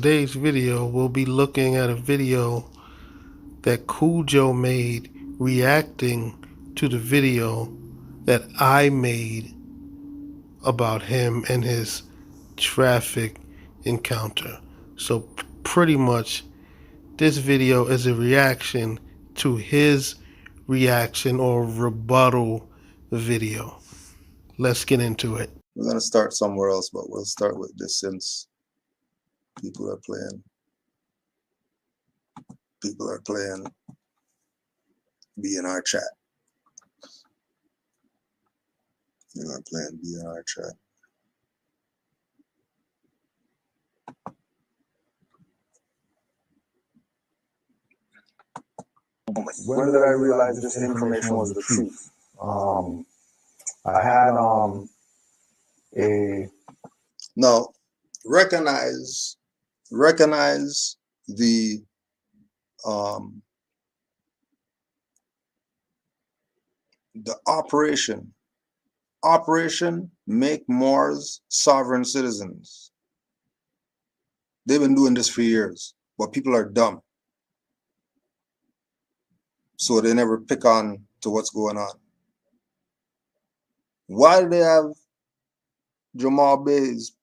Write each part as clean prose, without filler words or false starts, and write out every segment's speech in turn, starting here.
today's video, we'll be looking at a video that Kudjo made reacting to the video that I made about him and his traffic encounter. So pretty much this video is a reaction to his reaction or rebuttal video. Let's get into it. We're going to start somewhere else, but we'll start with this since people are playing BNR chat. People are playing BNR chat. When did I realize this information was the truth? I had Now, recognize the operation make Moors sovereign citizens. They've been doing this for years, but people are dumb, so they never pick on to what's going on. Why do they have Jamal Bay's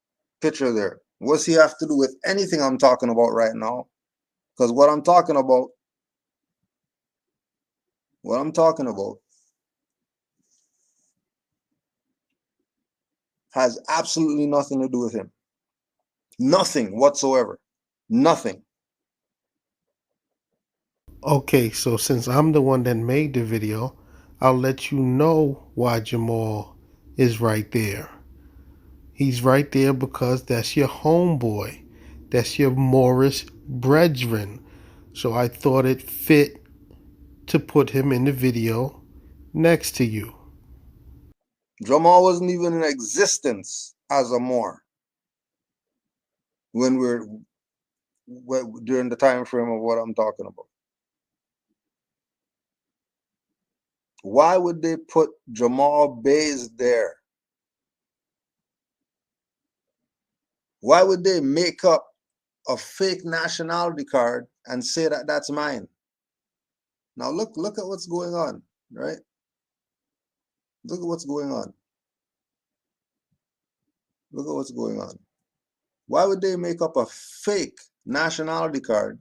picture there? What's he have to do with anything I'm talking about right now? Because what I'm talking about has absolutely nothing to do with him. Nothing whatsoever. Nothing. Okay, so since I'm the one that made the video, I'll let you know why Jamal is right there. He's right there because that's your homeboy. That's your Moorish brethren. So I thought it fit to put him in the video next to you. Jamal wasn't even in existence as a Moor when during the time frame of what I'm talking about. Why would they put Jamal Bays there? Why would they make up a fake nationality card and say that that's mine? Now look at what's going on, right? Look at what's going on. Look at what's going on. Why would they make up a fake nationality card?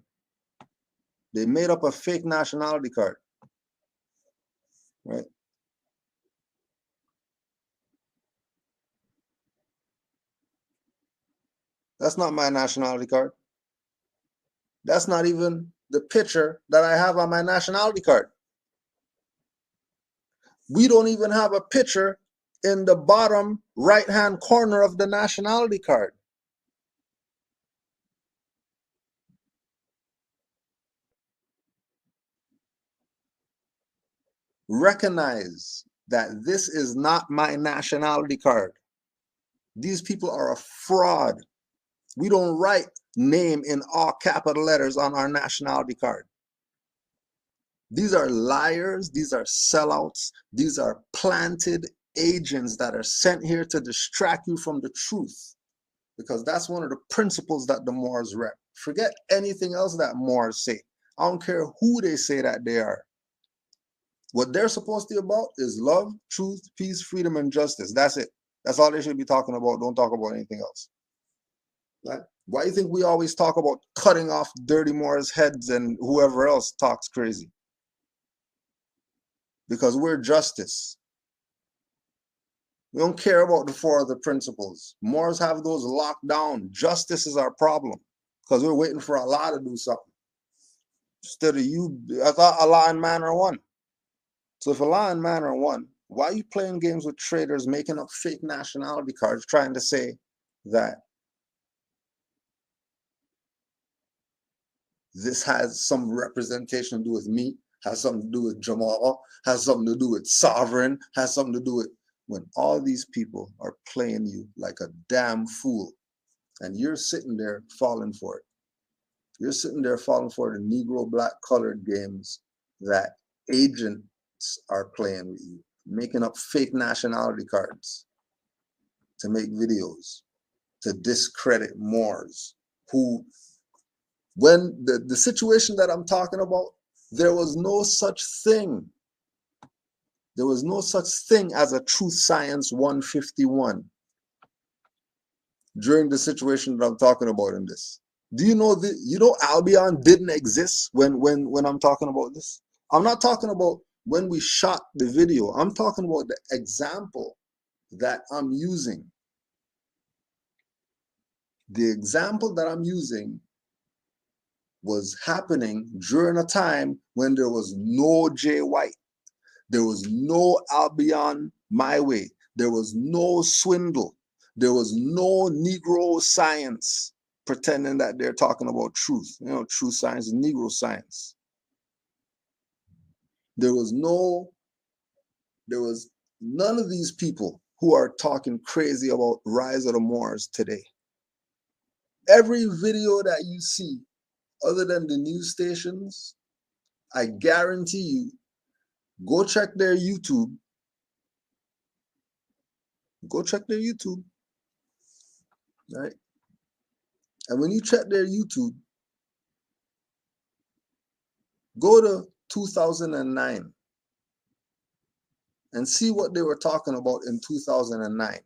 They made up a fake nationality card, right? That's not my nationality card. That's not even the picture that I have on my nationality card. We don't even have a picture in the bottom right-hand corner of the nationality card. Recognize that this is not my nationality card. These people are a fraud. We don't write name in all capital letters on our nationality card. These are liars. These are sellouts. These are planted agents that are sent here to distract you from the truth, because that's one of the principles that the Moors rep. Forget anything else that Moors say. I don't care who they say that they are. What they're supposed to be about is love, truth, peace, freedom, and justice. That's it. That's all they should be talking about. Don't talk about anything else. Right? Why do you think we always talk about cutting off dirty Moors' heads and whoever else talks crazy? Because we're justice. We don't care about the four other principles. Moors have those locked down. Justice is our problem, because we're waiting for Allah to do something. Instead of you, I thought Allah and man are one. So if Allah and man are one, why are you playing games with traders, making up fake nationality cards, trying to say that this has some representation to do with me, has something to do with Jamal, has something to do with sovereign, has something to do with, when all these people are playing you like a damn fool, and you're sitting there falling for it. You're sitting there falling for the Negro black colored games that agents are playing with you, making up fake nationality cards to make videos, to discredit Moors, who, when the situation that I'm talking about, there was no such thing. There was no such thing as a Truth Science 151 during the situation that I'm talking about in this. Do you know that, you know, Albion didn't exist when I'm talking about this? I'm not talking about when we shot the video. I'm talking about the example that I'm using. The example that I'm using was happening during a time when there was no Jay White. There was no Albion My Way. There was no swindle. There was no Negro science pretending that they're talking about truth. You know, true science is Negro science. There was none of these people who are talking crazy about Rise of the Moors today. Every video that you see, other than the news stations, I guarantee you, go check their YouTube. Go check their YouTube, right? And when you check their YouTube, go to 2009 and see what they were talking about in 2009.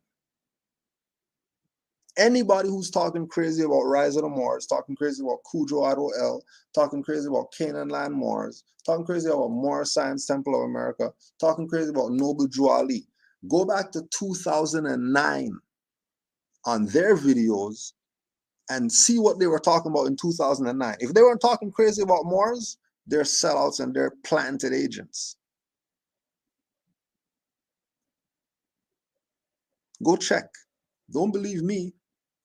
Anybody who's talking crazy about Rise of the Moors, talking crazy about Kudjo Adwo, talking crazy about Canaan Land Moors, talking crazy about Moorish Science Temple of America, talking crazy about Noble Drew Ali, go back to 2009 on their videos and see what they were talking about in 2009. If they weren't talking crazy about Moors, they're sellouts and they're planted agents. Go check. Don't believe me.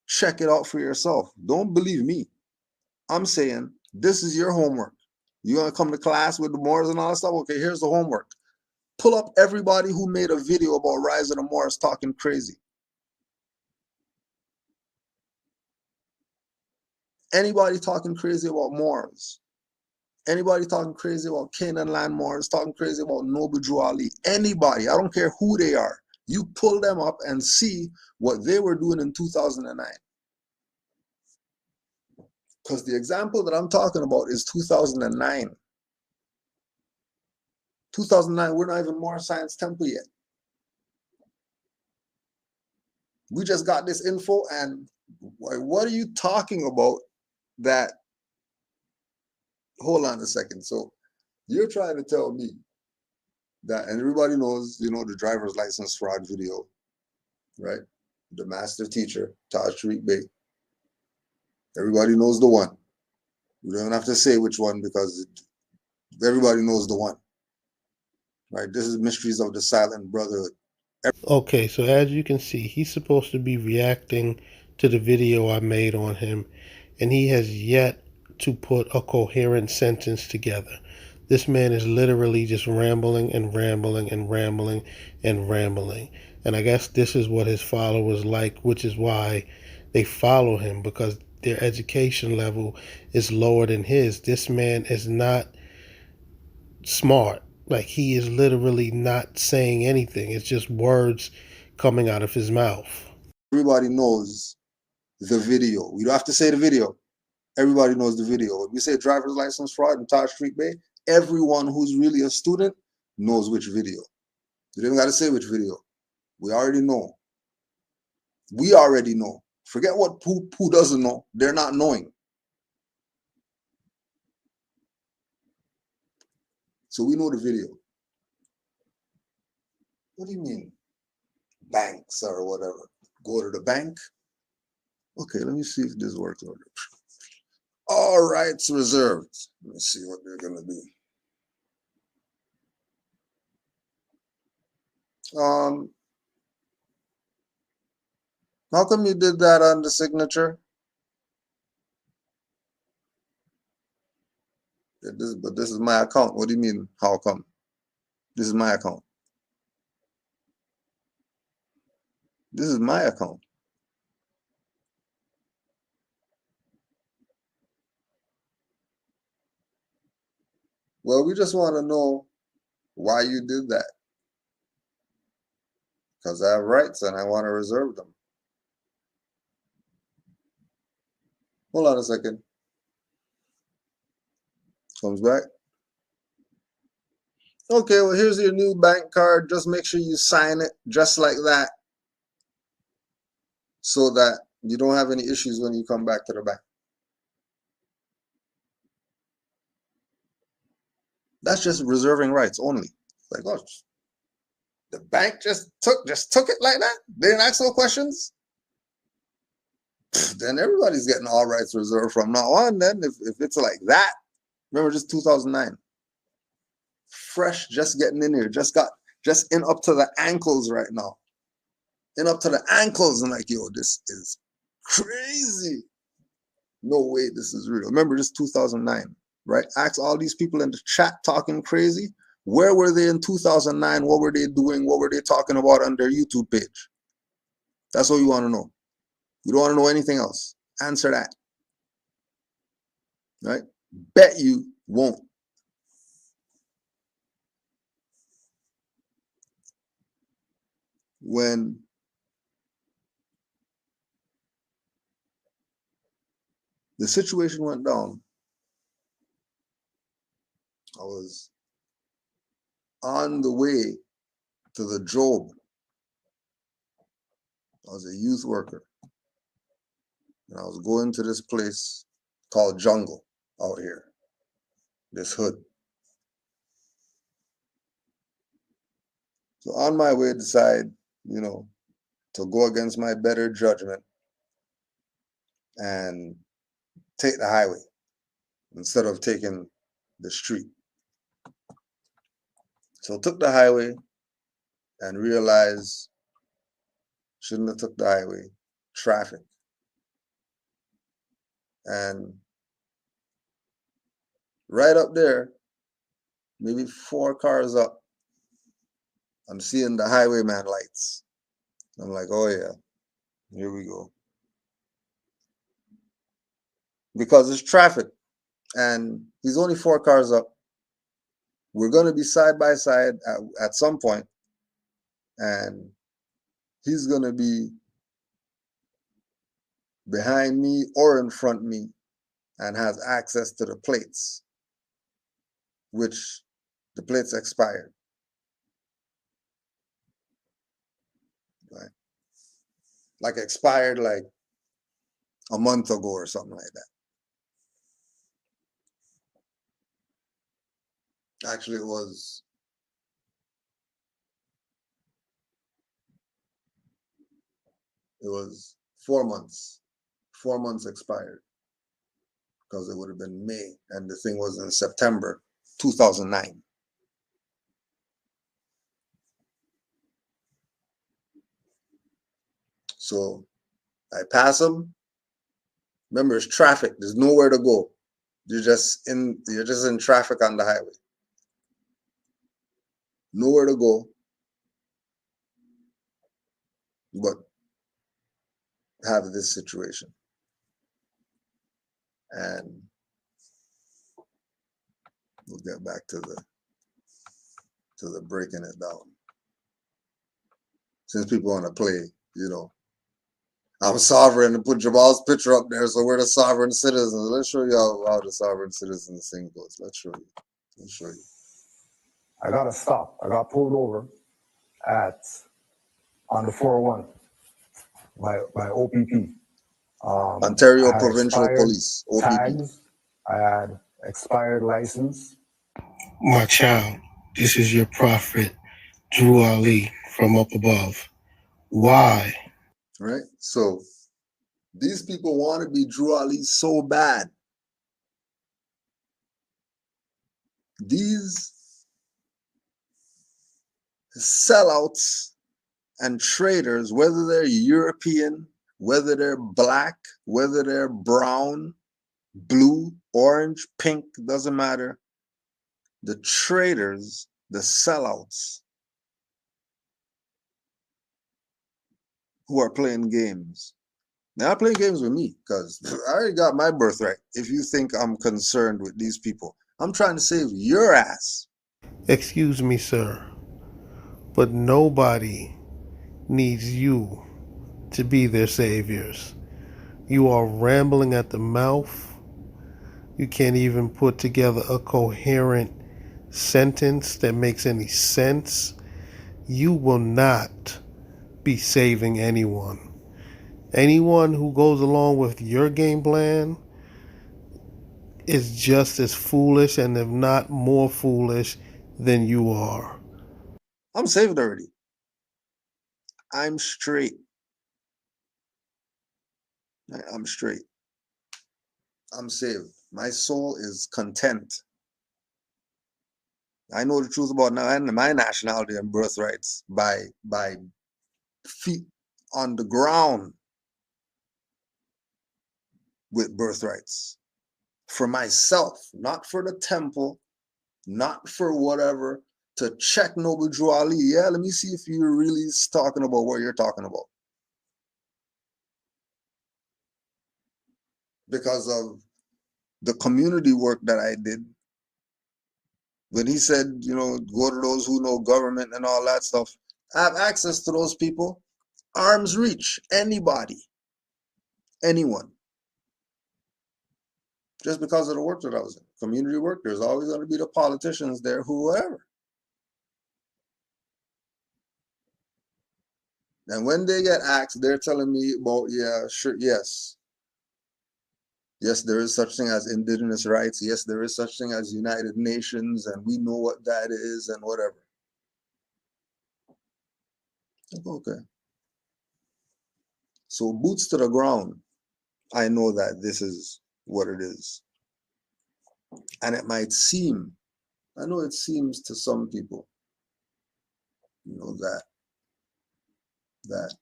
Check it out for yourself. Don't believe me. I'm saying this is your homework. You're going to come to class with the Moors and all that stuff? Okay, here's the homework. Pull up everybody who made a video about Rise of the Moors talking crazy. Anybody talking crazy about Moors? Anybody talking crazy about Canaan Land Moors, talking crazy about Noble Drew Ali? Anybody, I don't care who they are. You pull them up and see what they were doing in 2009. Because the example that I'm talking about is 2009. 2009, we're not even Moorish Science Temple yet. We just got this info, and what are you talking about that? Hold on a second. So you're trying to tell me that, and everybody knows, you know, the driver's license fraud video, right? The master teacher, Taj Tariq Bey. Everybody knows the one. We don't have to say which one because everybody knows the one, right? This is Mysteries of the Silent Brotherhood. Okay, so as you can see, he's supposed to be reacting to the video I made on him, and he has yet to put a coherent sentence together. This man is literally just rambling and rambling and rambling and rambling. And I guess this is what his followers like, which is why they follow him, because their education level is lower than his. This man is not smart. Like, he is literally not saying anything. It's just words coming out of his mouth. Everybody knows the video. We don't have to say the video. Everybody knows the video. When we say driver's license fraud in Taj Street Bay, everyone who's really a student knows which video. You don't got to say which video. We already know. We already know. Forget what who doesn't know. They're not knowing. So we know the video. What do you mean? Banks or whatever. Go to the bank. Okay, let me see if this works. All rights reserved. Let me see what they're gonna do. How come you did that on the signature? But this is my account. What do you mean, how come? This is my account. This is my account. Well, we just want to know why you did that. Because I have rights and I want to reserve them. Hold on a second. Comes back. Okay, well, here's your new bank card. Just make sure you sign it just like that so that you don't have any issues when you come back to the bank. That's just reserving rights only. Like, oh, the bank just took it like that? They didn't ask no questions? Then everybody's getting all rights reserved from now on then, if it's like that. Remember, just 2009. Fresh, just getting in here, just in up to the ankles right now. In up to the ankles, and like, yo, this is crazy. No way this is real. Remember, this 2009, right? Ask all these people in the chat talking crazy. Where were they in 2009? What were they doing? What were they talking about on their YouTube page? That's what you want to know. You don't want to know anything else. Answer that. Right? Bet you won't. When the situation went down, I was on the way to the Job. I was a youth worker. And I was going to this place called Jungle out here, this hood. So on my way, decide, to go against my better judgment and take the highway instead of taking the street. So took the highway and realized shouldn't have took the highway, traffic. And right up there, maybe 4 cars up, I'm seeing the highwayman lights. I'm like, oh yeah, here we go. Because it's traffic and he's only 4 cars up. We're going to be side by side at some point, and he's going to be behind me or in front of me and has access to the plates, which the plates expired. Right? Like expired like a month ago or something like that. Actually, it was It was 4 months. 4 months expired because it would have been May, and the thing was in September 2009. So I pass them. Remember, it's traffic. There's nowhere to go. You're just in traffic on the highway. Nowhere to go but have this situation. And we'll get back to the breaking it down. Since people want to play, I'm sovereign and put Jamal's picture up there, so we're the sovereign citizens. Let's show you how the sovereign citizens thing goes. Let's show you. I got to stop. I got pulled over on the 401 by OPP. Ontario Provincial Police, OPP. Tags, I had expired license. My child, this is your prophet, Drew Ali, from up above. Why? Right? So these people want to be Drew Ali so bad. These sellouts and traders, whether they're European, whether they're black, whether they're brown, blue, orange, pink, doesn't matter. The traders, the sellouts who are playing games. They're not playing games with me because I already got my birthright. If you think I'm concerned with these people, I'm trying to save your ass. Excuse me, sir, but nobody needs you to be their saviors. You are rambling at the mouth. You can't even put together a coherent sentence that makes any sense. You will not be saving anyone. Anyone who goes along with your game plan is just as foolish, and if not more foolish than you are. I'm saved already. I'm straight. I'm straight. I'm saved. My soul is content. I know the truth about my nationality and birthrights by feet on the ground with birthrights. For myself, not for the temple, not for whatever, to check Noble Drew Ali. Yeah, let me see if you're really talking about what you're talking about. Because of the community work that I did, when he said, you know, go to those who know government and all that stuff, I have access to those people. Arm's reach, anybody, anyone. Just because of the work that I was in. Community work, there's always going to be the politicians there, whoever. And when they get asked, they're telling me about, yeah, sure, yes. Yes, there is such thing as indigenous rights. Yes, there is such thing as United Nations, and we know what that is and whatever. Okay. So boots to the ground, I know that this is what it is. And it might seem, I know it seems to some people, you know, that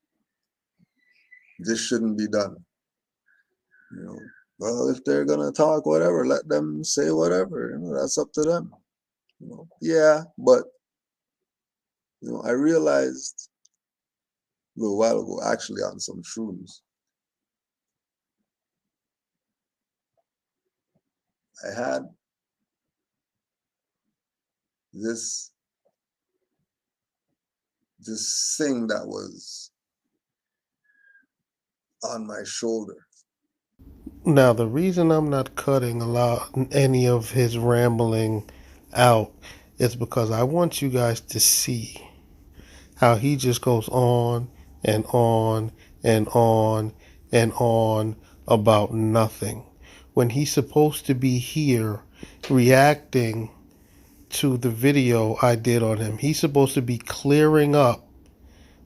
this shouldn't be done. You know, well, if they're gonna talk whatever, let them say whatever. You know, that's up to them. You know, yeah, but you know, I realized a little while ago, actually, on some shrooms, I had this thing that was on my shoulder. Now, the reason I'm not cutting any of his rambling out is because I want you guys to see how he just goes on and on and on and on about nothing when he's supposed to be here reacting to the video I did on him. He's supposed to be clearing up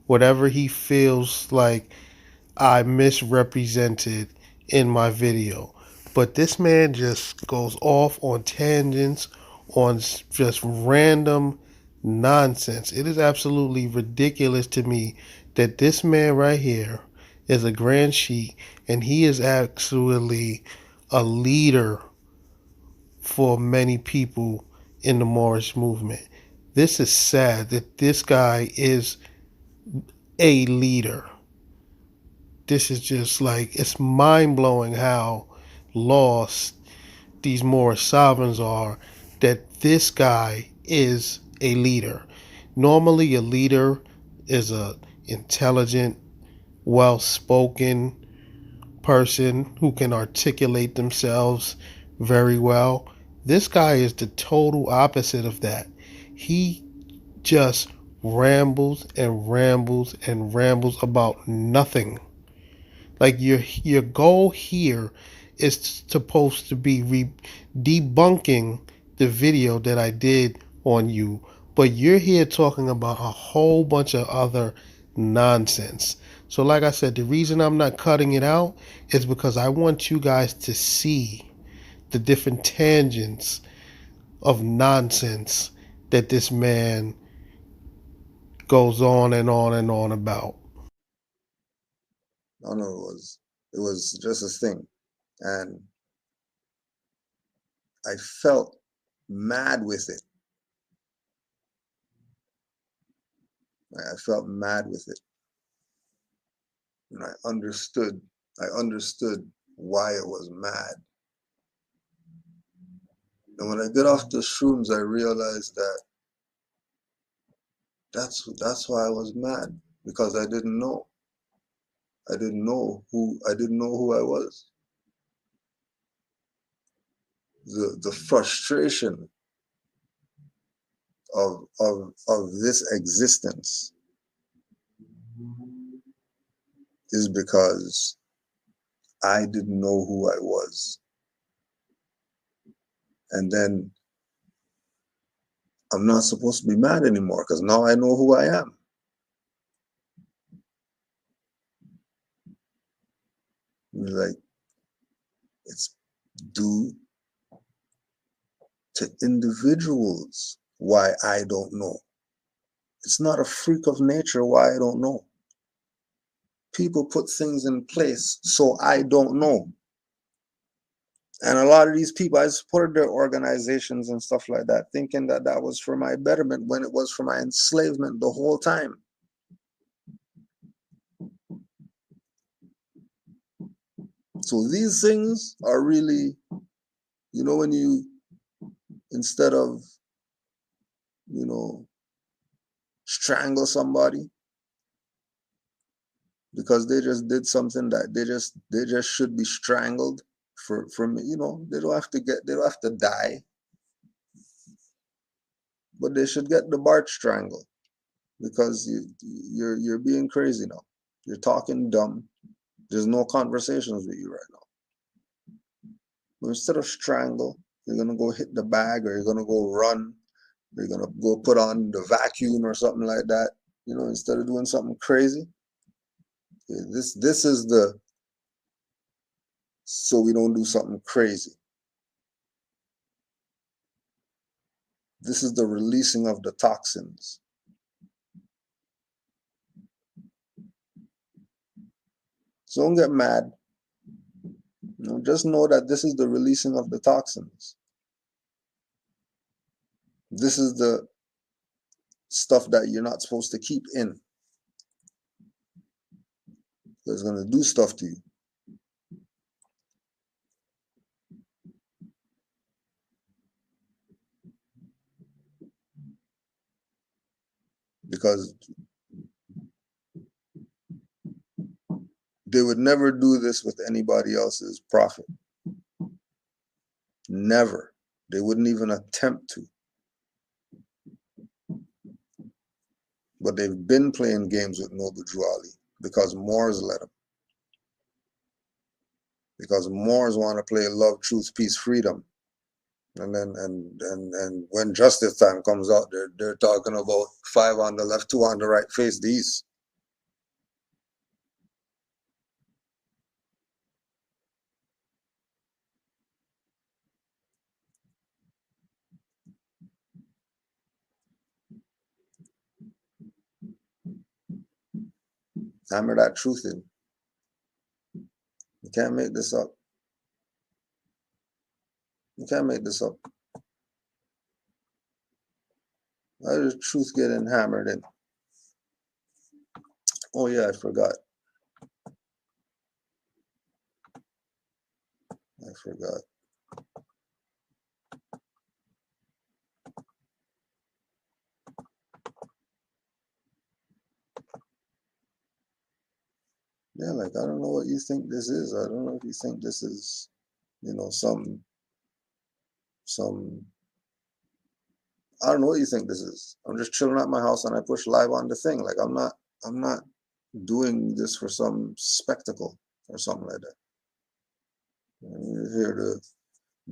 whatever he feels like I misrepresented in my video. But this man just goes off on tangents, on just random nonsense. It is absolutely ridiculous to me that this man right here is a grand sheik, and he is actually a leader for many people in the Moorish movement. This is sad that this guy is a leader. This is just like, it's mind blowing how lost these Moorish sovereigns are, that this guy is a leader. Normally, a leader is a intelligent, well-spoken person who can articulate themselves very well. This guy is the total opposite of that. He just rambles and rambles and rambles about nothing. Like your goal here is supposed to be debunking the video that I did on you, but you're here talking about a whole bunch of other nonsense. So like I said, the reason I'm not cutting it out is because I want you guys to see the different tangents of nonsense that this man goes on and on and on about. I don't know, it was just a thing. And I felt mad with it. I felt mad with it. And I understood why it was mad. And when I got off the shrooms, I realized that that's why I was mad, because I didn't know. I didn't know who I was. The frustration of this existence is because I didn't know who I was. And then I'm not supposed to be mad anymore because now I know who I am. Like, it's due to individuals why I don't know. It's not a freak of nature why I don't know. People put things in place so I don't know. And a lot of these people, I supported their organizations and stuff like that, thinking that that was for my betterment when it was for my enslavement the whole time. So these things are really, you know, when you, instead of, you know, strangle somebody because they just did something that they just should be strangled for me, you know, they don't have to die, but they should get the Bart strangle because you're being crazy now. You're talking dumb. There's no conversations with you right now. But instead of strangle, you're gonna go hit the bag, or you're gonna go run, or you're gonna go put on the vacuum or something like that. You know, instead of doing something crazy. This is the, so we don't do something crazy. This is the releasing of the toxins. So don't get mad. You know, just know that this is the releasing of the toxins. This is the stuff that you're not supposed to keep in. It's going to do stuff to you. Because they would never do this with anybody else's profit. Never. They wouldn't even attempt to. But they've been playing games with Noble Drew Ali because Moors let them. Because Moors want to play love, truth, peace, freedom. And then and when justice time comes out, they're talking about 5 on the left, 2 on the right, face the east. Hammer that truth in. You can't make this up. You can't make this up. How does truth getting hammered in? Oh yeah, I forgot. I forgot. Yeah, like, I don't know what you think this is. I don't know if you think this is, you know, some, I don't know what you think this is. I'm just chilling at my house and I push live on the thing. Like, I'm not doing this for some spectacle or something like that. I'm here to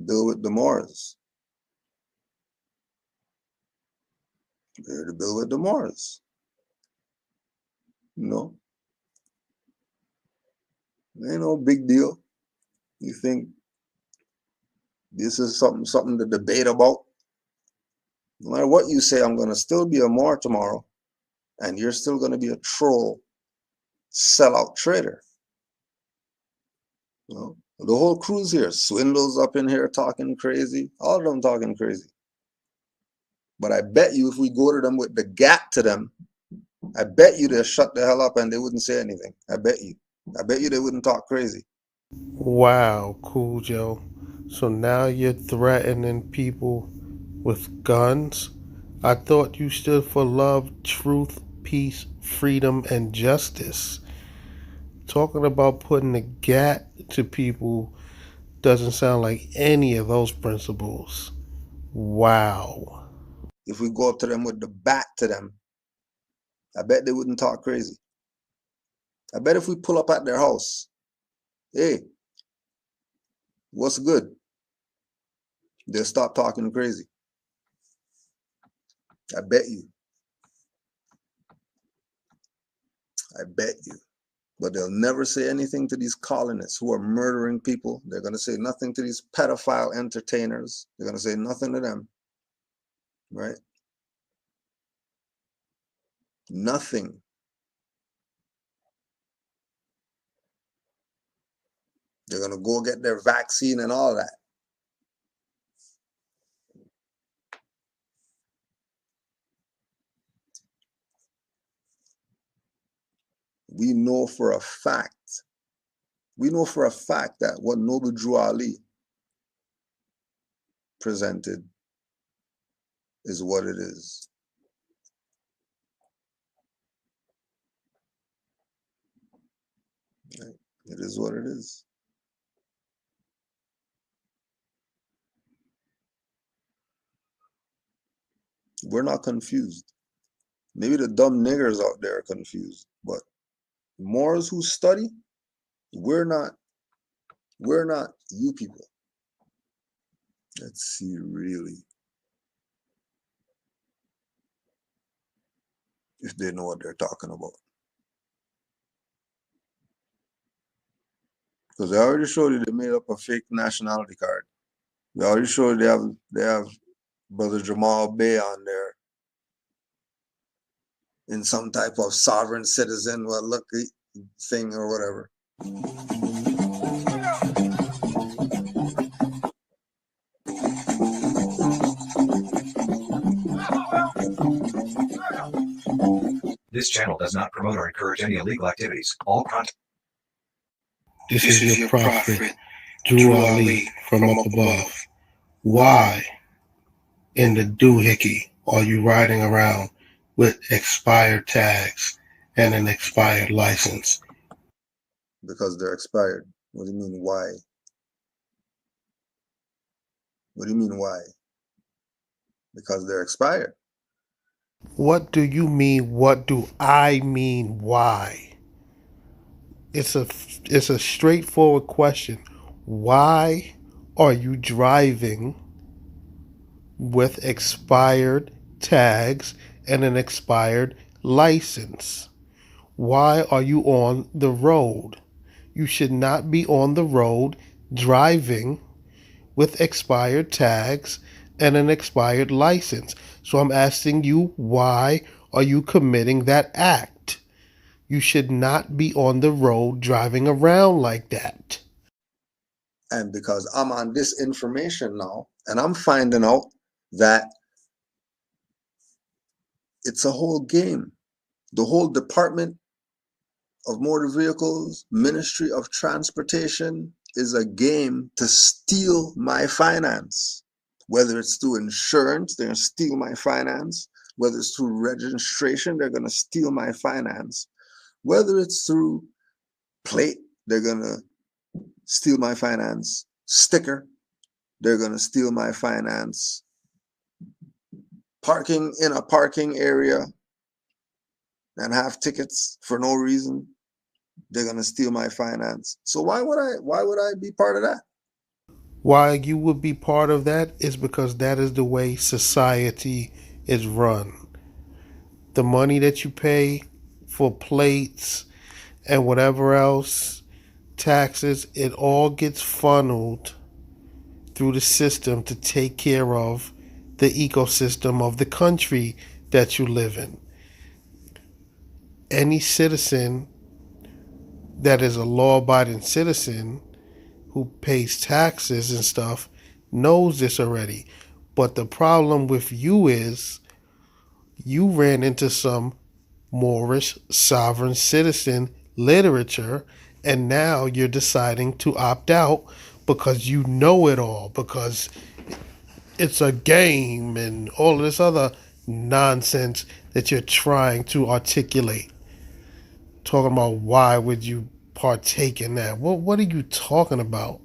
build with the Maures. Here to build with the Maures. You know? Ain't no big deal. You think this is something to debate about? No matter what you say, I'm gonna still be a Moor tomorrow, and you're still gonna be a troll, sellout trader. You know? The whole crew's here. Swindle's up in here talking crazy. All of them talking crazy. But I bet you if we go to them with the gap to them, I bet you they'll shut the hell up and they wouldn't say anything. I bet you. I bet you they wouldn't talk crazy. Wow, Kudjo. So now you're threatening people with guns? I thought you stood for love, truth, peace, freedom, and justice. Talking about putting a gap to people doesn't sound like any of those principles. Wow. If we go up to them with the bat to them, I bet they wouldn't talk crazy. I bet if we pull up at their house, hey, what's good? They'll stop talking crazy. I bet you. I bet you. But they'll never say anything to these colonists who are murdering people. They're going to say nothing to these pedophile entertainers. They're going to say nothing to them. Right? Nothing. They're going to go get their vaccine and all that. We know for a fact that what Noble Drew Ali presented is what it is. Right? It is what it is. We're not confused. Maybe the dumb niggers out there are confused, but Moors who study, we're not you people. Let's see really if they know what they're talking about. Because they already showed you they made up a fake nationality card. They already showed you they have Brother Jamal Bey on there in some type of sovereign citizen thing or whatever. This channel does not promote or encourage any illegal activities. All content. This is your prophet, Drew Ali, from up above. Why in the doohickey are you riding around with expired tags and an expired license? Because they're expired. What do you mean, why? What do you mean, why? Because they're expired. What do you mean? What do I mean? Why? It's a straightforward question. Why are you driving with expired tags and an expired license? Why are you on the road? You should not be on the road driving with expired tags and an expired license. So I'm asking you, why are you committing that act? You should not be on the road driving around like that. And because I'm on this information now, and I'm finding out that it's a whole game. The whole Department of Motor Vehicles, Ministry of Transportation is a game to steal my finance. Whether it's through insurance, they're going to steal my finance. Whether it's through registration, they're going to steal my finance. Whether it's through plate, they're going to steal my finance. Sticker, they're going to steal my finance. Parking in a parking area and have tickets for no reason, they're going to steal my finance. So why would I be part of that? Why you would be part of that is because that is the way society is run. The money that you pay for plates and whatever else, taxes, it all gets funneled through the system to take care of the ecosystem of the country that you live in. Any citizen that is a law-abiding citizen who pays taxes and stuff knows this already. But the problem with you is you ran into some Moorish sovereign citizen literature, and now you're deciding to opt out because you know it all, because it's a game and all of this other nonsense that you're trying to articulate. Talking about why would you partake in that. What are you talking about?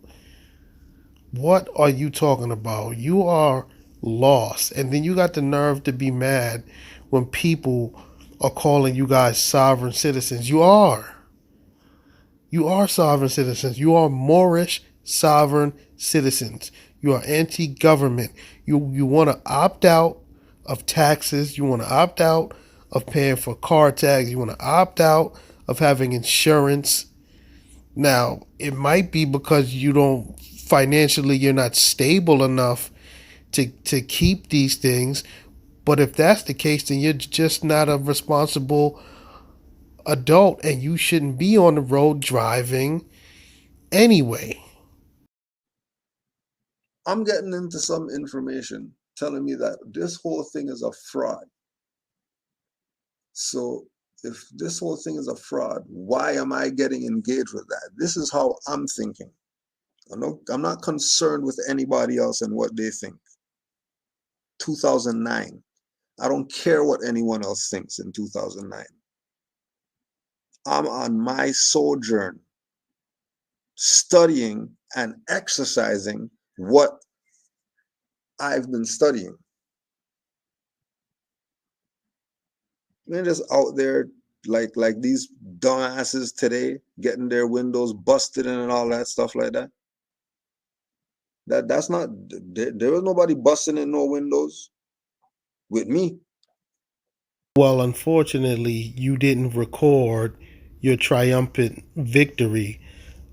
What are you talking about? You are lost. And then you got the nerve to be mad when people are calling you guys sovereign citizens. You are. You are sovereign citizens. You are Moorish sovereign citizens. You are anti-government. You want to opt out of taxes. You want to opt out of paying for car tags. You want to opt out of having insurance. Now, it might be because you don't financially, you're not stable enough to keep these things. But if that's the case, then you're just not a responsible adult and you shouldn't be on the road driving anyway. I'm getting into some information telling me that this whole thing is a fraud. So if this whole thing is a fraud, why am I getting engaged with that? This is how I'm thinking. I'm not concerned with anybody else and what they think. 2009. I don't care what anyone else thinks in 2009. I'm on my sojourn, studying and exercising what I've been studying. They're just out there like these dumbasses today, getting their windows busted in and all that stuff like that. That's not, there was nobody busting in no windows with me. Well, unfortunately, you didn't record your triumphant victory.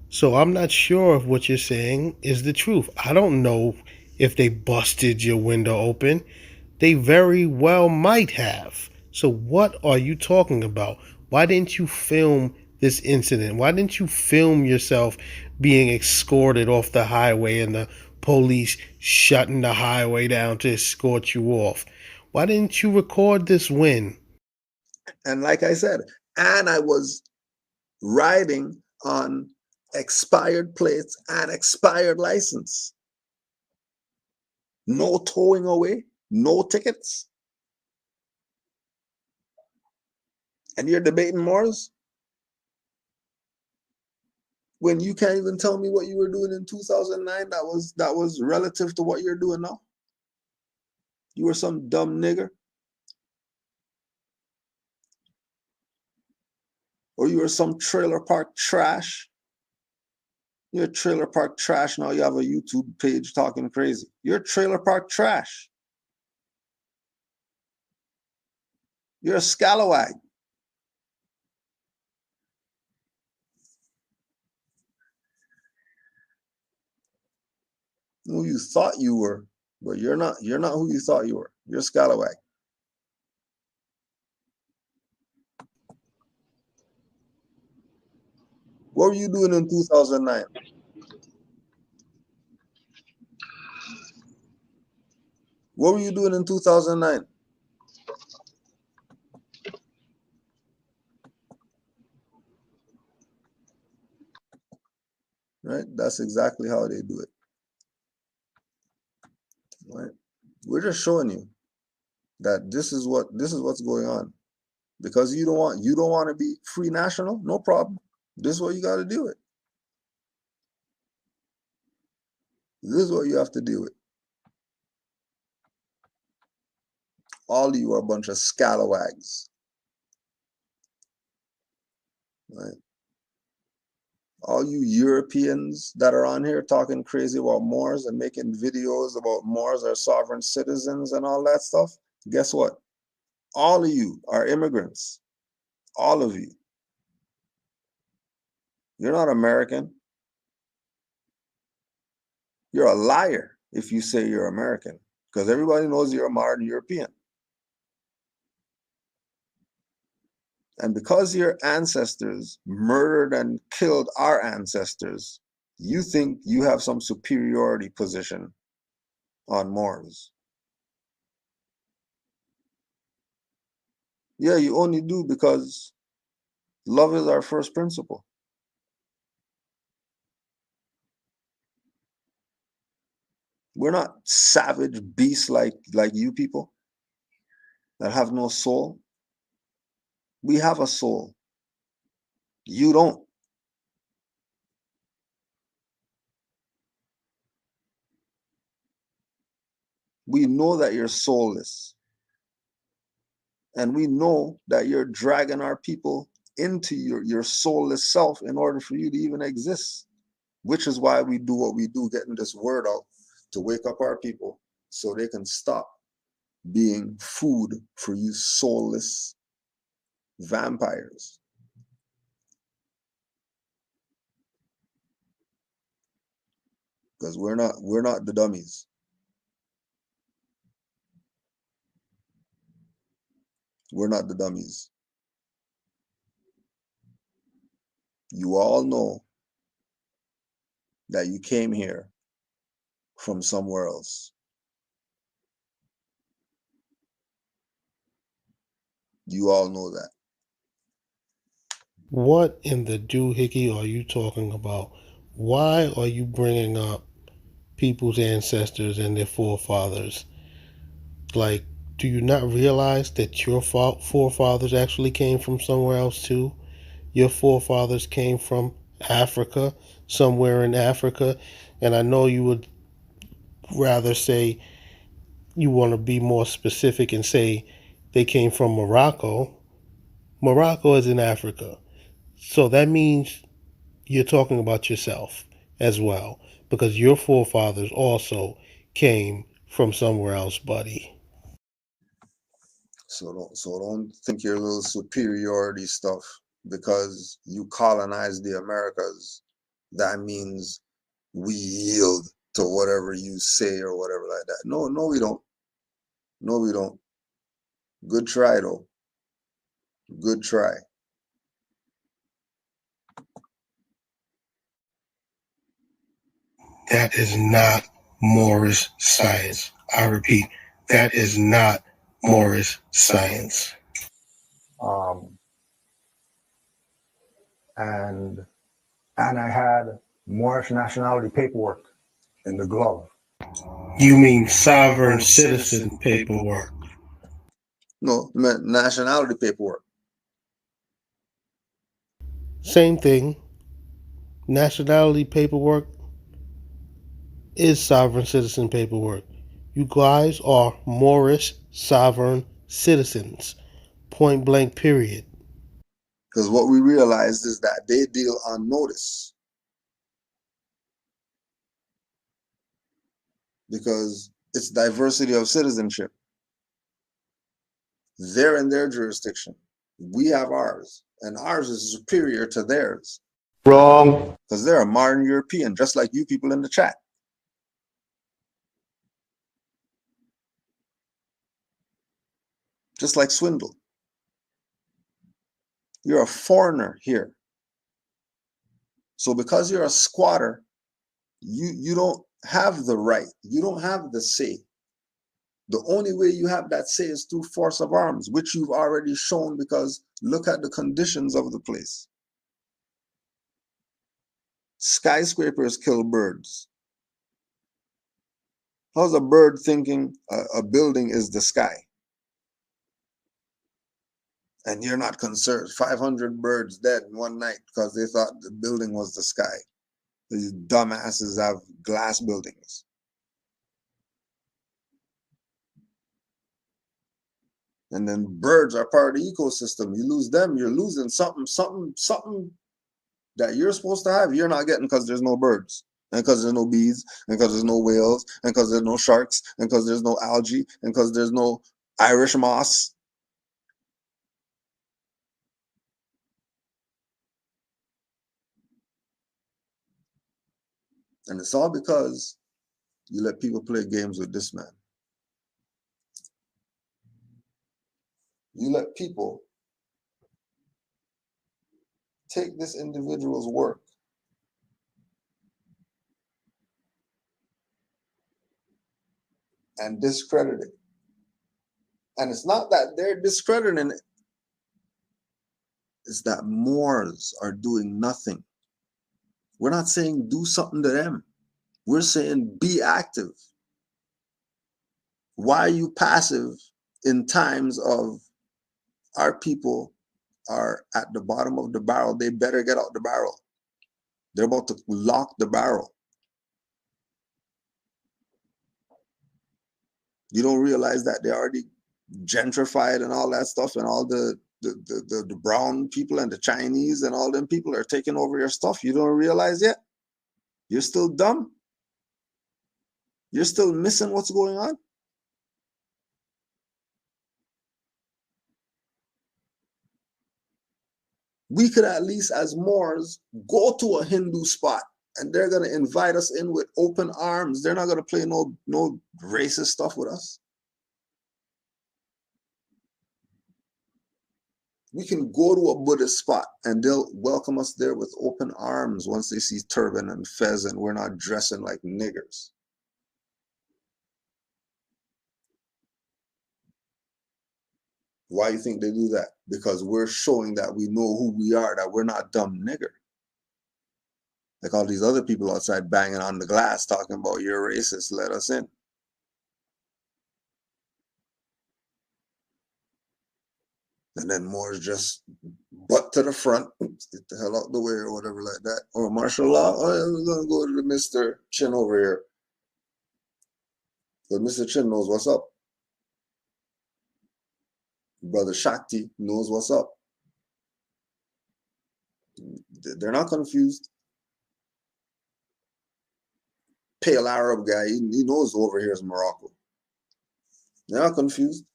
So I'm not sure if what you're saying is the truth. I don't know if they busted your window open. They very well might have. So what are you talking about? Why didn't you film this incident? Why didn't you film yourself being escorted off the highway and the police shutting the highway down to escort you off? Why didn't you record this win? And like I said, and I was riding on expired plates and expired license. No towing away, no tickets. And you're debating Maures? When you can't even tell me what you were doing in 2009, that was relative to what you're doing now. You were some dumb nigger. Or you were some trailer park trash. You're trailer park trash now. You have a YouTube page talking crazy. You're trailer park trash. You're a scalawag. Who you thought you were, but you're not who you thought you were. You're a scalawag. What were you doing in 2009? What were you doing in 2009? Right? That's exactly how they do it. Right? We're just showing you that this is what's going on. Because you don't want to be free national, no problem. This is what you got to deal with. This is what you have to deal with. All of you are a bunch of scalawags. Right? All you Europeans that are on here talking crazy about Moors and making videos about Moors are sovereign citizens and all that stuff, guess what? All of you are immigrants. All of you. You're not American. You're a liar if you say you're American, because everybody knows you're a modern European. And because your ancestors murdered and killed our ancestors, you think you have some superiority position on Moors. Yeah, you only do because love is our first principle. We're not savage beasts like you people that have no soul. We have a soul. You don't. We know that you're soulless. And we know that you're dragging our people into your soulless self in order for you to even exist, which is why we do what we do, getting this word out to wake up our people so they can stop being food for you soulless vampires. Because we're not the dummies. We're not the dummies. You all know that you came here from somewhere else. You all know that. What in the doohickey are you talking about? Why are you bringing up people's ancestors and their forefathers? Like, do you not realize that your forefathers actually came from somewhere else too? Your forefathers came from Africa, somewhere in Africa, and I know you would rather say you want to be more specific and say they came from Morocco. Morocco is in Africa. So that means you're talking about yourself as well, because your forefathers also came from somewhere else, buddy. So don't think your little superiority stuff because you colonized the Americas. That means we yield to whatever you say or whatever like that. No, we don't. No, we don't. Good try though. Good try. That is not Moorish science. I repeat, that is not Moorish science. Um, and I had Moorish nationality paperwork in the glove. You mean sovereign citizen paperwork? No, nationality paperwork. Same thing. Nationality paperwork is sovereign citizen paperwork. You guys are Moorish sovereign citizens. Point blank, period. Because what we realized is that they deal on notice. Because it's diversity of citizenship. They're in their jurisdiction. We have ours. And ours is superior to theirs. Wrong. Because they're a modern European, just like you people in the chat. Just like Swindle. You're a foreigner here. So because you're a squatter, you don't have the right. You don't have the say. The only way you have that say is through force of arms, which you've already shown because look at the conditions of the place. Skyscrapers kill birds. How's a bird thinking a building is the sky? And you're not concerned. 500 birds dead in one night because they thought the building was the sky. These dumbasses have glass buildings. And then birds are part of the ecosystem. You lose them, you're losing something that you're supposed to have. You're not getting because there's no birds, and because there's no bees, and because there's no whales, and because there's no sharks, and because there's no algae, and because there's no Irish moss. And it's all because you let people play games with this man. You let people take this individual's work and discredit it. And it's not that they're discrediting it. It's that Moors are doing nothing. We're not saying do something to them. We're saying be active. Why are you passive in times of our people are at the bottom of the barrel? They better get out the barrel. They're about to lock the barrel. You don't realize that they already gentrified and all that stuff, and all the brown people and the Chinese and all them people are taking over your stuff. You don't realize yet? You're still dumb. You're still missing what's going on. We could at least, as Moors, go to a Hindu spot and they're going to invite us in with open arms. They're not going to play no racist stuff with us. We can go to a Buddhist spot and they'll welcome us there with open arms once they see turban and fez and we're not dressing like niggers. Why do you think they do that? Because we're showing that we know who we are, that we're not dumb nigger. Like all these other people outside banging on the glass talking about you're racist, let us in. And then Moors just butt to the front, get the hell out the way or whatever like that. Or martial law, oh, yeah, we're gonna go to the Mr. Chin over here. But Mr. Chin knows what's up. Brother Shakti knows what's up. They're not confused. Pale Arab guy, he knows over here is Morocco. They're not confused.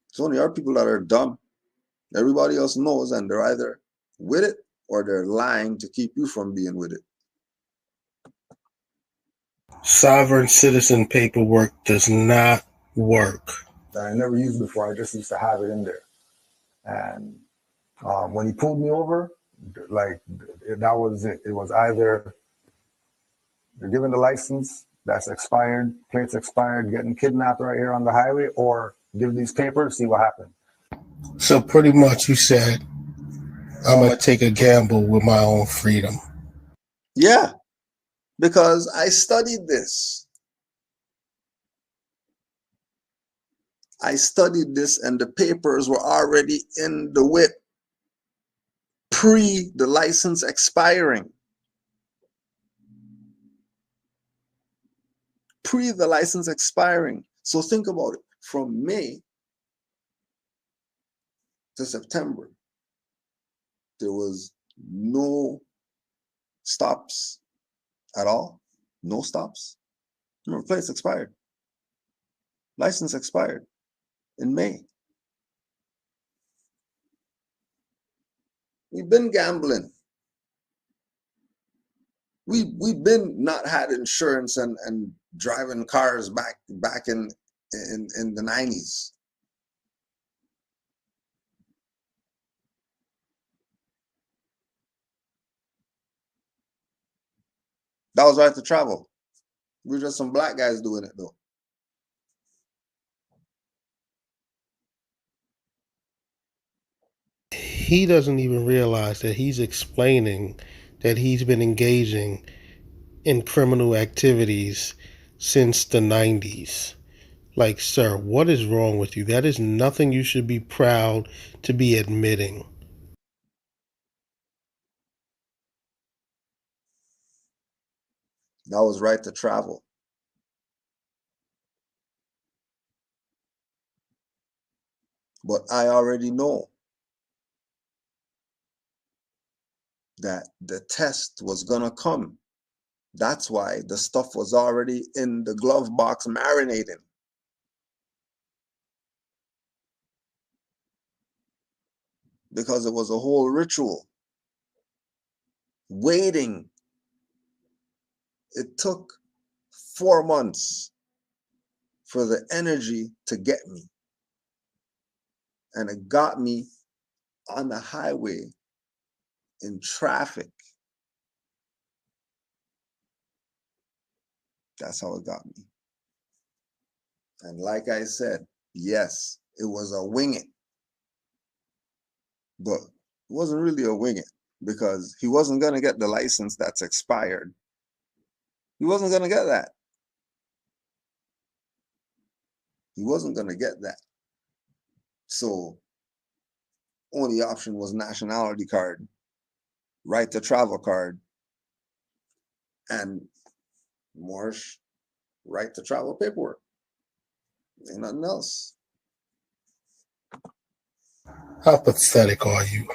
It's only our people that are dumb. Everybody else knows, and they're either with it or they're lying to keep you from being with it. Sovereign citizen paperwork does not work. That I never used before. I just used to have it in there. And when he pulled me over, like that was it. It was either you're given the license that's expired, plates expired, getting kidnapped right here on the highway, or give these papers, see what happens. So pretty much you said, I'm going to take a gamble with my own freedom. Yeah, because I studied this. I studied this and the papers were already in the whip pre the license expiring. Pre the license expiring. So think about it. From May to September, there was no stops at all. No stops. Remember, plates expired. License expired in May. We've been gambling. We've been not had insurance and driving cars back in the 90s. That was right to travel. We were just some black guys doing it though. He doesn't even realize that he's explaining that he's been engaging in criminal activities since the 90s. Like, sir, what is wrong with you? That is nothing you should be proud to be admitting. That was right to travel. But I already know that the test was gonna come. That's why the stuff was already in the glove box marinating. Because it was a whole ritual. Waiting. It took 4 months for the energy to get me. And it got me on the highway in traffic. That's how it got me. And like I said, yes, it was a wing it. But it wasn't really a wing it because he wasn't going to get the license that's expired. He wasn't going to get that. He wasn't going to get that. So only option was nationality card, right to travel card, and Moorish right to travel paperwork. Ain't nothing else. How pathetic are you?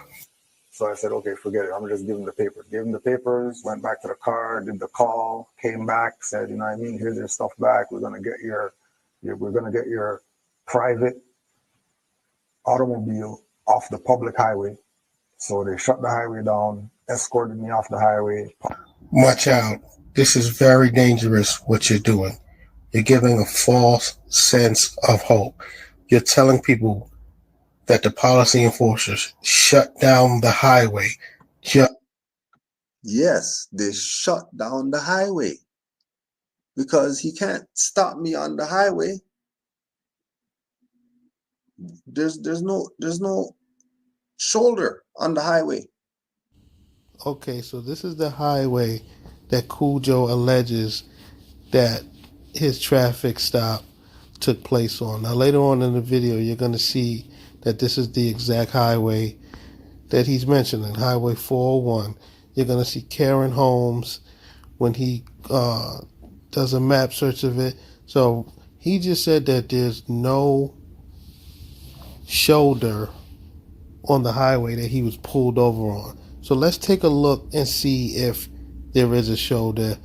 So I said, okay, forget it. I'm gonna just give him the papers. Gave him the papers, went back to the car, did the call, came back, said, you know what I mean? Here's your stuff back. We're gonna get your private automobile off the public highway. So they shut the highway down, escorted me off the highway. Watch out. This is very dangerous what you're doing. You're giving a false sense of hope. You're telling people that the policy enforcers shut down the highway. Yes, they shut down the highway because he can't stop me on the highway. There's no shoulder on the highway. Okay, so this is the highway that Kudjo alleges that his traffic stop took place on. Now, later on in the video, you're going to see that this is the exact highway that he's mentioning, Highway 401. You're going to see Karen Holmes when he does a map search of it. So he just said that there's no shoulder on the highway that he was pulled over on. So let's take a look and see if there is a shoulder.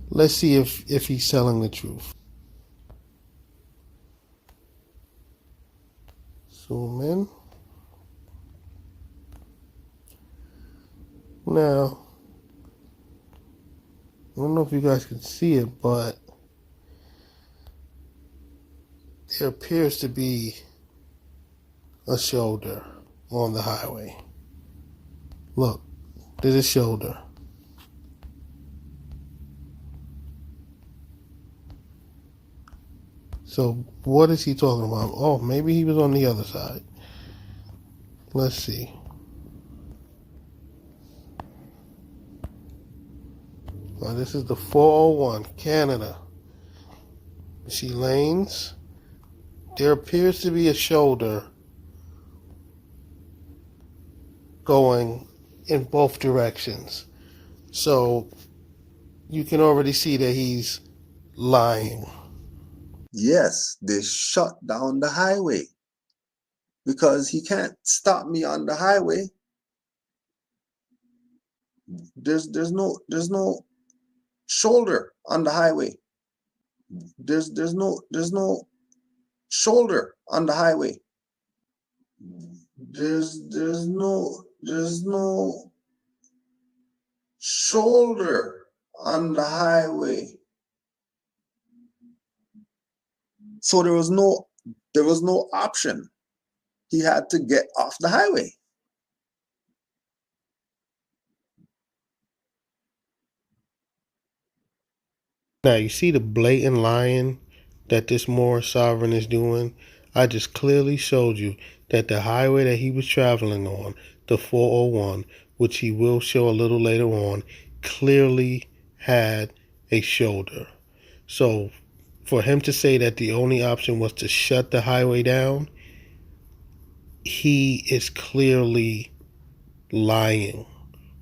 Let's see if he's telling the truth. Zoom in. Now, I don't know if you guys can see it, but there appears to be a shoulder on the highway. Look, there's a shoulder. So what is he talking about? Oh, maybe he was on the other side. Let's see. Now this is the 401, Canada. See lanes? There appears to be a shoulder going in both directions. So you can already see that he's lying. Yes, they shut down the highway because he can't stop me on the highway. There's no shoulder on the highway. There's no shoulder on the highway. There's no shoulder on the highway. So there was no option. He had to get off the highway. Now you see the blatant lying that this Moorish sovereign is doing? I just clearly showed you that the highway that he was traveling on, the 401, which he will show a little later on, clearly had a shoulder. So for him to say that the only option was to shut the highway down, he is clearly lying.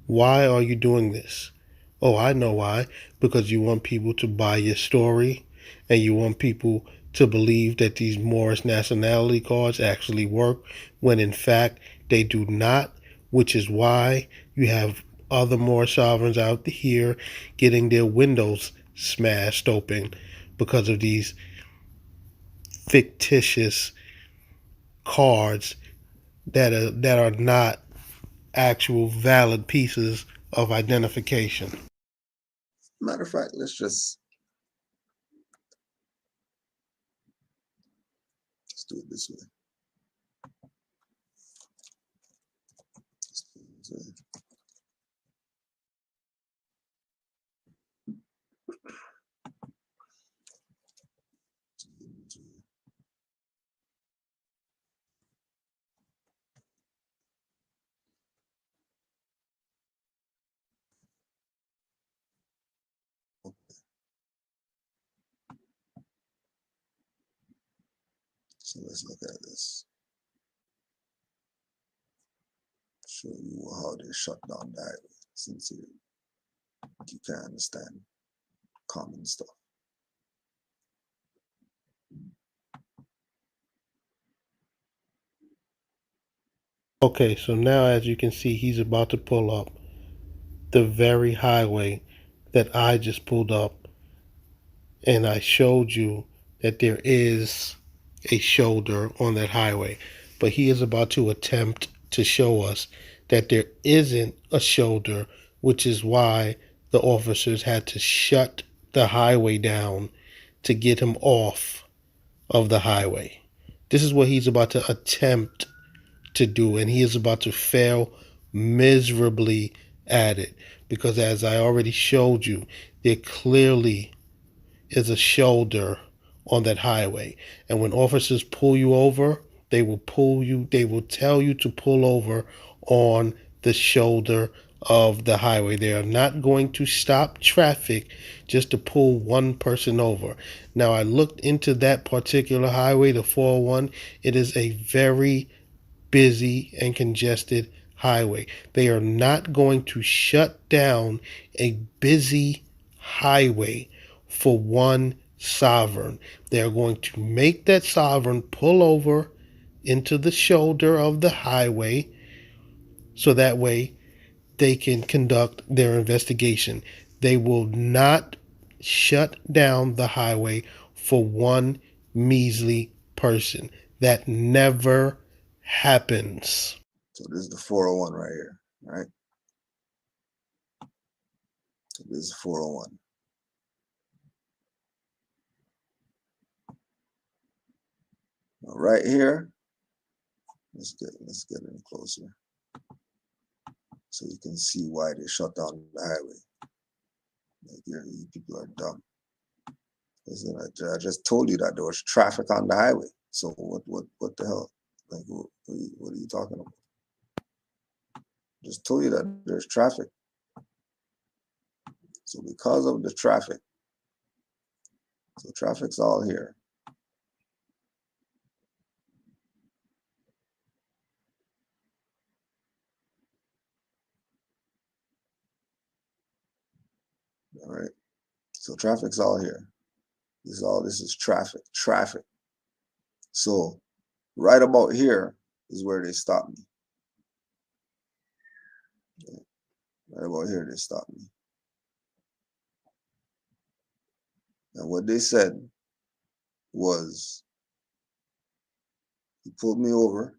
Why are you doing this? Oh, I know why. Because you want people to buy your story and you want people to believe that these Moorish nationality cards actually work when in fact they do not, which is why you have other Moorish sovereigns out here getting their windows smashed open because of these fictitious cards that are not actual valid pieces of identification. Matter of fact, let's do it this way. So let's look at this. Show you how they shut down the highway, since you can't understand common stuff. Okay, so now as you can see, he's about to pull up the very highway that I just pulled up, and I showed you that there is a shoulder on that highway. But he is about to attempt to show us that there isn't a shoulder, which is why the officers had to shut the highway down to get him off of the highway. This is what he's about to attempt to do, and he is about to fail miserably at it, because as I already showed you, there clearly is a shoulder on that highway. And when officers pull you over, they will tell you to pull over on the shoulder of the highway. They are not going to stop traffic just to pull one person over. Now, I looked into that particular highway, the 401. It is a very busy and congested highway. They are not going to shut down a busy highway for one sovereign. They are going to make that sovereign pull over into the shoulder of the highway so that way they can conduct their investigation. They will not shut down the highway for one measly person. That never happens. So this is the 401 right here, right? So this is 401. Now right here, let's get in closer so you can see why they shut down the highway. Like, you people are dumb. Listen, I just told you that there was traffic on the highway. So what the hell? Like, what are you talking about? Just told you that there's traffic. So because of the traffic, so traffic's all here. All right. So traffic's all here. This is traffic. So right about here is where they stopped me. Yeah. Right about here they stopped me. And what they said was, he pulled me over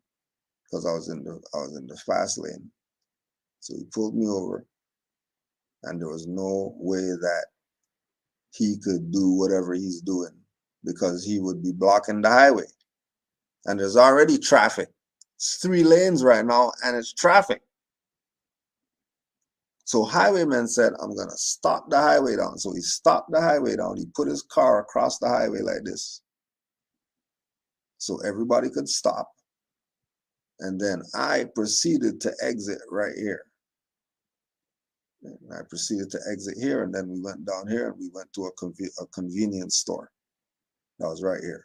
because I was in the fast lane. So he pulled me over, and there was no way that he could do whatever he's doing because he would be blocking the highway. And there's already traffic. It's 3 lanes right now, and it's traffic. So highwayman said, I'm gonna stop the highway down. So he stopped the highway down. He put his car across the highway like this, so everybody could stop. And then I proceeded to exit right here. And I proceeded to exit here, and then we went down here, and we went to a convenience store. That was right here.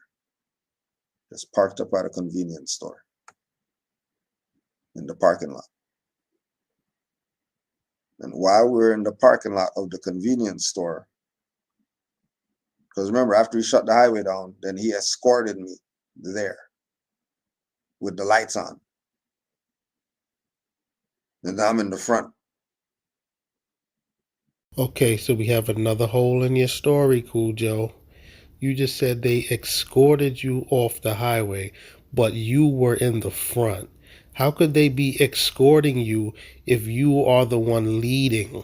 Just parked up at a convenience store in the parking lot. And while we were in the parking lot of the convenience store, because remember, after he shut the highway down, then he escorted me there with the lights on. And I'm in the front. Okay, so we have another hole in your story, Kudjo. You just said they escorted you off the highway, but you were in the front. How could they be escorting you if you are the one leading?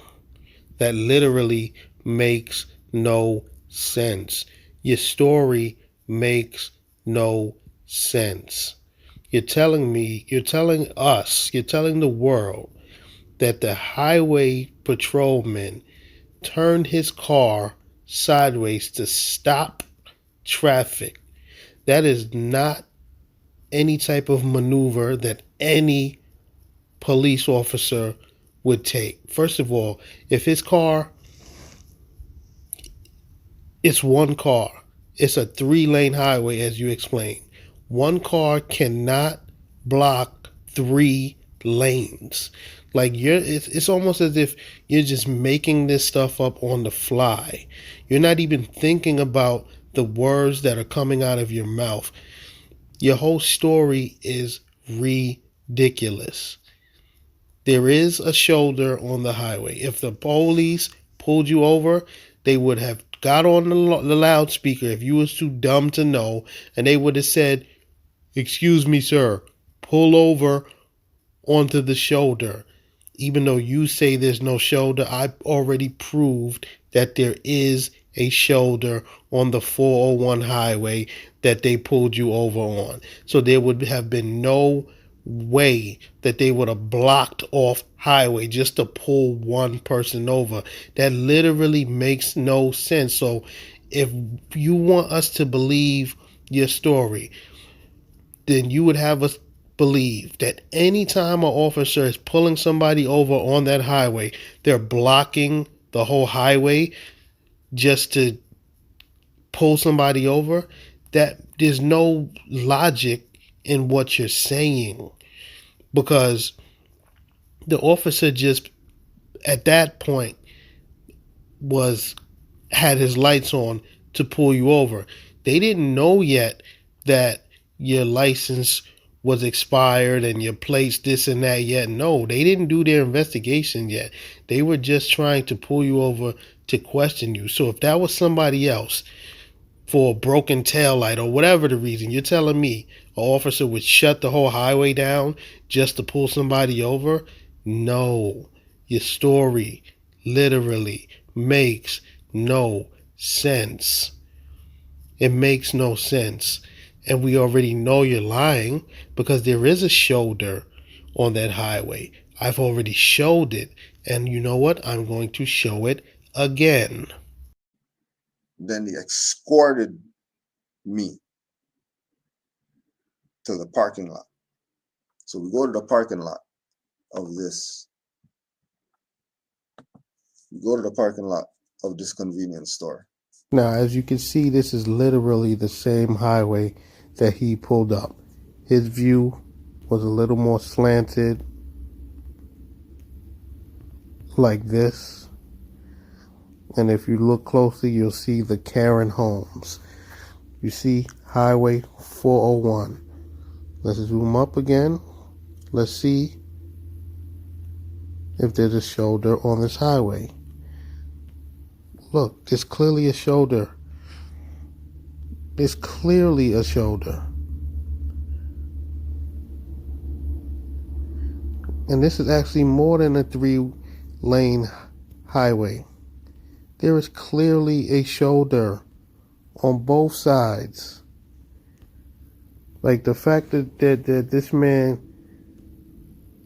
That literally makes no sense. Your story makes no sense. You're telling us, you're telling the world that the highway patrolman turned his car sideways to stop traffic. That is not any type of maneuver that any police officer would take. First of all, if his car, it's one car, it's a 3-lane highway, as you explained. One car cannot block 3 lanes. Like it's almost as if you're just making this stuff up on the fly. You're not even thinking about the words that are coming out of your mouth. Your whole story is ridiculous. ridiculous. There is a shoulder on the highway. If the police pulled you over, they would have got on the loudspeaker if you was too dumb to know, and they would have said, "Excuse me, sir, pull over onto the shoulder." Even though you say there's no shoulder, I already proved that there is a shoulder on the 401 highway that they pulled you over on. So there would have been no way that they would have blocked off highway just to pull one person over. That literally makes no sense. So if you want us to believe your story, then you would have us believe that anytime an officer is pulling somebody over on that highway, they're blocking the whole highway just to pull somebody over. That there's no logic in what you're saying, because the officer just at that point was had his lights on to pull you over. They didn't know yet that your license was expired and your plates this and that yet. No, they didn't do their investigation yet. They were just trying to pull you over to question you. So if that was somebody else for a broken tail light or whatever the reason, you're telling me an officer would shut the whole highway down just to pull somebody over? No. Your story literally makes no sense. It makes no sense. And we already know you're lying because there is a shoulder on that highway. I've already showed it. And you know what? I'm going to show it again. Then they escorted me to the parking lot. So we go to the parking lot of this. We go to the parking lot of this convenience store. Now, as you can see, this is literally the same highway that he pulled up. His view was a little more slanted, like this. And if you look closely, you'll see the Karen homes. You see Highway 401. Let's zoom up again. Let's see if there's a shoulder on this highway. Look, there's clearly a shoulder. There's clearly a shoulder. And this is actually more than a 3-lane highway. There is clearly a shoulder on both sides. Like the fact that this man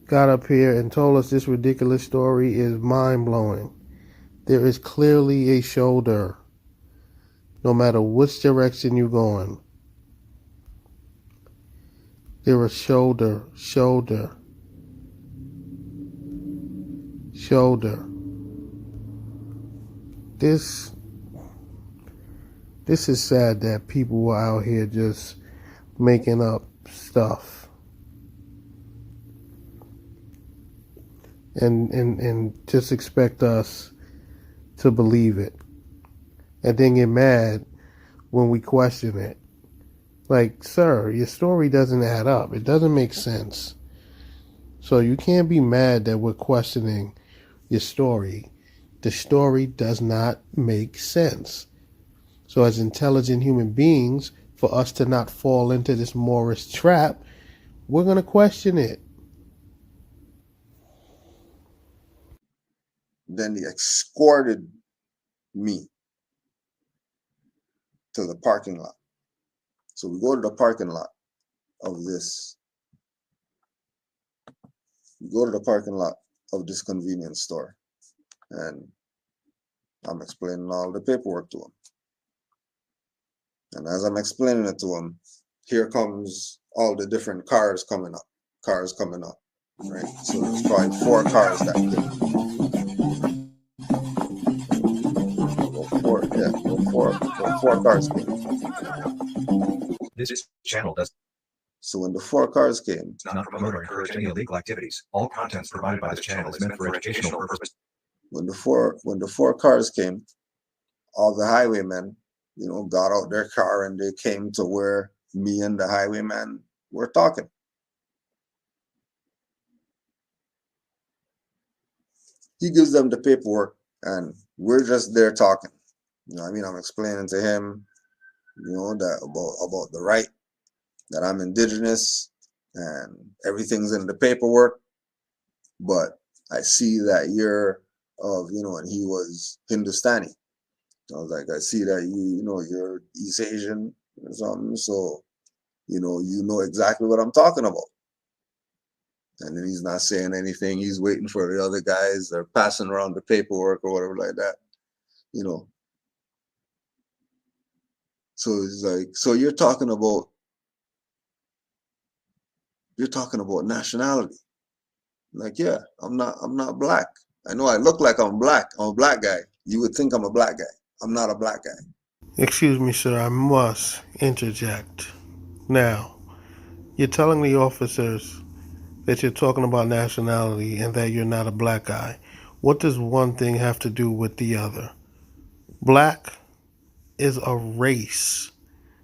got up here and told us this ridiculous story is mind-blowing. There is clearly a shoulder, no matter which direction you're going. There is shoulder. This is sad that people are out here just making up stuff and just expect us to believe it and then get mad when we question it. Like, sir, your story doesn't add up. It doesn't make sense. So you can't be mad that we're questioning your story. The story does not make sense. So as intelligent human beings, for us to not fall into this Moorish trap, we're going to question it. Then they escorted me to the parking lot. So we go to the parking lot of this. We go to the parking lot of this convenience store. And I'm explaining all the paperwork to him. And as I'm explaining it to him, here comes all the different cars coming up. Right? So there's probably 4 cars that came. Four cars came. This channel does So when the 4 cars came, not promote or encourage any illegal activities. All contents provided by this channel is meant for educational purposes. When the four cars came, all the highwaymen, got out their car and they came to where me and the highwayman were talking. he gives them the paperwork, and we're just there talking. You know what I mean? I'm explaining to him, you know, that about the right, that I'm indigenous and everything's in the paperwork, but I see that you're of, you know, and he was Hindustani. I was like, I see that you know, you're East Asian or something, so you know exactly what I'm talking about. And then he's not saying anything. He's waiting for the other guys. They're passing around the paperwork or whatever like that, you know. So it's like, so you're talking about nationality. Like, yeah, I'm not black. I know I look like I'm black. I'm a black guy. You would think I'm a black guy. I'm not a black guy. Excuse me, sir, I must interject. Now, you're telling the officers that you're talking about nationality and that you're not a black guy. What does one thing have to do with the other? Black is a race.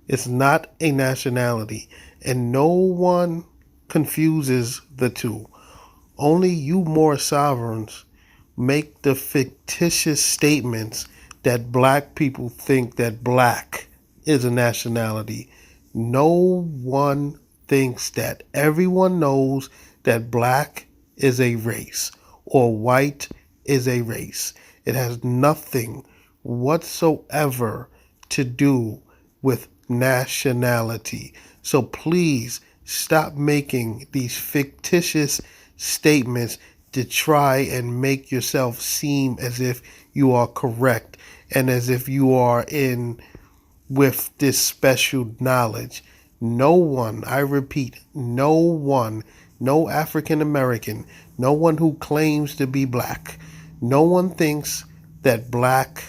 It's not a nationality. And no one confuses the two. Only you more sovereigns make the fictitious statements that black people think that black is a nationality. No one thinks that. Everyone knows that black is a race or white is a race. It has nothing whatsoever to do with nationality. So please stop making these fictitious statements to try and make yourself seem as if you are correct and as if you are in with this special knowledge. No one, I repeat, no one, no African American, no one who claims to be black, no one thinks that black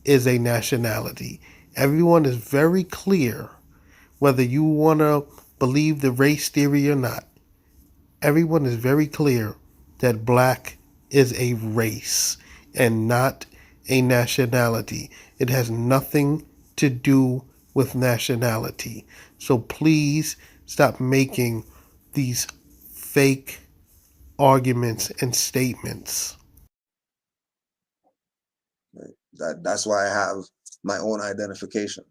is a nationality. Everyone is very clear whether you want to believe the race theory or not. Everyone is very clear that black is a race and not a nationality. It has nothing to do with nationality. So please stop making these fake arguments and statements. Right? That's why I have my own identification.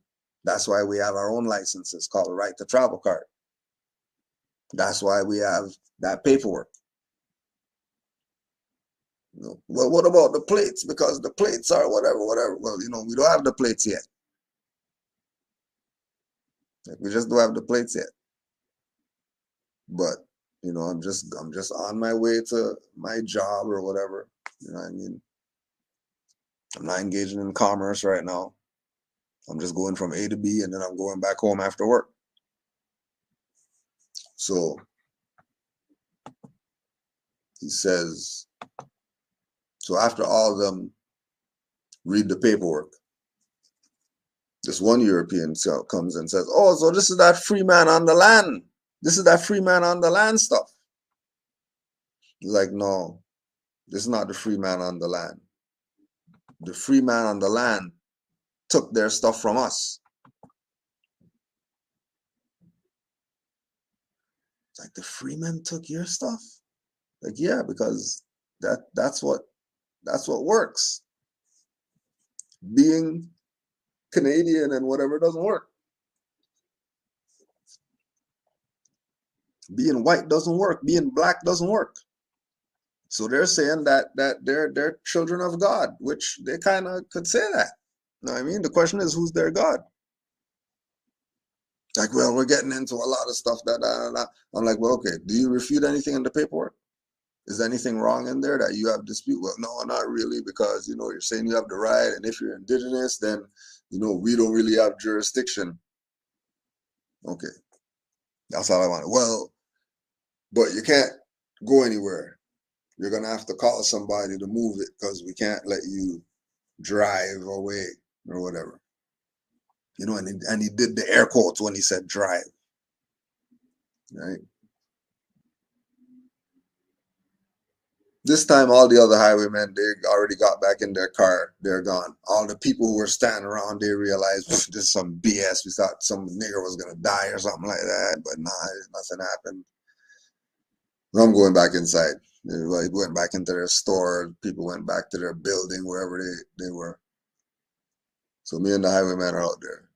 That's why we have our own licenses called a right to travel card. That's why we have that paperwork. You know, well, what about the plates? Because the plates are whatever. Well, you know, we don't have the plates yet. Like, we just don't have the plates yet. But you know, I'm just on my way to my job or whatever. You know what I mean? I'm not engaging in commerce right now. I'm just going from A to B, and then I'm going back home after work. So he says, so after all of them read the paperwork, this one European comes and says, oh, so this is that free man on the land. This is that free man on the land stuff. He's like, no, this is not the free man on the land. The free man on the land took their stuff from us. It's like, the free man took your stuff? Like, yeah, because that's what works. Being Canadian and whatever doesn't work. Being white doesn't work. Being black doesn't work. So they're saying that they're children of God, which they kind of could say that. You know what I mean? The question is, who's their God? Like, well, we're getting into a lot of stuff that I'm like, well, okay, do you refute anything in the paperwork? Is there anything wrong in there that you have dispute? Well, no, not really, because, you know, you're saying you have the right, and if you're indigenous, then, you know, we don't really have jurisdiction. Okay, that's all I wanted. Well, but you can't go anywhere. You're going to have to call somebody to move it because we can't let you drive away or whatever. You know, and he did the air quotes when he said drive, right? This time, all the other highwaymen, they already got back in their car. They're gone. All the people who were standing around, they realized this is some BS. We thought some nigger was going to die or something like that. But nah, nothing happened. I'm going back inside. Everybody went back into their store. People went back to their building, wherever they were. So me and the highwayman are out there.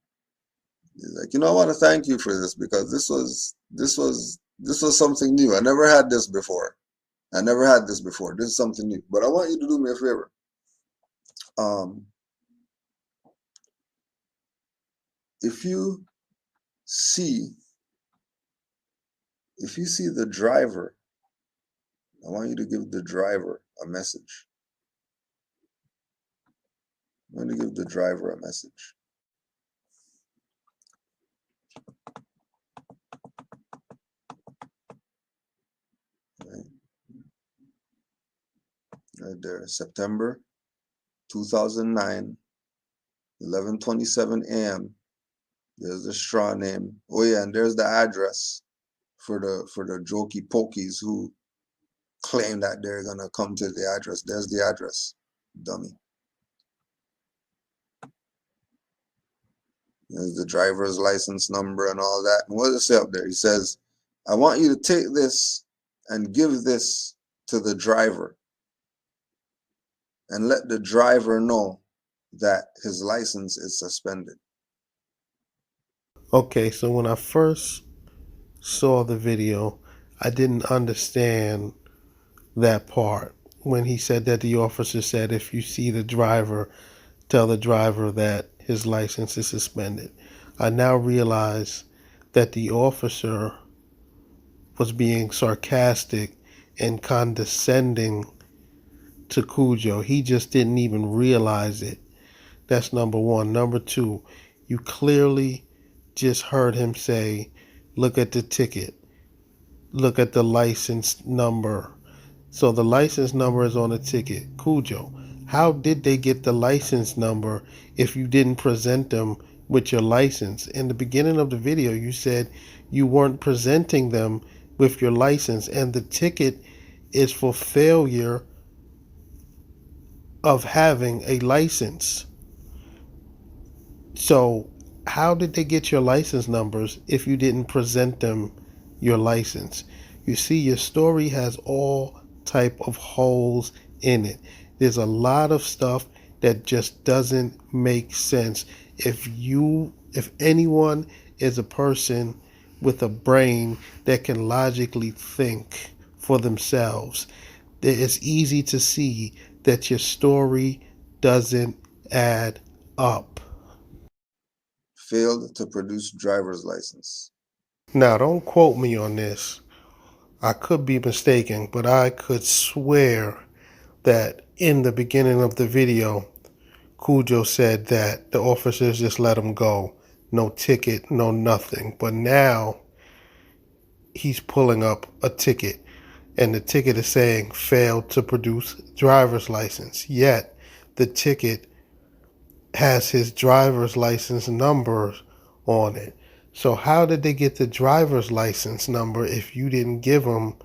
He's like, I want to thank you for this, because this was something new. I never had this before. This is something new. But I want you to do me a favor. If you see the driver, I want you to give the driver a message. I'm going to give the driver a message. Right there, September 2009, 11:27 a.m. There's the straw name. Oh yeah, and there's the address for the jokey pokies who claim that they're gonna come to the address. There's the address, dummy. There's the driver's license number and all that. And what does it say up there? He says, I want you to take this and give this to the driver and let the driver know that his license is suspended. Okay, so when I first saw the video, I didn't understand that part when he said that the officer said, if you see the driver, tell the driver that his license is suspended. I now realize that the officer was being sarcastic and condescending to Kudjo. He just didn't even realize it. That's number one. Number two, you clearly just heard him say, look at the ticket, look at the license number. So the license number is on the ticket. Kudjo, how did they get the license number if you didn't present them with your license? In the beginning of the video, you said you weren't presenting them with your license, and the ticket is for failure of having a license. So how did they get your license numbers if you didn't present them your license? You see, your story has all type of holes in it. There's a lot of stuff that just doesn't make sense. If anyone is a person with a brain that can logically think for themselves, it's easy to see that your story doesn't add up. Failed to produce driver's license. Now, don't quote me on this. I could be mistaken, but I could swear that in the beginning of the video, Kudjo said that the officers just let him go. No ticket, no nothing. But now he's pulling up a ticket, and the ticket is saying failed to produce driver's license. Yet the ticket has his driver's license number on it. So how did they get the driver's license number if you didn't give them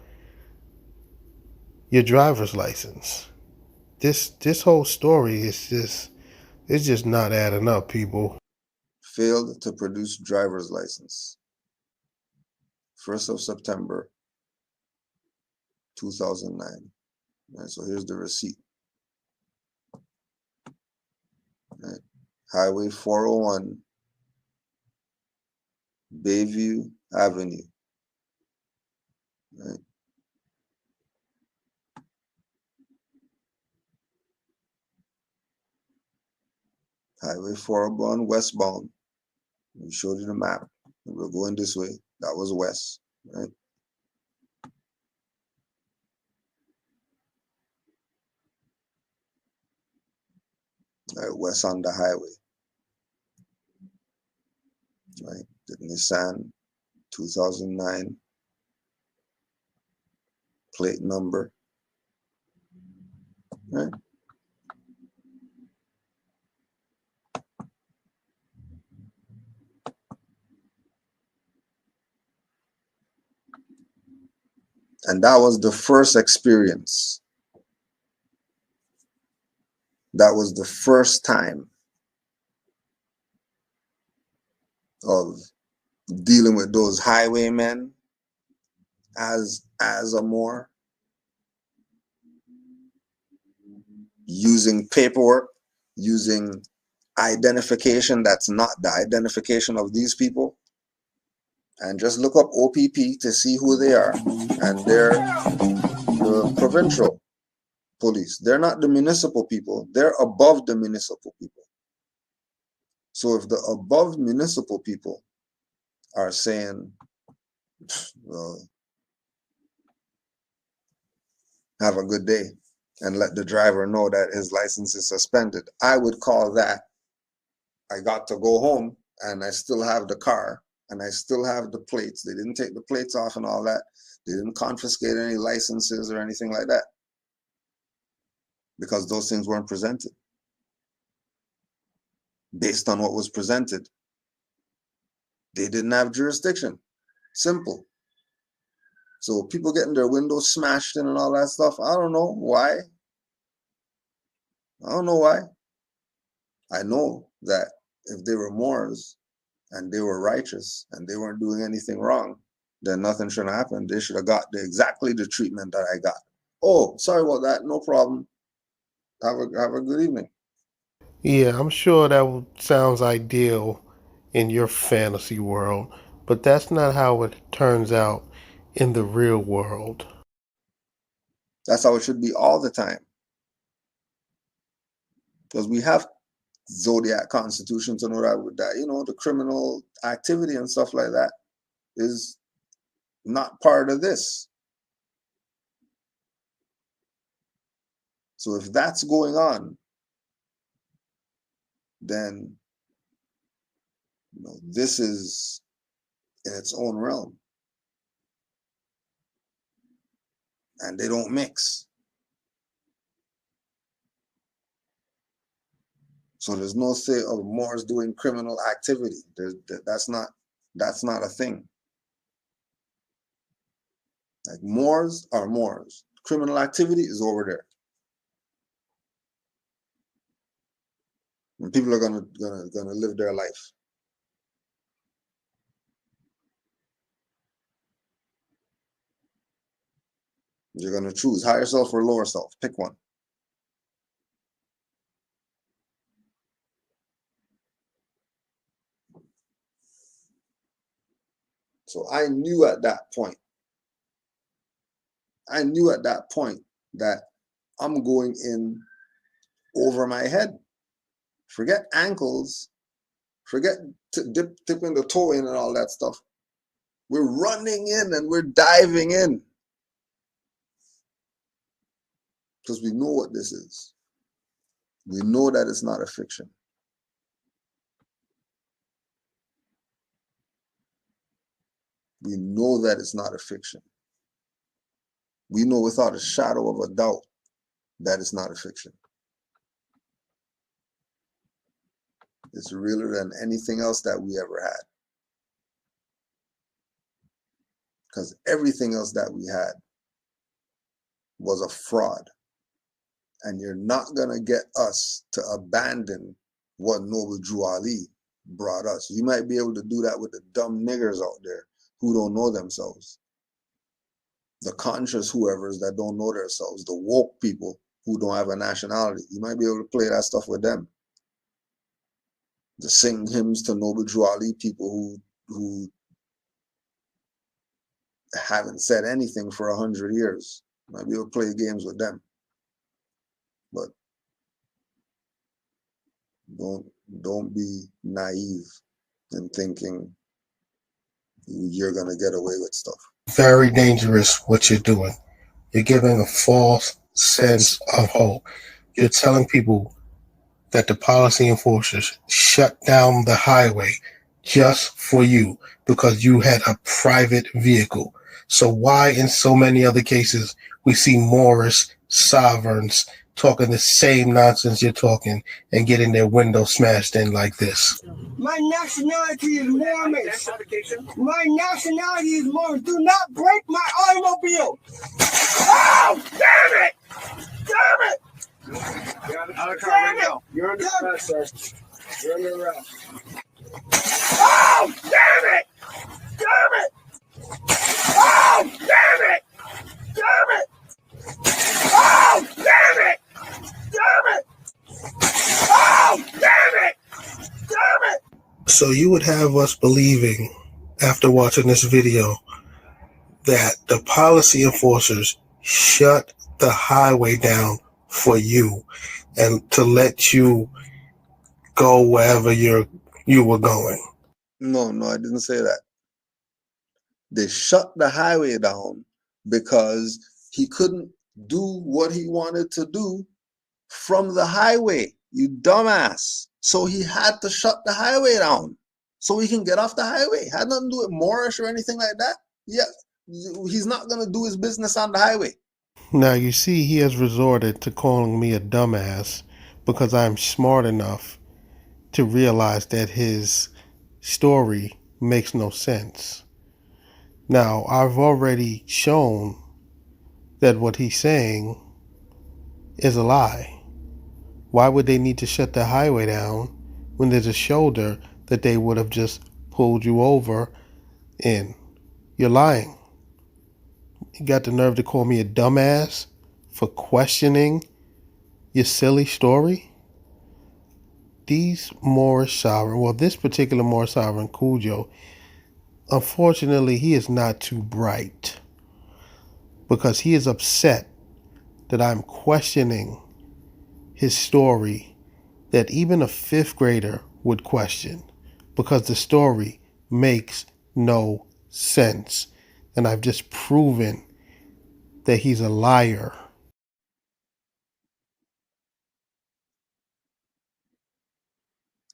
your driver's license? This whole story is just not adding up, people. Failed to produce driver's license. 1st of September 2009. Right, so here's the receipt. Right. Highway 401, Bayview Avenue. Right. Highway 401 westbound. We showed you the map. We're going this way. That was west. Right. Right, west on the highway. Right. The Nissan 2009 plate number. Right. And that was the first experience. That was the first time of dealing with those highwaymen as a Moor. using paperwork, using identification that's not the identification of these people, and just look up OPP to see who they are. And they're the provincial police. They're not the municipal people. They're above the municipal people. So if the above municipal people are saying, well, have a good day, and let the driver know that his license is suspended, I would call that, I got to go home and I still have the car and I still have the plates. They didn't take the plates off and all that. They didn't confiscate any licenses or anything like that, because those things weren't presented. Based on what was presented, they didn't have jurisdiction. Simple. So people getting their windows smashed in and all that stuff, I don't know why. I don't know why. I know that if they were Moors and they were righteous and they weren't doing anything wrong, then nothing should happen. They should have got exactly the treatment that I got. Oh, sorry about that. No problem. Have a good evening. Yeah, I'm sure that sounds ideal in your fantasy world, but that's not how it turns out in the real world. That's how it should be all the time. Because we have Zodiac Constitution to know that, you know, the criminal activity and stuff like that is not part of this. So if that's going on, then, you know, this is in its own realm. And they don't mix. So there's no say of Moors doing criminal activity. That's not a thing. Like, Moors are Moors. Criminal activity is over there. And people are gonna live their life. You're gonna choose higher self or lower self. Pick one. So I knew at that point that I'm going in over my head. Forget ankles, forget tipping the toe in and all that stuff. We're running in and we're diving in. Because we know what this is. We know that it's not a fiction. We know that it's not a fiction. We know without a shadow of a doubt that it's not a fiction. It's realer than anything else that we ever had. Because everything else that we had was a fraud. And you're not going to get us to abandon what Noble Drew Ali brought us. You might be able to do that with the dumb niggers out there who don't know themselves. The conscious whoever's that don't know themselves. The woke people who don't have a nationality. You might be able to play that stuff with them. The sing hymns to Noble Drew Ali people who haven't said anything for 100 years. You might be able to play games with them. But don't be naive in thinking you're gonna get away with stuff. Very dangerous what you're doing. You're giving a false sense of hope. You're telling people that the policy enforcers shut down the highway just for you because you had a private vehicle. So why in so many other cases we see Moorish sovereigns talking the same nonsense you're talking and getting their window smashed in like this? My nationality is Mormons. My nationality is Mormons. Do not break my automobile. Oh, damn it! Damn it! You're out of the car right now. You're under arrest, sir. You're under arrest. Oh, damn it! Damn it! Oh, damn it! Damn it! Oh, damn it! Damn So you would have us believing, after watching this video, that the policy enforcers shut the highway down for you and to let you go wherever you were going. No, I didn't say that. They shut the highway down because he couldn't do what he wanted to do from the highway, you dumbass. So he had to shut the highway down so he can get off the highway. Had nothing to do with Moorish or anything like that. Yeah, he's not going to do his business on the highway. Now you see he has resorted to calling me a dumbass because I'm smart enough to realize that his story makes no sense. Now, I've already shown that what he's saying is a lie. Why would they need to shut the highway down when there's a shoulder that they would have just pulled you over in? You're lying. You got the nerve to call me a dumbass for questioning your silly story? These Moorish sovereign, well, this particular Moorish sovereign, Kudjo, unfortunately, he is not too bright because he is upset that I'm questioning his story that even a fifth grader would question because the story makes no sense. And I've just proven that he's a liar.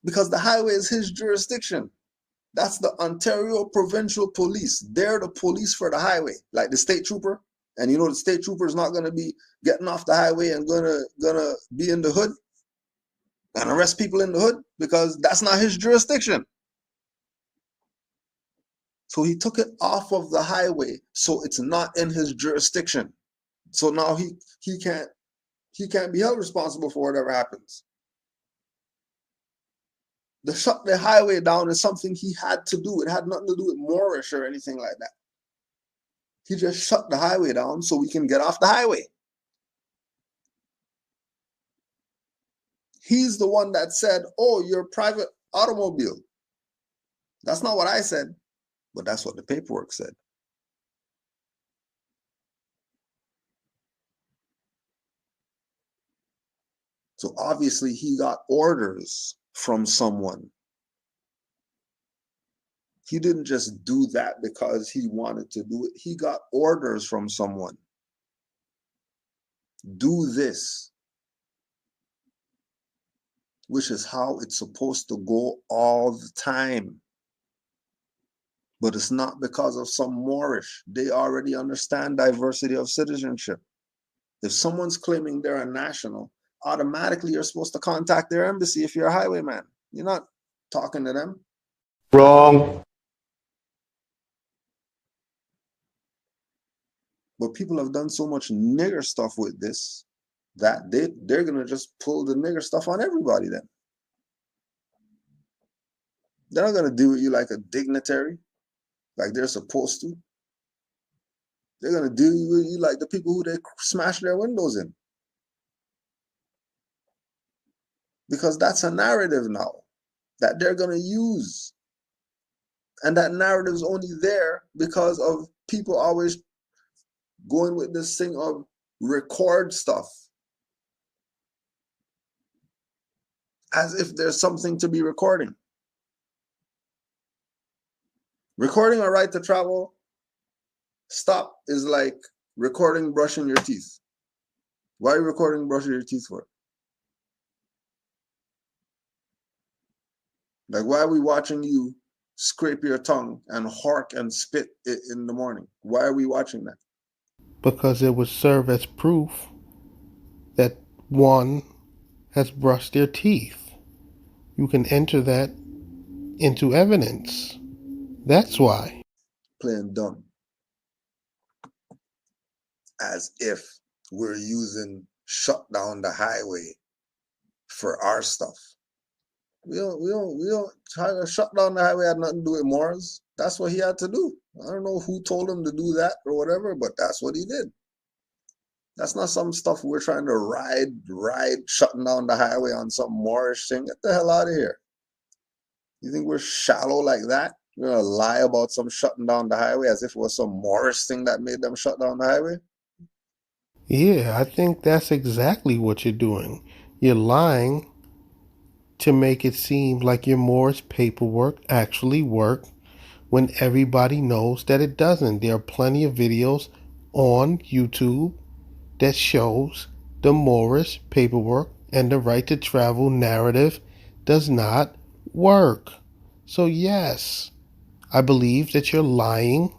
Because the highway is his jurisdiction. That's the Ontario Provincial Police. They're the police for the highway, like the state trooper. And you know the state trooper is not going to be getting off the highway and gonna be in the hood and arrest people in the hood because that's not his jurisdiction. So he took it off of the highway, so it's not in his jurisdiction. So now he can't be held responsible for whatever happens. The shut the highway down is something he had to do. It had nothing to do with Moorish or anything like that. He just shut the highway down so we can get off the highway. He's the one that said, oh, your private automobile. That's not what I said, but that's what the paperwork said. So obviously he got orders from someone. He didn't just do that because he wanted to do it. He got orders from someone. Do this, which is how it's supposed to go all the time. But it's not because of some Moorish. They already understand diversity of citizenship. If someone's claiming they're a national, automatically you're supposed to contact their embassy if you're a highwayman. You're not talking to them. Wrong. But people have done so much nigger stuff with this that they're going to just pull the nigger stuff on everybody then. They're not going to deal with you like a dignitary, like they're supposed to. They're going to deal with you like the people who they smash their windows in. Because that's a narrative now that they're going to use. And that narrative is only there because of people always going with this thing of record stuff as if there's something to be recording. Recording a right to travel stop is like recording brushing your teeth. Why are you recording brushing your teeth for? Like, why are we watching you scrape your tongue and hark and spit it in the morning? Why are we watching that? Because it would serve as proof that one has brushed their teeth. You can enter that into evidence. That's why. Playing dumb. As if we're using shut down the highway for our stuff. We don't try to shut down the highway had nothing to do with Maures. That's what he had to do. I don't know who told him to do that or whatever, but that's what he did. That's not some stuff we're trying to ride shutting down the highway on some Moorish thing. Get the hell out of here. You think we're shallow like that? We're gonna lie about some shutting down the highway as if it was some Moorish thing that made them shut down the highway? Yeah, I think that's exactly what you're doing. You're lying to make it seem like your Moorish paperwork actually worked when everybody knows that it doesn't. There are plenty of videos on YouTube that shows the Moorish paperwork and the right to travel narrative does not work. So yes, I believe that you're lying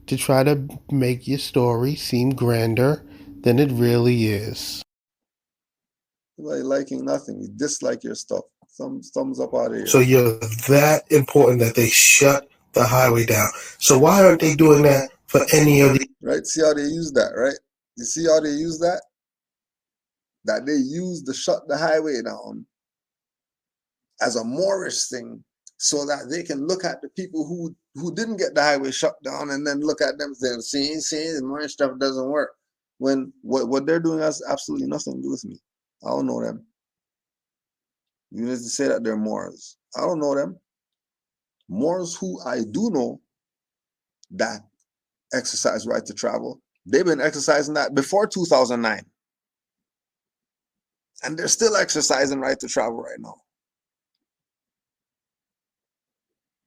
to try to make your story seem grander than it really is. Like liking nothing. You dislike your stuff. Some thumbs up out of here. So you're that important that they shut the highway down. So why aren't they doing that for any of the... Right? See how they use that, right? You see how they use that? That they use the shut the highway down as a Moorish thing so that they can look at the people who didn't get the highway shut down and then look at them and say, see, the Moorish stuff doesn't work. When what they're doing has absolutely nothing to do with me. I don't know them. You need to say that they're Moors. I don't know them. Moors who I do know that exercise right to travel, they've been exercising that before 2009. And they're still exercising right to travel right now.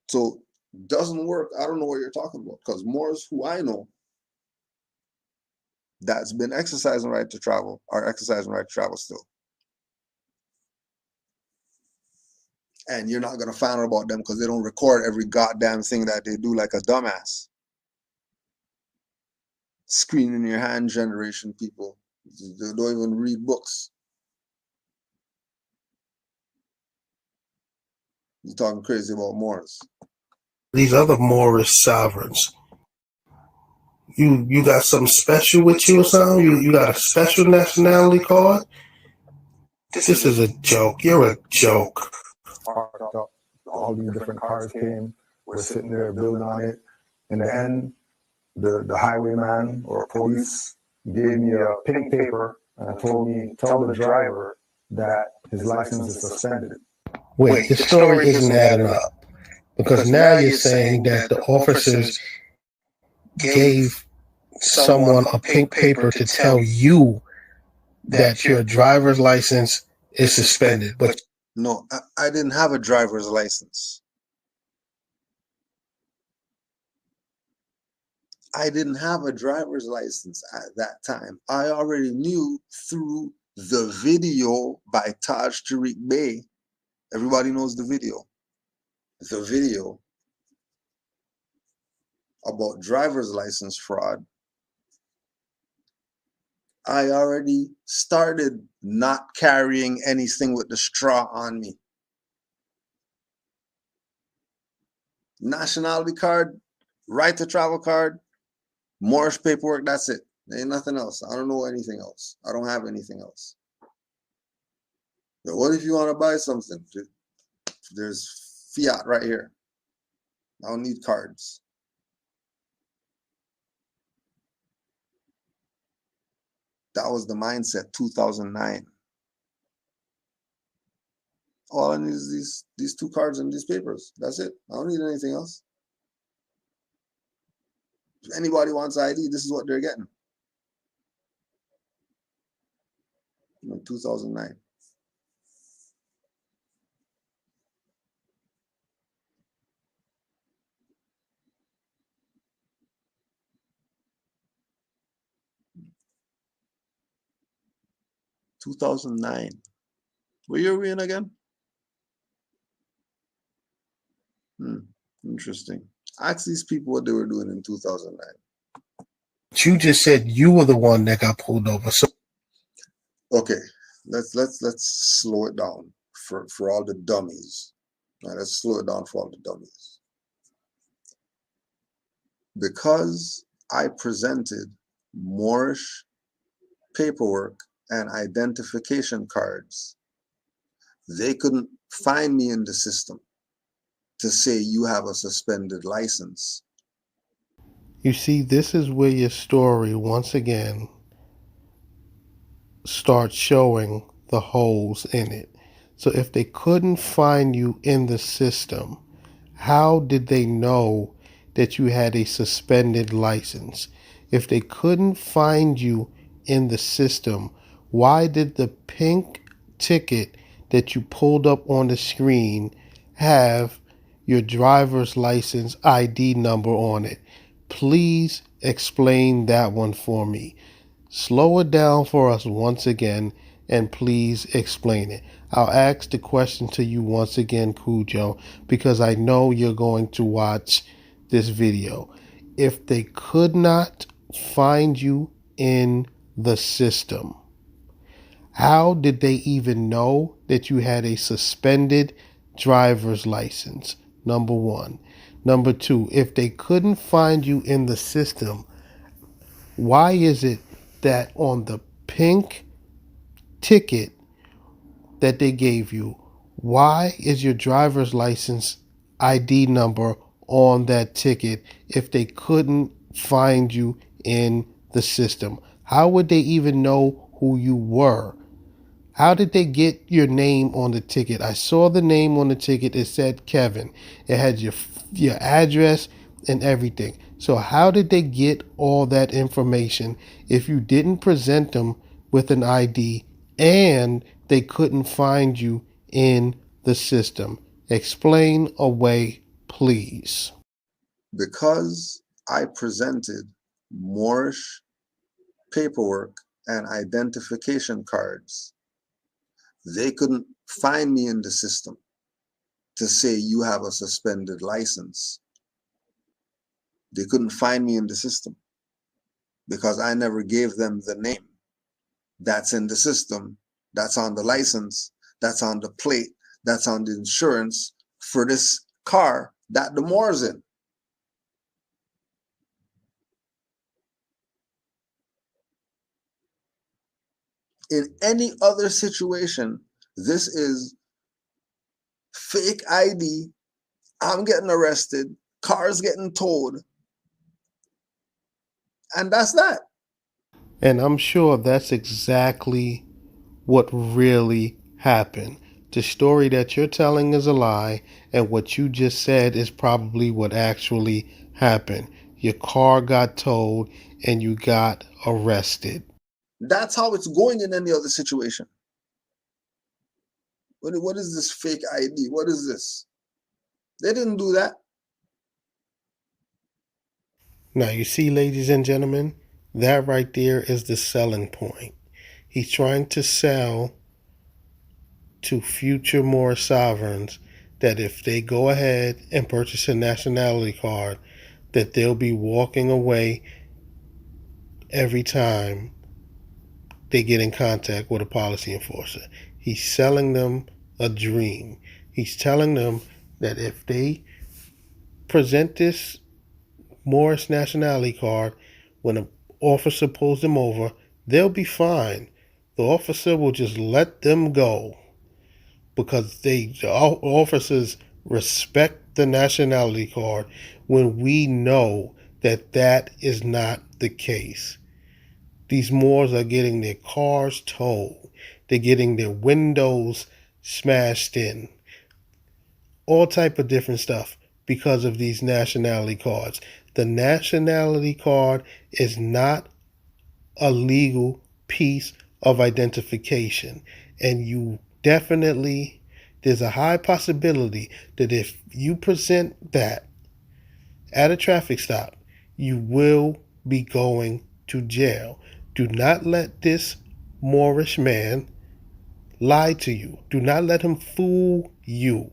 So doesn't work. I don't know what you're talking about, because Moors who I know that's been exercising right to travel are exercising right to travel still. And you're not going to find out about them because they don't record every goddamn thing that they do like a dumbass. Screen in your hand generation people. They don't even read books. You're talking crazy about Moors. these other Moorish sovereigns? You got something special with you or something? You got a special nationality card? This is a joke. You're a joke. Parked up. All these different cars came. We're sitting there building on it. In the end, the highwayman or police gave me a pink paper and told me, tell the driver that his license is suspended. Wait, the story isn't adding up. Because now you're saying that the officers gave someone a pink paper to tell you that your driver's license is suspended. But no, I didn't have a driver's license. I didn't have a driver's license at that time. I already knew through the video by Taj Tariq Bey. Everybody knows the video. The video about driver's license fraud. I already started not carrying anything with the straw on me. Nationality card, right to travel card, Moorish paperwork, that's it. There ain't nothing else. I don't know anything else. I don't have anything else. But what if you want to buy something? There's fiat right here. I don't need cards. That was the mindset, 2009. All I need is these two cards and these papers. That's it. I don't need anything else. If anybody wants ID, this is what they're getting. In 2009. What year are we in again? Interesting. Ask these people what they were doing in 2009. you just said you were the one that got pulled over. So Okay, let's slow it down for all the dummies. All right, let's slow it down for all the dummies. Because I presented Moorish paperwork and identification cards, they couldn't find me in the system to say you have a suspended license. you see, this is where your story once again starts showing the holes in it. So if they couldn't find you in the system, how did they know that you had a suspended license? If they couldn't find you in the system, why did the pink ticket that you pulled up on the screen have your driver's license ID number on it? Please explain that one for me. Slow it down for us once again, and please explain it. I'll ask the question to you once again, Kudjo, because I know you're going to watch this video. If they could not find you in the system, how did they even know that you had a suspended driver's license? Number one. Number two, if they couldn't find you in the system, why is it that on the pink ticket that they gave you, why is your driver's license ID number on that ticket if they couldn't find you in the system? How would they even know who you were? How did they get your name on the ticket? I saw the name on the ticket. It said Kevin. It had your address and everything. So how did they get all that information if you didn't present them with an ID and they couldn't find you in the system? Explain away, please. Because I presented Moorish paperwork and identification cards, they couldn't find me in the system to say you have a suspended license. They couldn't find me in the system because I never gave them the name that's in the system, that's on the license, that's on the plate, that's on the insurance for this car that the Moor's in. In any other situation, this is fake ID. I'm getting arrested, cars getting towed, and that's that. And I'm sure that's exactly what really happened. The story that you're telling is a lie, and what you just said is probably what actually happened. Your car got towed and you got arrested. That's how it's going in any other situation. What is this fake ID? What is this? They didn't do that. Now, you see, ladies and gentlemen, that right there is the selling point. He's trying to sell to future Moorish sovereigns that if they go ahead and purchase a nationality card, that they'll be walking away every time they get in contact with a policy enforcer. He's selling them a dream. He's telling them that if they present this Moorish nationality card, when an officer pulls them over, they'll be fine. The officer will just let them go because the officers respect the nationality card, when we know that that is not the case. These Moors are getting their cars towed. They're getting their windows smashed in. All type of different stuff because of these nationality cards. The nationality card is not a legal piece of identification. And you definitely, there's a high possibility that if you present that at a traffic stop, you will be going to jail. Do not let this Moorish man lie to you. Do not let him fool you.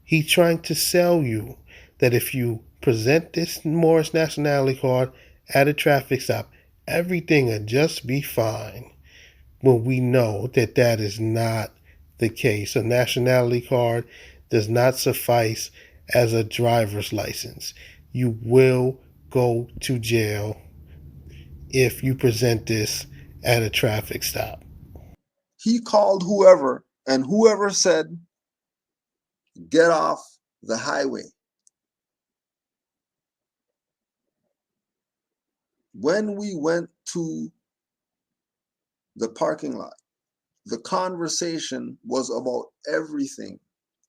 He's trying to sell you that if you present this Moorish nationality card at a traffic stop, everything will just be fine. When we know that that is not the case. A nationality card does not suffice as a driver's license. You will go to jail if you present this at a traffic stop. He called whoever, and whoever said, get off the highway. When we went to the parking lot, The conversation was about everything.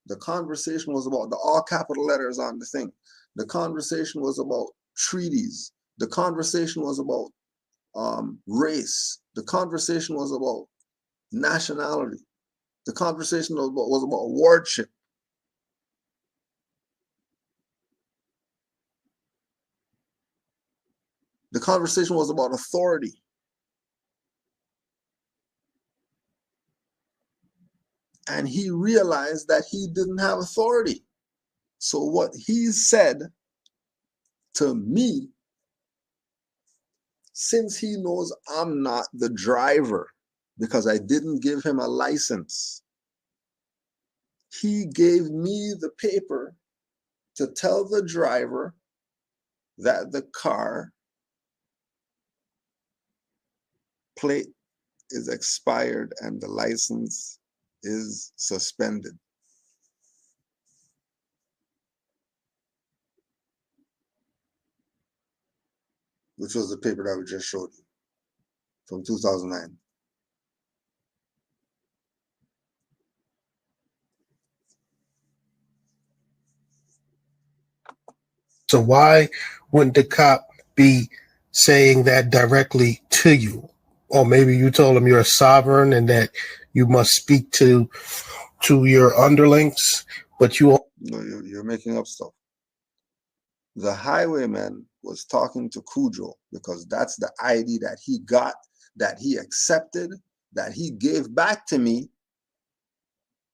The conversation was about the all capital letters on the thing. The conversation was about treaties. The conversation was about race. The conversation was about nationality. The conversation was about wardship. The conversation was about authority. And he realized that he didn't have authority. So what he said to me, since he knows I'm not the driver because I didn't give him a license, he gave me the paper to tell the driver that the car plate is expired and the license is suspended. Which was the paper that we just showed you from 2009. So why wouldn't the cop be saying that directly to you? Or maybe you told him you're a sovereign and that you must speak to your underlings, but you... No, you're making up stuff. The highwayman was talking to Kudjo because that's the ID that he got, that he accepted, that he gave back to me,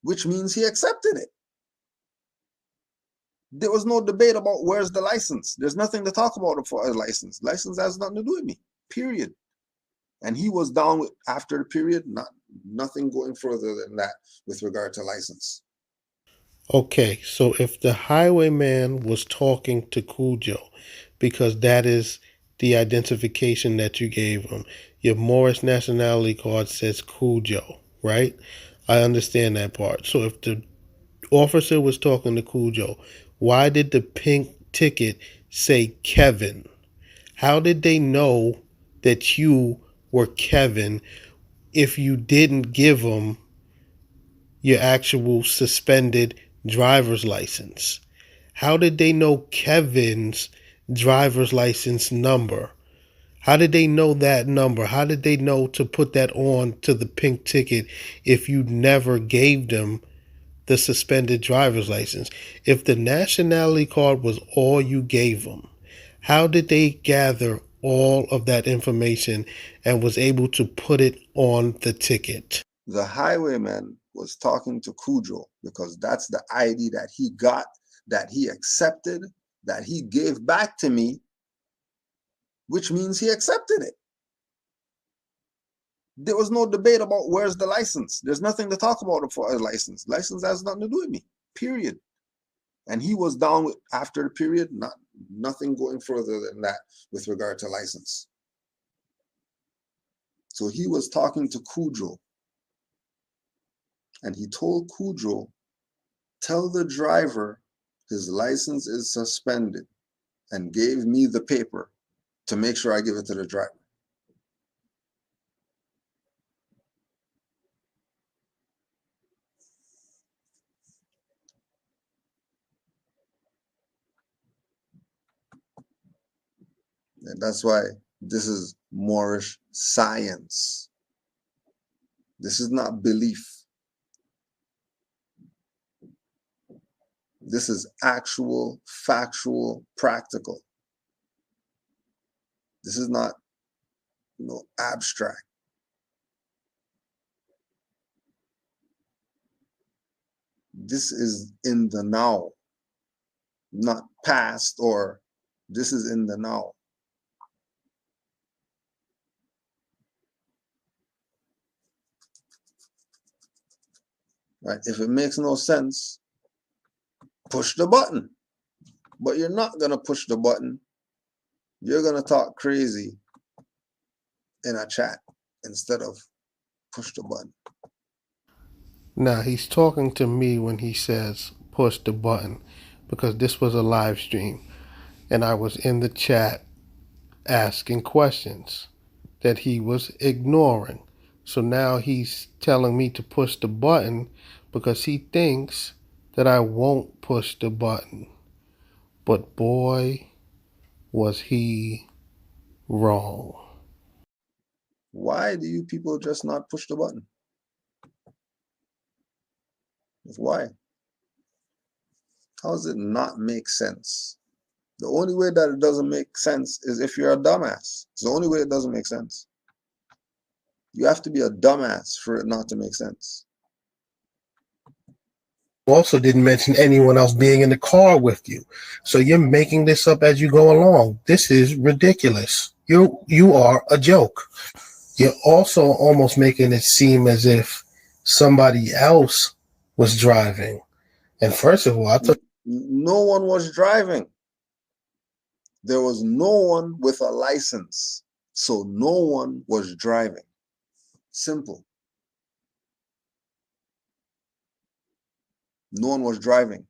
which means he accepted it. There was no debate about where's the license. There's nothing to talk about for a license. License has nothing to do with me, period. And he was down with, after the period, nothing going further than that with regard to license. Okay, so if the highwayman was talking to Kudjo, because that is the identification that you gave him, your Moorish nationality card says Kudjo, right? I understand that part. So if the officer was talking to Kudjo, why did the pink ticket say Kevin? How did they know that you were Kevin if you didn't give them your actual suspended driver's license? How did they know Kevin's driver's license number? How did they know that number? How did they know to put that on to the pink ticket if you never gave them the suspended driver's license? If the nationality card was all you gave them, how did they gather all of that information and was able to put it on the ticket? The highwayman was talking to Kudjo because that's the ID that he got, that he accepted, that he gave back to me, which means he accepted it. There was no debate about where's the license. There's nothing to talk about for a license. License has nothing to do with me, period. And he was down with, after the period, nothing going further than that with regard to license. So he was talking to Kudjo. And he told Kudjo, tell the driver his license is suspended, and gave me the paper to make sure I give it to the driver. And that's why this is Moorish science. This is not belief. This is actual, factual, practical. This is not, abstract. This is in the now, not past, or this is in the now. Right? If it makes no sense, push the button. But you're not going to push the button. You're going to talk crazy in a chat instead of push the button. Now, he's talking to me when he says push the button, because this was a live stream and I was in the chat asking questions that he was ignoring. So now he's telling me to push the button because he thinks that I won't push the button. But boy, was he wrong. Why do you people just not push the button? Why? How does it not make sense? The only way that it doesn't make sense is if you're a dumbass. It's the only way it doesn't make sense. You have to be a dumbass for it not to make sense. Also didn't mention anyone else being in the car with you. So you're making this up as you go along. This is ridiculous. You are a joke. You're also almost making it seem as if somebody else was driving. And first of all, I thought No one was driving. There was no one with a license. So no one was driving. Simple. No one was driving.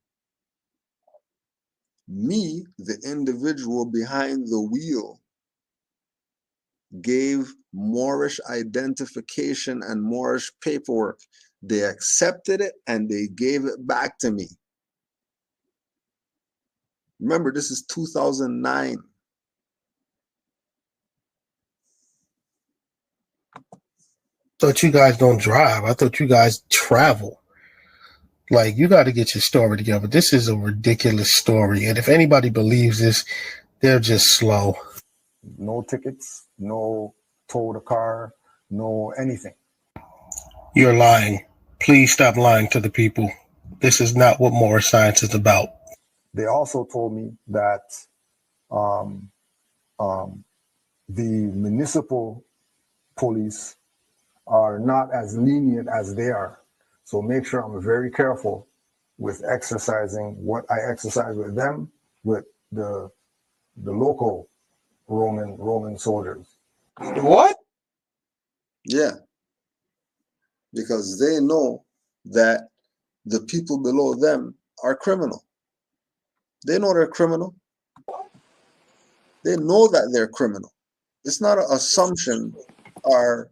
Me, the individual behind the wheel, gave Moorish identification and Moorish paperwork. They accepted it and they gave it back to me. Remember, this is 2009. thought you guys don't drive. I thought you guys travel. Like, you got to get your story together. This is a ridiculous story. And if anybody believes this, they're just slow. No tickets, no tow the car, no anything. You're lying. Please stop lying to the people. This is not what Moorish science is about. They also told me that the municipal police are not as lenient as they are. So make sure I'm very careful with exercising what I exercise with them, with the local Roman soldiers. What? Yeah. Because they know that the people below them are criminal. They know they're criminal. They know that they're criminal. It's not an assumption are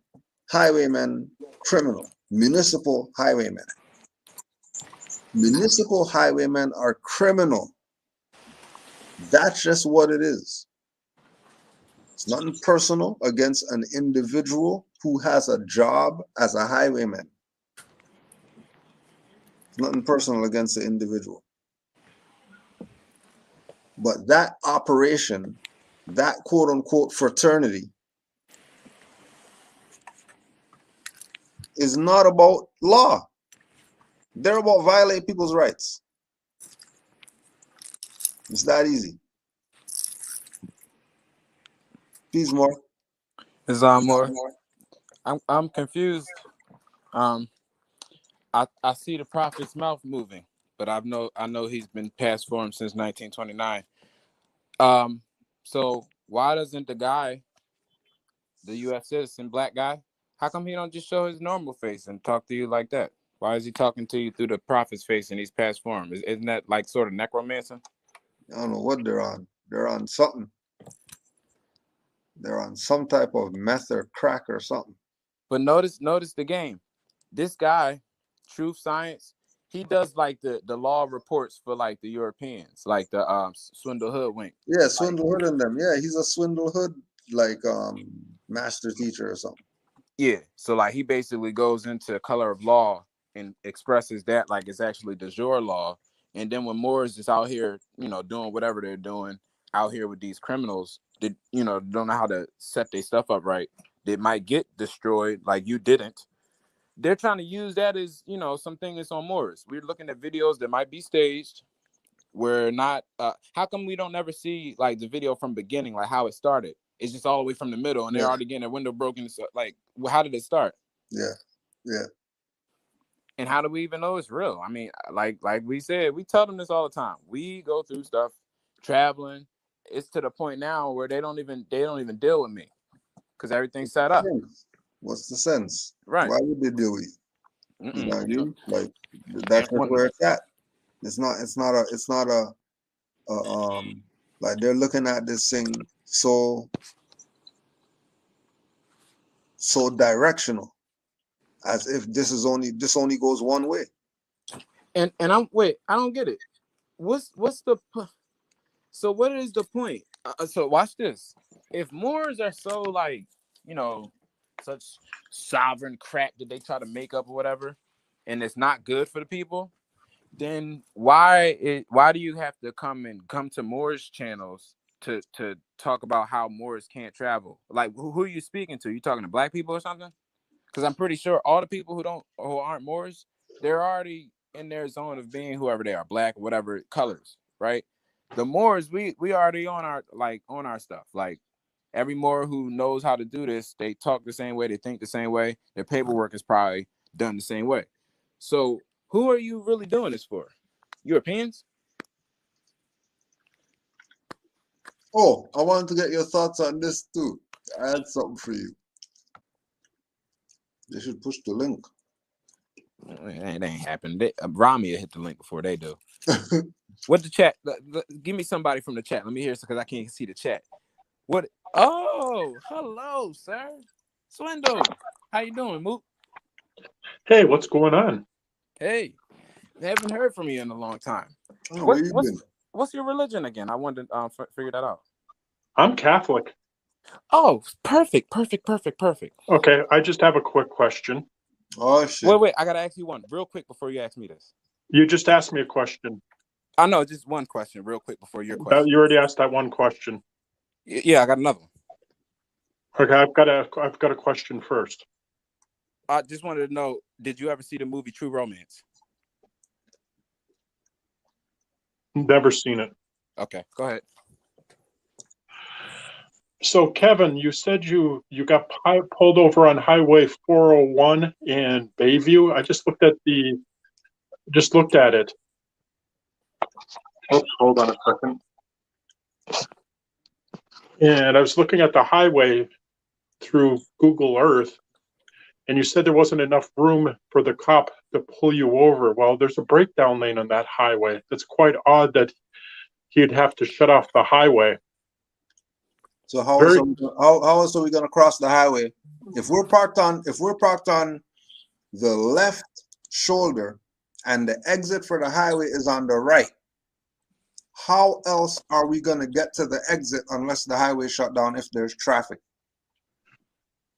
highwaymen criminal. Municipal highwaymen. Municipal highwaymen are criminal. That's just what it is. It's nothing personal against an individual who has a job as a highwayman. It's nothing personal against the individual. But that operation, that quote unquote fraternity, is not about law. They're about violating people's rights. It's that easy. Please, more. Is Moor? I'm confused. I see the prophet's mouth moving, but I know he's been past form since 1929. So why doesn't the guy, the U.S. citizen, black guy, how come he don't just show his normal face and talk to you like that? Why is he talking to you through the prophet's face and he's past form? Isn't that like sort of necromancer? I don't know what they're on. They're on something. They're on some type of meth or crack or something. But notice the game. This guy, Truth Science, he does like the law reports for like the Europeans, like the Swindle Hoodwink. Yeah, Swindle Hood and them. Yeah, he's a Swindle Hood like master teacher or something. Yeah, so like he basically goes into color of law and expresses that like it's actually de jure law. And then when Maures is out here, doing whatever they're doing out here with these criminals that, don't know how to set their stuff up right, they might get destroyed like you didn't. They're trying to use that as, something that's on Maures. We're looking at videos that might be staged. We're not, how come we don't ever see like the video from beginning, like how it started? It's just all the way from the middle and they're already getting their window broken. So, like, how did it start? Yeah. And how do we even know it's real? I mean, like we said, we tell them this all the time. We go through stuff, traveling. It's to the point now where they don't even deal with me because everything's set up. What's the sense? Right? Why would they deal with you? You know what I mean? Like that's where it's at. It's not like they're looking at this thing so directional. as if this only goes one way. And I'm wait, I don't get it. What's the so what is the point? So watch this. If Moors are so like, you know, such sovereign crap that they try to make up or whatever, and it's not good for the people, then why do you have to come to Moorish channels to talk about how Moors can't travel? Like who are you speaking to? You talking to black people or something? Because I'm pretty sure all the people who aren't Moors, they're already in their zone of being whoever they are, black, whatever colors, right? The Moors, we already on our stuff. Like every Moor who knows how to do this, they talk the same way, they think the same way, their paperwork is probably done the same way. So who are you really doing this for? Europeans? Oh, I wanted to get your thoughts on this too. I had something for you. They should push the link. It ain't happened. Rami will hit the link before they do. What the chat? Give me somebody from the chat. Let me hear because I can't see the chat. What? Oh, hello, sir. Swindle. How you doing, Mook? Hey, what's going on? Hey, I haven't heard from you in a long time. Oh, where you been? What's your religion again? I wanted to figure that out. I'm Catholic. Oh, perfect. Okay, I just have a quick question. Oh, shit. Wait. I got to ask you one real quick before you ask me this. You just asked me a question. I know, just one question real quick before your question. You already asked that one question. Yeah, I got another one. Okay, I've got a question first. I just wanted to know, did you ever see the movie True Romance? Never seen it. Okay, go ahead. So, Kevin, you said you got pulled over on Highway 401 in Bayview. I just looked at it. Oops, hold on a second. And I was looking at the highway through Google Earth, and you said there wasn't enough room for the cop to pull you over. Well, there's a breakdown lane on that highway. That's quite odd that he'd have to shut off the highway. So how else are we gonna cross the highway? If we're parked on the left shoulder and the exit for the highway is on the right, how else are we gonna get to the exit unless the highway is shut down if there's traffic?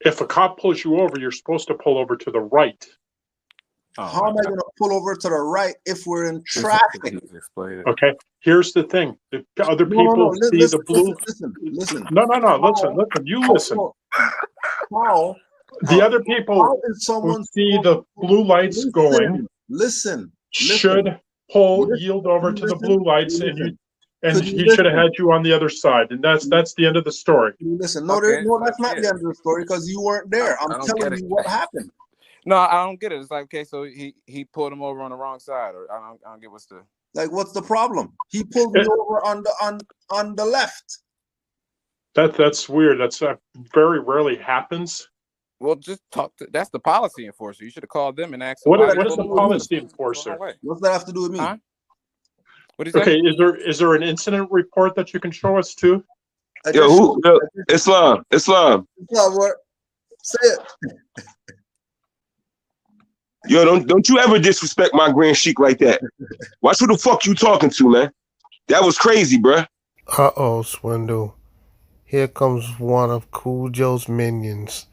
If a cop pulls you over, you're supposed to pull over to the right. How am I going to pull over to the right if we're in traffic? Okay, here's the thing. If other people see the blue... Listen. No. Listen. You listen. The other people who see the blue lights going... Listen. Should yield over to the blue lights, and he should have had you on the other side, and that's the end of the story. Listen, no, that's not the end of the story because you weren't there. I'm telling you what happened. No, I don't get it. It's like, okay, so he pulled him over on the wrong side, or I don't get what's the problem. He pulled me over on the left. That's weird. That's very rarely happens. Well, just that's the policy enforcer. You should have called them and asked. What is the policy enforcer? What's that have to do with me? Huh? What is okay, is there an incident report that you can show us too? Islam. What? Say it. Yo, don't you ever disrespect my Grand Sheik like that. Watch who the fuck you talking to, man. That was crazy, bruh. Uh-oh, Swindle. Here comes one of Kudjo's minions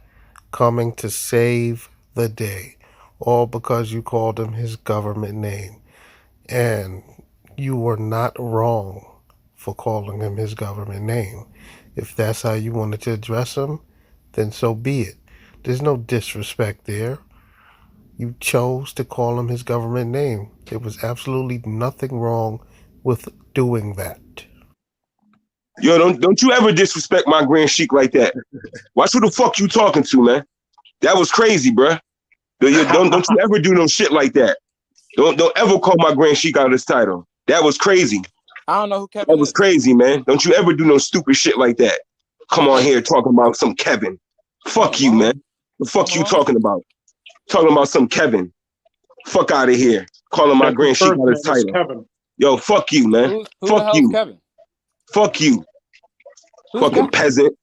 coming to save the day. All because you called him his government name. And you were not wrong for calling him his government name. If that's how you wanted to address him, then so be it. There's no disrespect there. You chose to call him his government name. There was absolutely nothing wrong with doing that. Yo, don't you ever disrespect my Grand Sheik like that. Watch who the fuck you talking to, man. That was crazy, bruh. Don't you ever do no shit like that. Don't ever call my Grand Sheik out of this title. That was crazy. I don't know who Kevin That was crazy, man. Don't you ever do no stupid shit like that. Come on here talking about some Kevin. Fuck you, man. The fuck you talking about? Talking about some Kevin. Fuck out of here. Calling my Grand Sheik out of his title. Kevin. Yo, fuck you, man. Fuck you. Kevin? Fuck you. Fucking peasant.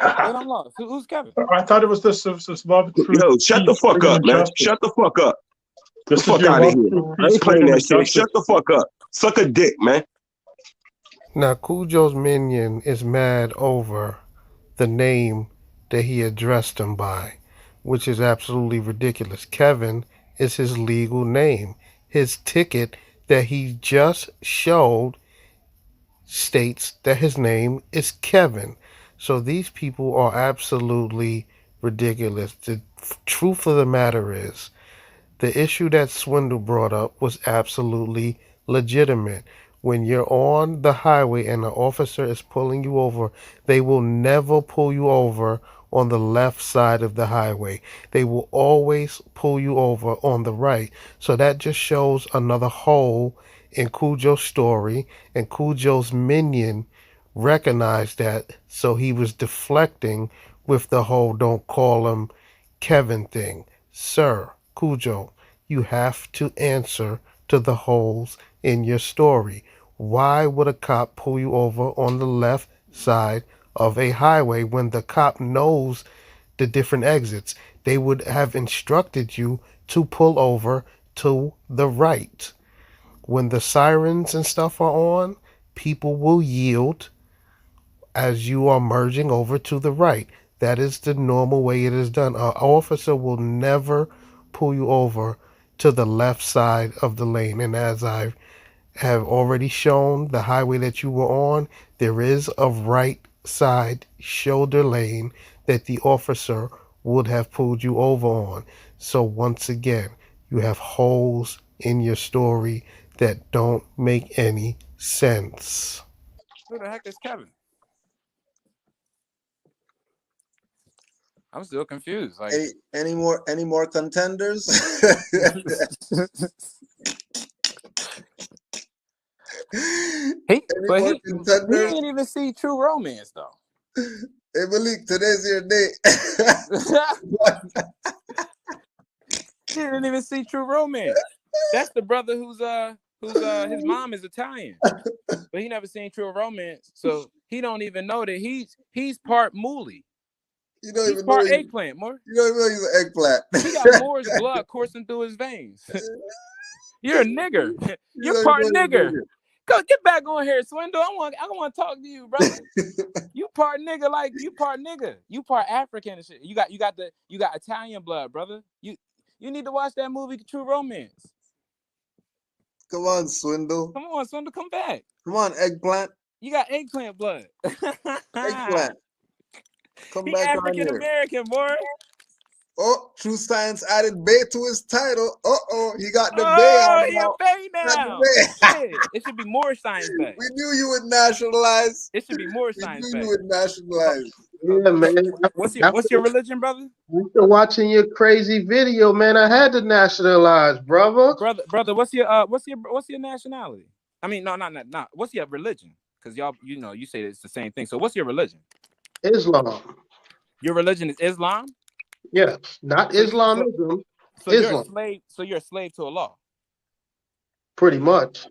Wait, I'm lost. Who's Kevin? I thought it was this love, truth, Yo, shut the peace, fuck freedom, up, and man. justice. Shut the fuck up. This The is fuck your out of love, here. truth, I peace, ain't playing freedom, that and shit. justice. Shut the fuck up. Suck a dick, man. Now, Kudjo's minion is mad over the name that he addressed him by, which is absolutely ridiculous. Kevin is his legal name. His ticket that he just showed states that his name is Kevin. So these people are absolutely ridiculous. The truth of the matter is, the issue that Swindle brought up was absolutely legitimate. When you're on the highway and the officer is pulling you over, they will never pull you over on the left side of the highway. They will always pull you over on the right. So that just shows another hole in Kudjo's story, and Kudjo's minion recognized that, so he was deflecting with the whole don't call him Kevin thing. Sir, Kudjo, you have to answer to the holes in your story. Why would a cop pull you over on the left side of a highway when the cop knows the different exits? They would have instructed you to pull over to the right. When the sirens and stuff are on, people will yield as you are merging over to the right. That is the normal way it is done. An officer will never pull you over to the left side of the lane. And as I have already shown, the highway that you were on, there is a right side shoulder lane that the officer would have pulled you over on. So once again, you have holes in your story that don't make any sense. Who the heck is Kevin? I'm still confused. Like, Any more contenders? he Any more he contenders? didn't even see True Romance though. Hey Malik, today's your day. He didn't even see True Romance. That's the brother who's his mom is Italian, but he never seen True Romance, so he don't even know that he's part Moolie. You don't He's even part know eggplant, Moor. You don't even know he's an eggplant. He got Moor's blood coursing through his veins. You're a nigger. You're part nigger. Go get back on here, Swindle. I want to talk to you, brother. You part nigga, like you part nigga. You part African and shit. You got Italian blood, brother. You need to watch that movie True Romance. Come on, Swindle. Come on, Swindle, come back. Come on, eggplant. You got eggplant blood. Eggplant. Come he back African American, boy. Oh, True Science added Bay to his title. He got the Bay Oh, on he a now. Bay now. It should be Moorish Science Bay. We knew you would nationalize. It should be Moorish Science Bay. We knew you would nationalize. Yeah, man. What's your religion, brother? After watching your crazy video, man, I had to nationalize, brother. Brother, what's your nationality? I mean, no, not. What's your religion? Because y'all, you say it's the same thing. So what's your religion? Islam. Your religion is Islam? Yes, not Islamism. So Islam. you're a slave. So you're a slave to Allah. Pretty much.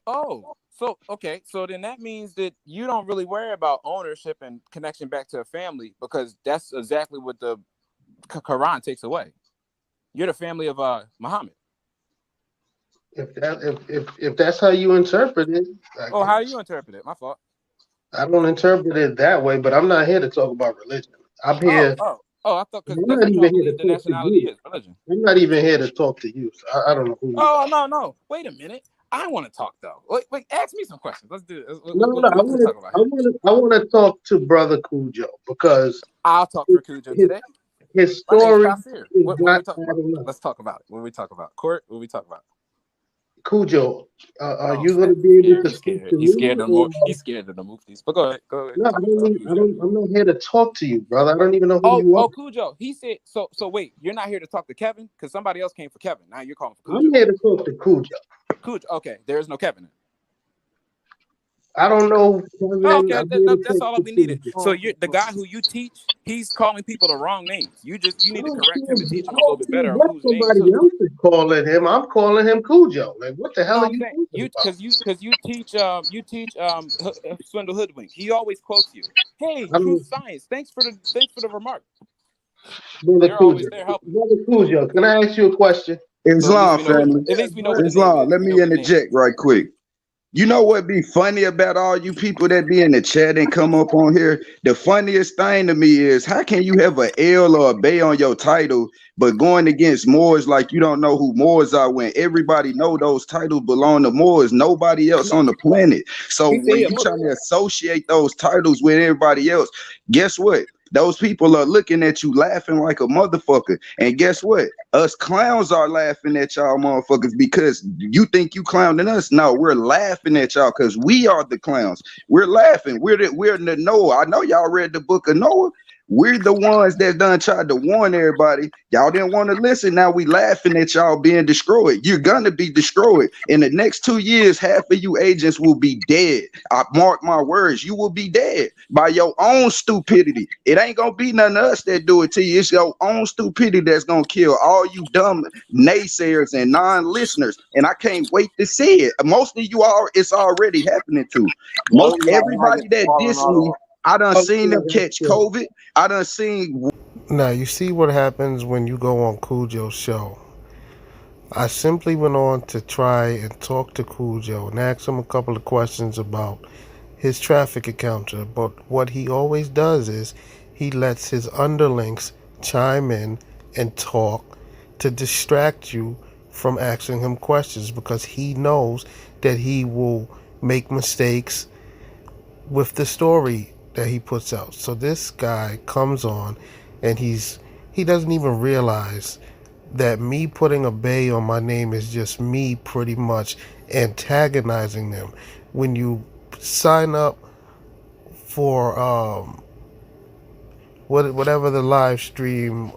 Oh, so okay. So then that means that you don't really worry about ownership and connection back to a family, because that's exactly what the Quran takes away. You're the family of Muhammad. If that's how you interpret it. How do you interpret it? My fault. I don't interpret it that way, but I'm not here to talk about religion. I'm here. I thought because I'm not even here to the talk nationality to you. is religion. I'm not even here to talk to you. So I don't know who. No. Wait a minute. I want to talk though. Wait. Ask me some questions. Let's do it. I want to talk to Brother Kudjo, because I'll talk for Kudjo today. His story. Let's talk about it. What we talk about? Court. What we talk about? Kudjo, are you going to be able to speak to me? He's scared of the movies. But go ahead. No, I'm not here to talk to you, brother. I don't even know who you are. Kudjo. He said so. Wait, you're not here to talk to Kevin, because somebody else came for Kevin. Now you're calling for Kudjo. I'm here to talk to Kudjo. Okay, there is no Kevin. I don't know, Oh, Kevin. okay, I'm here to that's take all the we needed. So truth. you're the guy who you teach. He's calling people the wrong names. You need to correct him and teach I him a little don't bit see better of what whose name somebody too. else is calling him. I'm calling him Kudjo. Like, what the hell No, are I'm you saying talking about? because you teach Swindle Hoodwink. He always quotes you. Hey, I Truth mean, Science. Thanks for the remark. Brother They're always Kudjo. there helping. Brother Kudjo, can I ask you a question? So at least Islam we know what family. the name Islam. is. Let We know me what the name is. interject right quick. You know what be funny about all you people that be in the chat and come up on here? The funniest thing to me is how can you have a L or a Bay on your title, but going against Moors like you don't know who Moors are when everybody know those titles belong to Moors, nobody else on the planet. So He said when he a you trying Muslim. to associate those titles with everybody else, guess what? Those people are looking at you laughing like a motherfucker. And guess what? Us clowns are laughing at y'all motherfuckers because you think you clowning us. No, we're laughing at y'all because we are the clowns. We're laughing. We're in the Noah. I know y'all read the book of Noah. We're the ones that done tried to warn everybody. Y'all didn't want to listen. Now we laughing at y'all being destroyed. You're gonna be destroyed. In the next 2 years, half of you agents will be dead. I mark my words. You will be dead by your own stupidity. It ain't gonna be none of us that do it to you. It's your own stupidity that's gonna kill all you dumb naysayers and non-listeners. And I can't wait to see it. Most of you are. It's already happening to All most of y'all everybody maggots that falling diss all me. over. I done Okay, seen them catch okay. COVID. I done seen. Now, you see what happens when you go on Kudjo's show. I simply went on to try and talk to Kudjo and ask him a couple of questions about his traffic encounter, but what he always does is he lets his underlings chime in and talk to distract you from asking him questions because he knows that he will make mistakes with the story that he puts out. So this guy comes on and he doesn't even realize that me putting a bay on my name is just me pretty much antagonizing them. When you sign up for whatever the live stream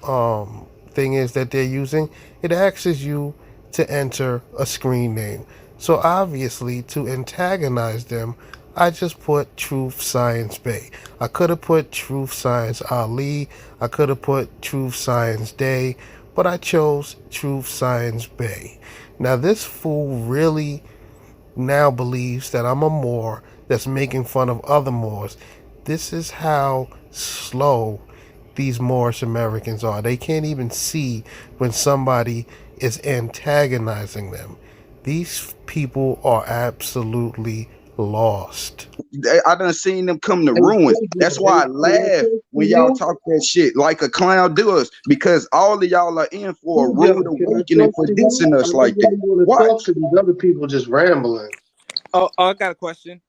thing is that they're using, it asks you to enter a screen name. So obviously, to antagonize them, I just put Truth Science Bay. I could have put Truth Science Ali. I could have put Truth Science Day, but I chose Truth Science Bay. Now this fool really now believes that I'm a Moor that's making fun of other Moors. This is how slow these Moorish Americans are. They can't even see when somebody is antagonizing them. These people are absolutely lost. I done seen them come to Hey, ruin. Kudjo, That's why I can I laugh talk to when y'all you? talk that shit like a clown does because all of y'all are in for a Kudjo, rude can I awakening talk for to you? dissing I us don't like that. really want to talk Watch. to these other people just rambling. Oh, I got a question.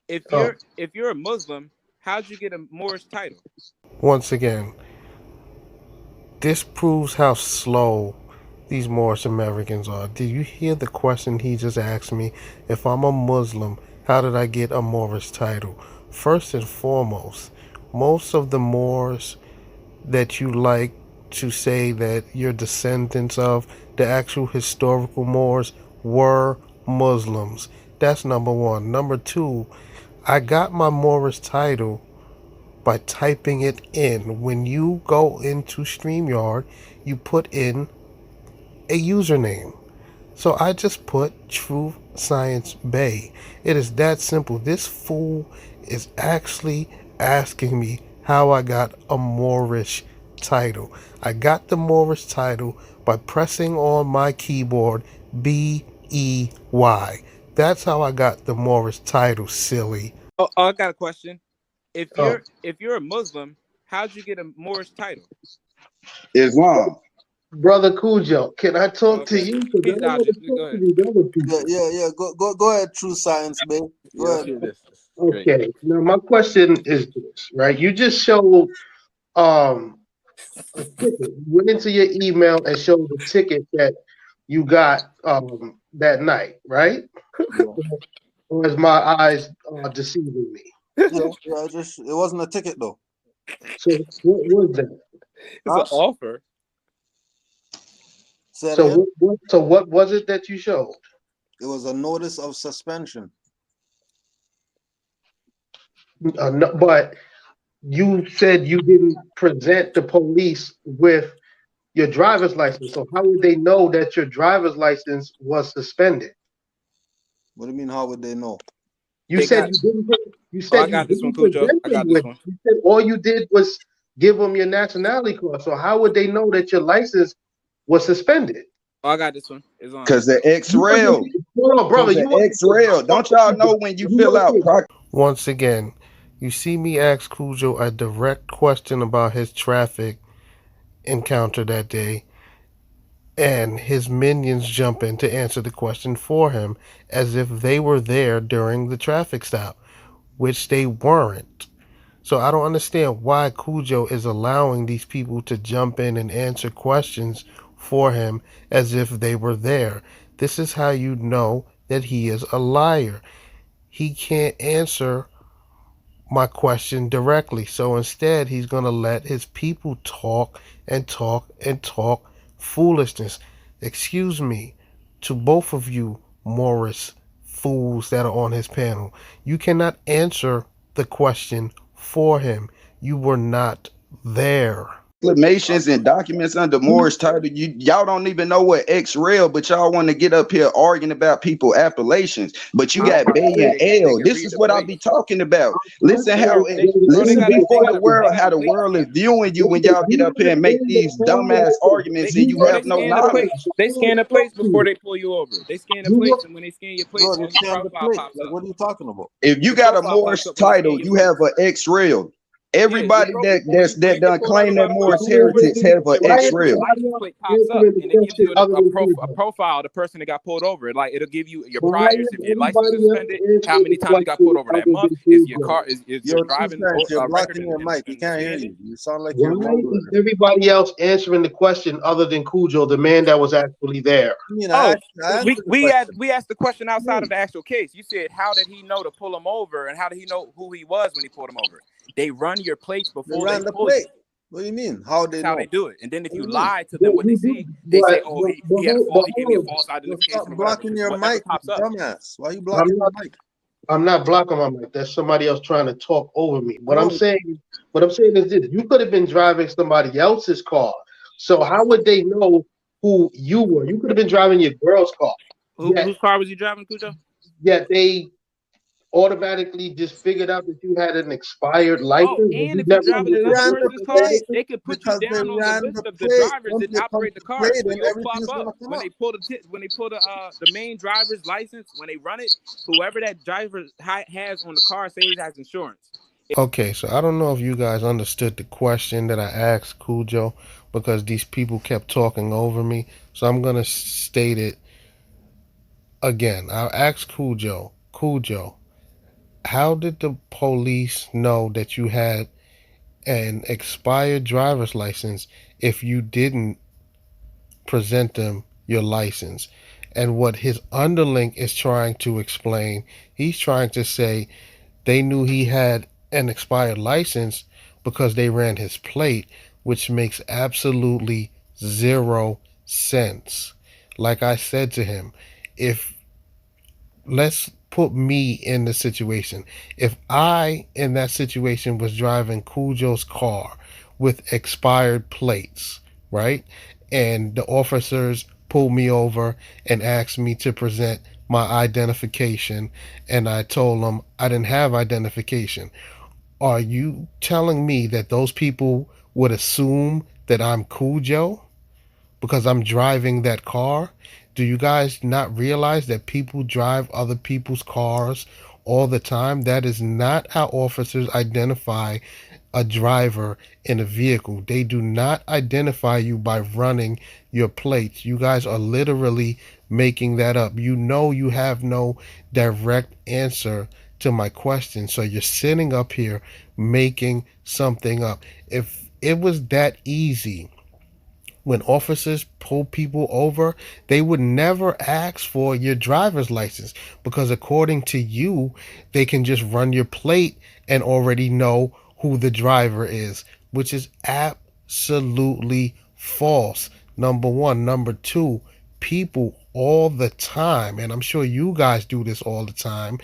If Oh, you're a Muslim, how'd you get a Moorish title? Once again, this proves how slow these Moorish Americans are. Did you hear the question he just asked me? If I'm a Muslim, how did I get a Moorish title? First and foremost, most of the Moors that you like to say that you're descendants of, the actual historical Moors, were Muslims. That's number one. Number two, I got my Moorish title by typing it in. When you go into StreamYard, you put in a username. So I just put Truth Science Bay. It is that simple. This fool is actually asking me how I got a Moorish title. I got the Moorish title by pressing on my keyboard BEY. That's how I got the Moorish title, silly. Oh, I got a question. If Oh, you're a Muslim, how'd you get a Moorish title? Islam. Brother Kudjo, can I talk to Okay, you? Because I he's don't want dodging. to Go talk to ahead. these other Yeah, people. yeah, yeah. Go ahead, True Science, babe. Yeah, Go let's ahead. hear this. This is great. Okay, now my question is this, right? You just showed um a ticket. You went into your email and showed the ticket that you got that night, right? Yeah, Or is my eyes deceiving me? yeah, yeah. Just it wasn't a ticket though. So what was that? It's an Huh? offer. Say it So again. what was it that you showed? It was a notice of suspension. No, but you said you didn't present the police with your driver's license. So how would they know that your driver's license was suspended? What do you mean? How would they know? You They said got. you didn't. You Oh, I said you got this one, didn't Kudjo. present I them got this with. one. You said all you did was give them your nationality card. So how would they know that your license was suspended? Oh, I got this one. It's on. Cause the You X-rail. wasn't. Hold on, brother. Cause the You wasn't. X-rail. Don't y'all know when you fill out Once again, you see me ask Kudjo a direct question about his traffic encounter that day, and his minions jump in to answer the question for him as if they were there during the traffic stop, which they weren't. So I don't understand why Kudjo is allowing these people to jump in and answer questions for him as if they were there. This is how you know that he is a liar. He can't answer my question directly. So instead, he's going to let his people talk and talk and talk foolishness. Excuse me to both of you, Morris fools that are on his panel. You cannot answer the question for him. You were not there. proclamations and documents under Moorish title. Y'all don't even know what X-rail, but y'all want to get up here arguing about people appellations. But you got Bay and L. This is what I be talking about. Listen listen before the world how the world is viewing you when y'all get up here and make these dumbass arguments and you have no knowledge. They scan the plates before they pull you over. They scan the plates, and when they scan your plates, Bro, they scan the plate. Like, what are you talking about? If you got a Moorish title, you have an X-rail. Everybody that done claim that Moorish heritage have an X-rail. Plate pops up and it gives you a profile of the person that got pulled over. Like, it'll give you your priors, if your license is suspended, how many times you got pulled over that month, is your car is your driving you're blocking your mic. You can't hear you. You sound like you're Why is everybody else answering the question other than Kudjo, the man that was actually there? We asked the question outside of the actual case. You said, how did he know to pull him over, and how did he know who he was when he pulled him over? They run your plates before they pull you. What do you mean? How they That's know? how they do it. And then if you lie to them what they see, they say, oh, he had a fault, he gave me a false identification. Stop blocking your mic, dumbass. Why are you blocking your mic? I'm not blocking my mic. That's somebody else trying to talk over me. What I'm saying is this: you could have been driving somebody else's car. So how would they know who you were? You could have been driving your girl's car. Whose car was you driving, Kudjo? Yeah, they automatically just figured out that you had an expired license. Oh, and if you're driving another person's car, they could put you down on the list of the drivers that operate the car. So you'll pop up when they pull the main driver's license. When they run it, whoever that driver has on the car says he has insurance. Okay, so I don't know if you guys understood the question that I asked Kudjo, because these people kept talking over me. So I'm gonna state it again. I asked Kudjo, how did the police know that you had an expired driver's license if you didn't present them your license? And what his underling is trying to explain, he's trying to say they knew he had an expired license because they ran his plate, which makes absolutely zero sense. Like I said to him, let's put me in the situation. If I, in that situation, was driving Kudjo's car with expired plates, right? And the officers pulled me over and asked me to present my identification, and I told them I didn't have identification. Are you telling me that those people would assume that I'm Kudjo because I'm driving that car? Do you guys not realize that people drive other people's cars all the time? That is not how officers identify a driver in a vehicle. They do not identify you by running your plates. You guys are literally making that up. You know you have no direct answer to my question. So you're sitting up here making something up. If it was that easy, when officers pull people over, they would never ask for your driver's license, because according to you, they can just run your plate and already know who the driver is, which is absolutely false. Number one. Number two, people all the time, and I'm sure you guys do this all the time,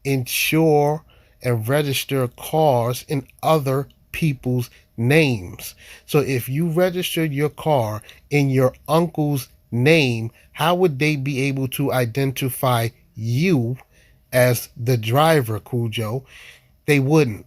insure and register cars in other people's names. So if you registered your car in your uncle's name, how would they be able to identify you as the driver, Kudjo? They wouldn't.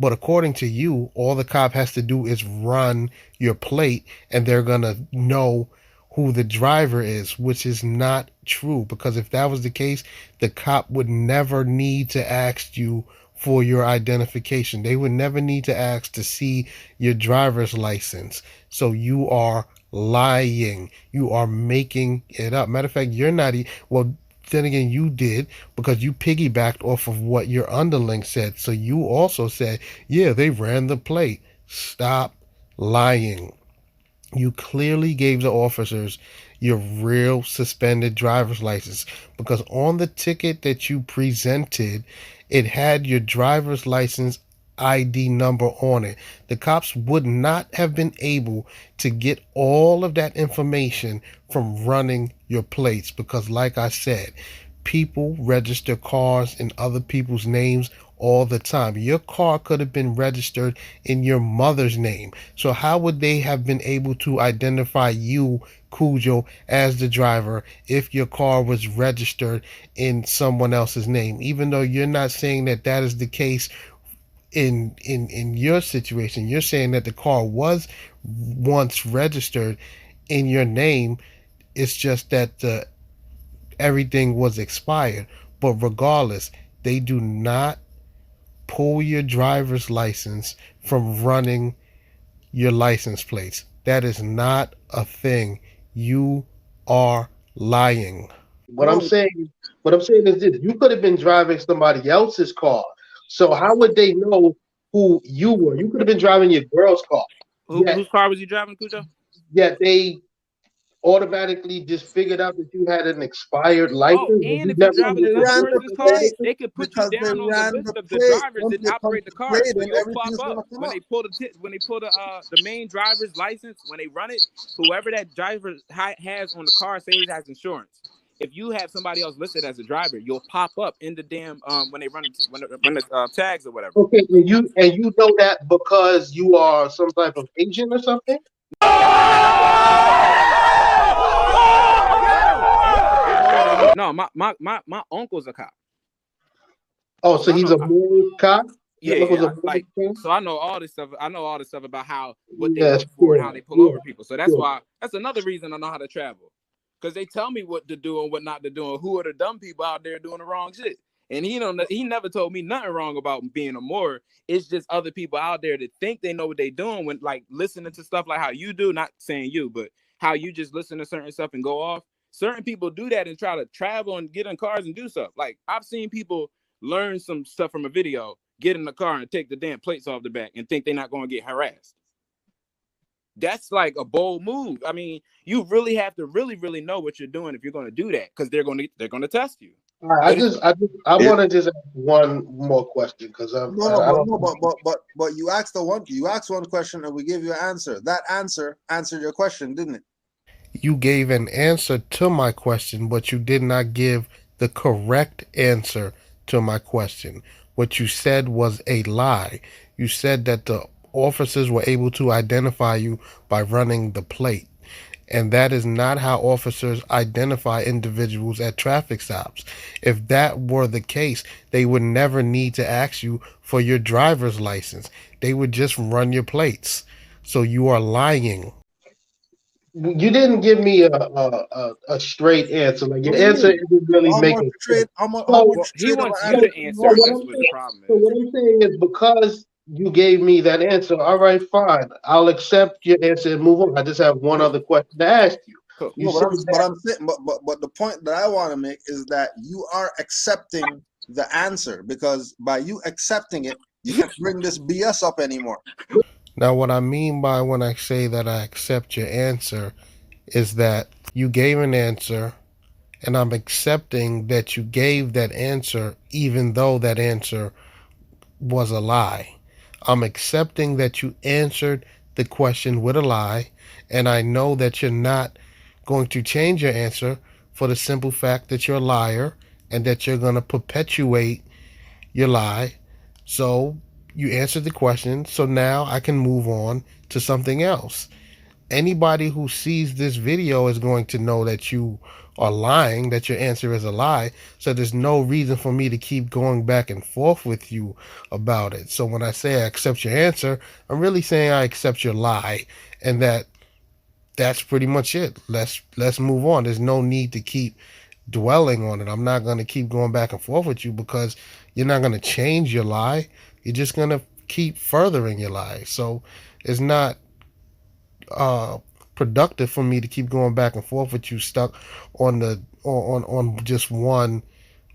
But according to you, all the cop has to do is run your plate and they're going to know who the driver is, which is not true. Because if that was the case, the cop would never need to ask you for your identification. They would never need to ask to see your driver's license. So you are lying. You are making it up. Matter of fact, you're not, well, then again, you did because you piggybacked off of what your underling said. So you also said, yeah, they ran the plate. Stop lying. You clearly gave the officers your real suspended driver's license because on the ticket that you presented, it had your driver's license ID number on it. The cops would not have been able to get all of that information from running your plates because, like I said, people register cars in other people's names all the time. Your car could have been registered in your mother's name. So how would they have been able to identify you, Kudjo, as the driver if your car was registered in someone else's name? Even though you're not saying that that is the case in your situation, you're saying that the car was once registered in your name. It's just that everything was expired. But regardless, they do not pull your driver's license from running your license plates. That is not a thing. You are lying. What I'm No, saying, what I'm saying is this: you could have been driving somebody else's car. So how would they know who you were? You could have been driving your girl's car. Yet, Whose car was you driving, Kudjo? yet they automatically just figured out that you had an expired Oh, license and and you if you're never because driving they another ran the person's car, plate. they could put you Because they down on the ran list the of the plate. drivers Once that they come operate the to car. play, So then you'll pop everything's up gonna come when up. they pull the main driver's license. When they run it, whoever that driver has on the car says has insurance. If you have somebody else listed as a driver, you'll pop up in the damn when they run the tags or whatever. okay, and you know that because you are some type of agent or something? No, my uncle's a cop. Oh, So so I he's know. a Moorish cop? Your uncle's a Yeah, Moorish cop? so I know all this stuff. I know all this stuff about how what they Yes, look for and sure, how they pull sure, over people. So that's sure. why that's another reason I know how to travel. Because they tell me what to do and what not to do, and who are the dumb people out there doing the wrong shit. And he never told me nothing wrong about being a Moor. It's just other people out there that think they know what they're doing when like listening to stuff like how you do, not saying you, but how you just listen to certain stuff and go off. Certain people do that and try to travel and get in cars and do stuff. Like I've seen people learn some stuff from a video, get in the car and take the damn plates off the back and think they're not going to get harassed. That's like a bold move. I mean, you really have to really know what you're doing if you're going to do that because they're going to test you. All right, I It, want to just ask one more question because I don't. But you asked one question and we gave you an answer. That answer answered your question, didn't it? You gave an answer to my question, but you did not give the correct answer to my question. What you said was a lie. You said that the officers were able to identify you by running the plate. And that is not how officers identify individuals at traffic stops. If that were the case, they would never need to ask you for your driver's license. They would just run your plates. So you are lying. You didn't give me a straight answer. Like What your do you answer mean? isn't really How much making sense. trade? How So, much Well, he trade of wants an you so, answer to do you so answer it. want what from That's I'm what the saying, problem so is. what I'm saying is because you gave me that answer, all right, fine. I'll accept your answer and move on. I just have one Cool. other question to ask you. Cool. You No, said but that I'm saying, but the point that I want to make is that you are accepting the answer because by you accepting it, you can't bring this BS up anymore. now what I mean by when I say that I accept your answer is that you gave an answer and I'm accepting that you gave that answer even though that answer was a lie. I'm accepting that you answered the question with a lie, and I know that you're not going to change your answer for the simple fact that you're a liar and that you're going to perpetuate your lie. So you answered the question. So now I can move on to something else. Anybody who sees this video is going to know that you are lying, that your answer is a lie. So there's no reason for me to keep going back and forth with you about it. So when I say I accept your answer, I'm really saying I accept your lie, and that's pretty much it. Let's move on. There's no need to keep dwelling on it. I'm not going to keep going back and forth with you because you're not going to change your lie. You're just going to keep furthering your lie. So it's not uh productive for me to keep going back and forth with you, stuck on the on just one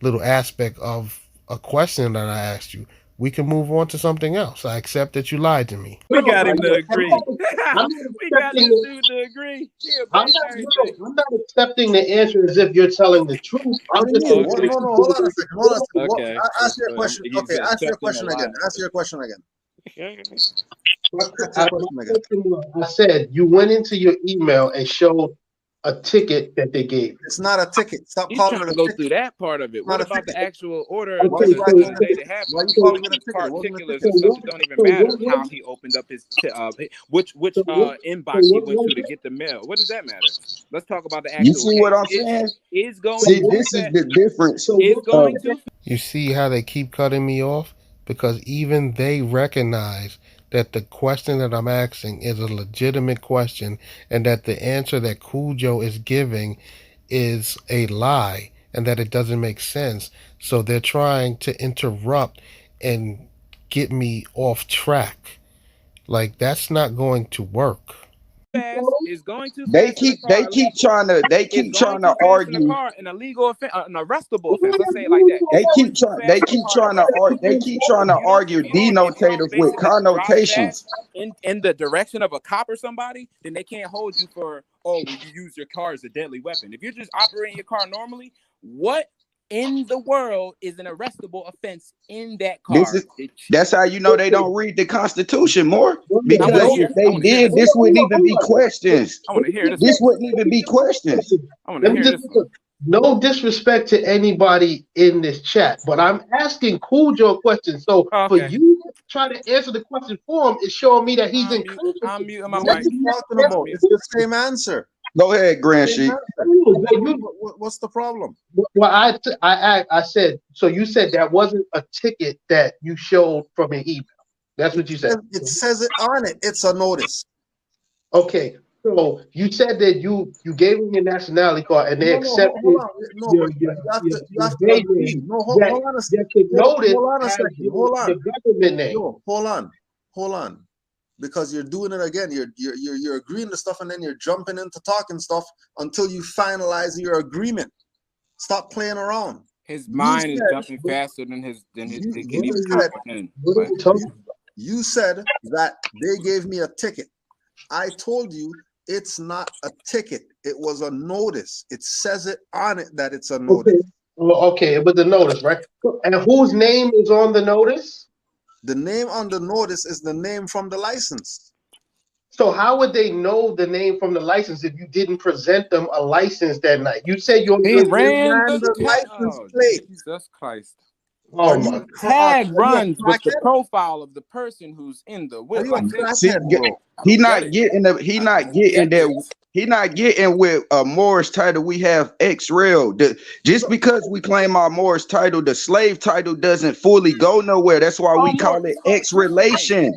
little aspect of a question that I asked you. We can move on to something else. I accept that you lied to me. We got him to agree. I'm We got this not dude to agree. I'm not accepting the answer as if you're telling the truth. What I'm do you just mean? Okay. No, no, hold on a second. Hold on a second. Okay. Ask your question. He's Okay, ask your accepting question the again. lie. Ask your question again. My Ask your question again. question was, I said you went into your email and showed a ticket that they gave. It's not a ticket. Stop He's calling trying it to a go ticket. through that part of it. Not What a about the ticket. actual order Why Okay, you the acting next like day a to happen? Why you so calling it a These ticket? It wasn't a particulars ticket. and stuff, it don't even matter how he opened up his which inbox he went to get the mail. What does that matter? Let's talk about the You actual see what case. I'm saying? Is going See, too this is fast. the difference. Is going too fast. You see how they keep cutting me off? Because even they recognize that the question that I'm asking is a legitimate question and that the answer that Kudjo is giving is a lie and that it doesn't make sense. So they're trying to interrupt and get me off track. Like, that's not going to work. Fast is going too They fast in the keep they car keep illegal. trying to they Is keep going trying to too fast in the argue. car an illegal offense, an arrestable offense? Let's say it like that. Is They going keep too trying fast they in the keep car trying to arrestable? they keep trying to argue If you don't denotators with basically drive connotations. fast in the direction of a cop or somebody, then they can't hold you for, oh, well, you use your car as a deadly weapon. If you're just operating your car normally, what in the world is an arrestable offense in that car? That's how you know they don't read the Constitution more. I want Because to if hear. I they want to hear did, this this one. wouldn't even be questions. I want to hear this This one. wouldn't even be questions. I want to Let me hear just this one. no disrespect to anybody in this chat, but I'm asking Kudjo a question. So for Okay. you to try to answer the question for him is showing me that he's I'm incompetent. muting my What are mic. you talking about? It's the same answer. Go ahead, Grand Same Sheik. answer. What's the problem? Well, I said, so you said that wasn't a ticket that you showed from an email. That's what you said. It says it on it. It's a notice. Okay, so you said that you gave them your nationality card and they accepted hold on. No, your but you have to name, agree. No, hold on a second. that the notice Hold on a has second. your Hold on. government name. No, hold on. Because you're doing it again. You're agreeing to stuff and then you're jumping into talking stuff until you finalize your agreement. Stop playing around. His mind is jumping faster than he can even comprehend. You said that they gave me a ticket. I told you it's not a ticket. It was a notice. It says it on it that it's a notice. Okay, but the notice, right? And whose name is on the notice? The name on the notice is the name from the license. So how would they know the name from the license if you didn't present them a license that night? You said you ran the license plate. Jesus Christ. Oh my! Tag runs with the profile of the person who's in the whip. He not getting with a Moorish title. We have X-Rail. Just because we claim our Moorish title, the slave title doesn't fully go nowhere. That's why we call it X-Relation.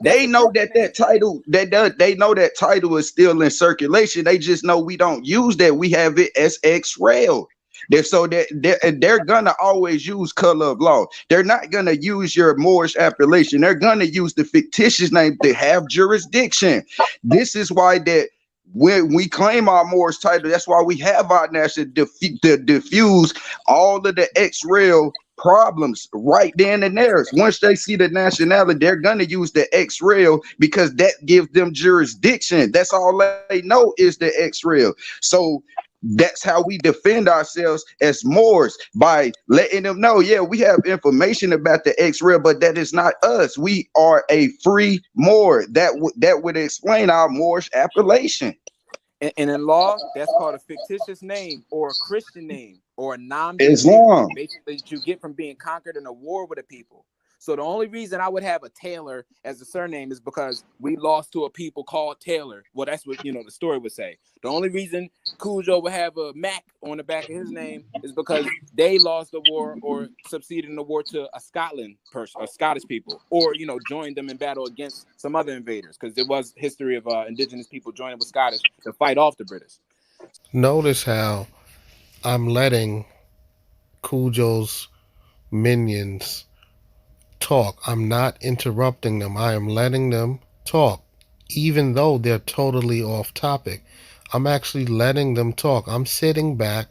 They know that title, they know that title is still in circulation. They just know we don't use that. We have it as X-Rail. They're gonna always use color of law. They're not gonna use your Moorish appellation. They're gonna use the fictitious name to have jurisdiction. This is why that when we claim our Moorish title, that's why we have our national diffuse all of the X-Rail problems right then and there. Once they see the nationality, they're gonna use the X-Rail because that gives them jurisdiction. That's all they know is the X-Rail. So that's how we defend ourselves as Moors, by letting them know, yeah, we have information about the X-Rail, but that is not us. We are a free Moor. That would explain our Moorish appellation. And in law, that's called a fictitious name or a Christian name. or a Islam. basically that you get from being conquered in a war with a people. So the only reason I would have a Taylor as a surname is because we lost to a people called Taylor. Well, that's what the story would say. The only reason Kudjo would have a Mac on the back of his name is because they lost the war or succeeded in the war to a Scottish people, or joined them in battle against some other invaders, because there was history of indigenous people joining with Scottish to fight off the British. Notice how I'm letting Kudjo's minions talk. I'm not interrupting them. I am letting them talk, even though they're totally off topic. I'm actually letting them talk. I'm sitting back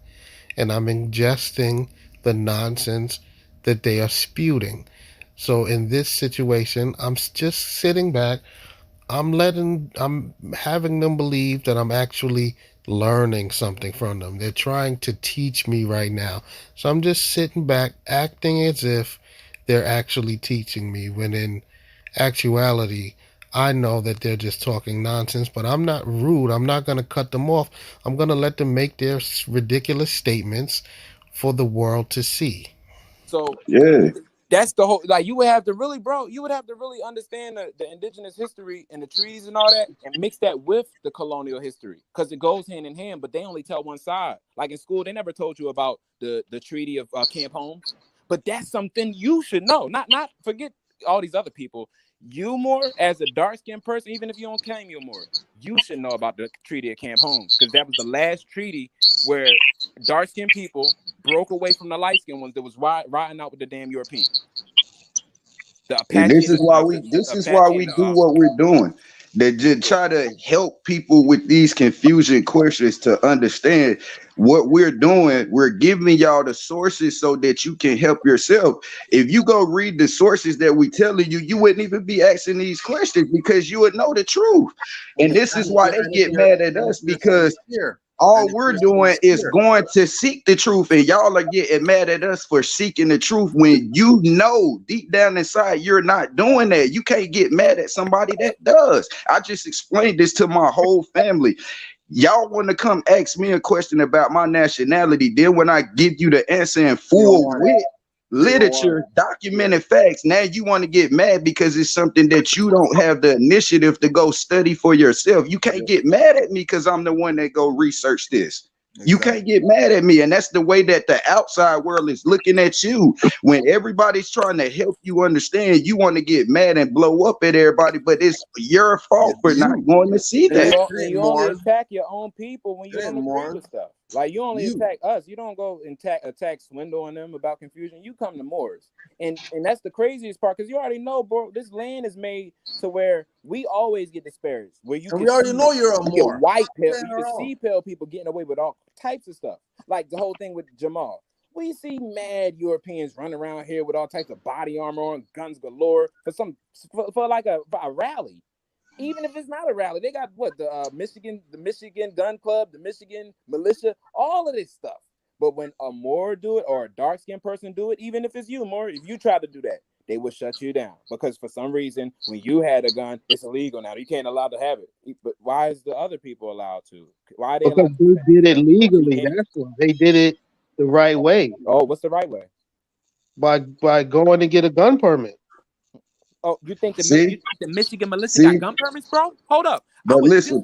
and I'm ingesting the nonsense that they are spewing. So in this situation, I'm just sitting back. I'm having them believe that I'm actually learning something from them. They're trying to teach me right now. So I'm just sitting back, acting as if they're actually teaching me, when in actuality, I know that they're just talking nonsense, but I'm not rude. I'm not going to cut them off. I'm going to let them make their ridiculous statements for the world to see. So Yeah. that's the whole, like, you would have to really understand the indigenous history and the treaties and all that, and mix that with the colonial history, because it goes hand in hand, but they only tell one side. Like in school, they never told you about the treaty of Camp Holmes, but that's something you should know. Not forget all these other people. You, Moor, as a dark-skinned person, even if you don't claim you're Moor, you should know about the Treaty of Camp Holmes, because that was the last treaty where dark-skinned people broke away from the light-skinned ones that was riding out with the damn Europeans. The Apache. And this is why we do what we're doing. They just try to help people with these confusion questions to understand what we're doing. We're giving y'all the sources so that you can help yourself. If you go read the sources that we telling you, you wouldn't even be asking these questions, because you would know the truth. And this is why they get mad at us, because all we're doing is going to seek the truth, and y'all are getting mad at us for seeking the truth, when you know deep down inside you're not doing that. You can't get mad at somebody that does. I just explained this to my whole family. Y'all want to come ask me a question about my nationality, then when I give you the answer in full wit, literature, documented facts, now you want to get mad because it's something that you don't have the initiative to go study for yourself. You can't get mad at me because I'm the one that go research this. You can't get mad at me. And that's the way that the outside world is looking at you. When everybody's trying to help you understand, you want to get mad and blow up at everybody, but it's your fault for not going to see that. You only attack your own people when you don't agree with stuff. Like, you only attack us. You don't go and attack Swindle and them about confusion. You come to Maures. And that's the craziest part, because you already know, bro, this land is made to where we always get disparaged. Where you we already know you're a Moor. White pale, you can see pale people getting away with all types of stuff. Like the whole thing with Jamal. We see mad Europeans running around here with all types of body armor on, guns galore, for like a rally. Even if it's not a rally, they got the Michigan Gun Club, the Michigan Militia, all of this stuff. But when a Moor do it, or a dark-skinned person do it, even if it's you, Moor, if you try to do that, they will shut you down, because for some reason, when you had a gun, it's illegal now. You can't allow to have it. But why is the other people allowed to? Why are they allowed to? Because they did it legally. That's why they did it the right way. Oh, what's the right way? By going to get a gun permit. Oh, you think the Michigan Militia got gun permits, bro? Hold up. But listen,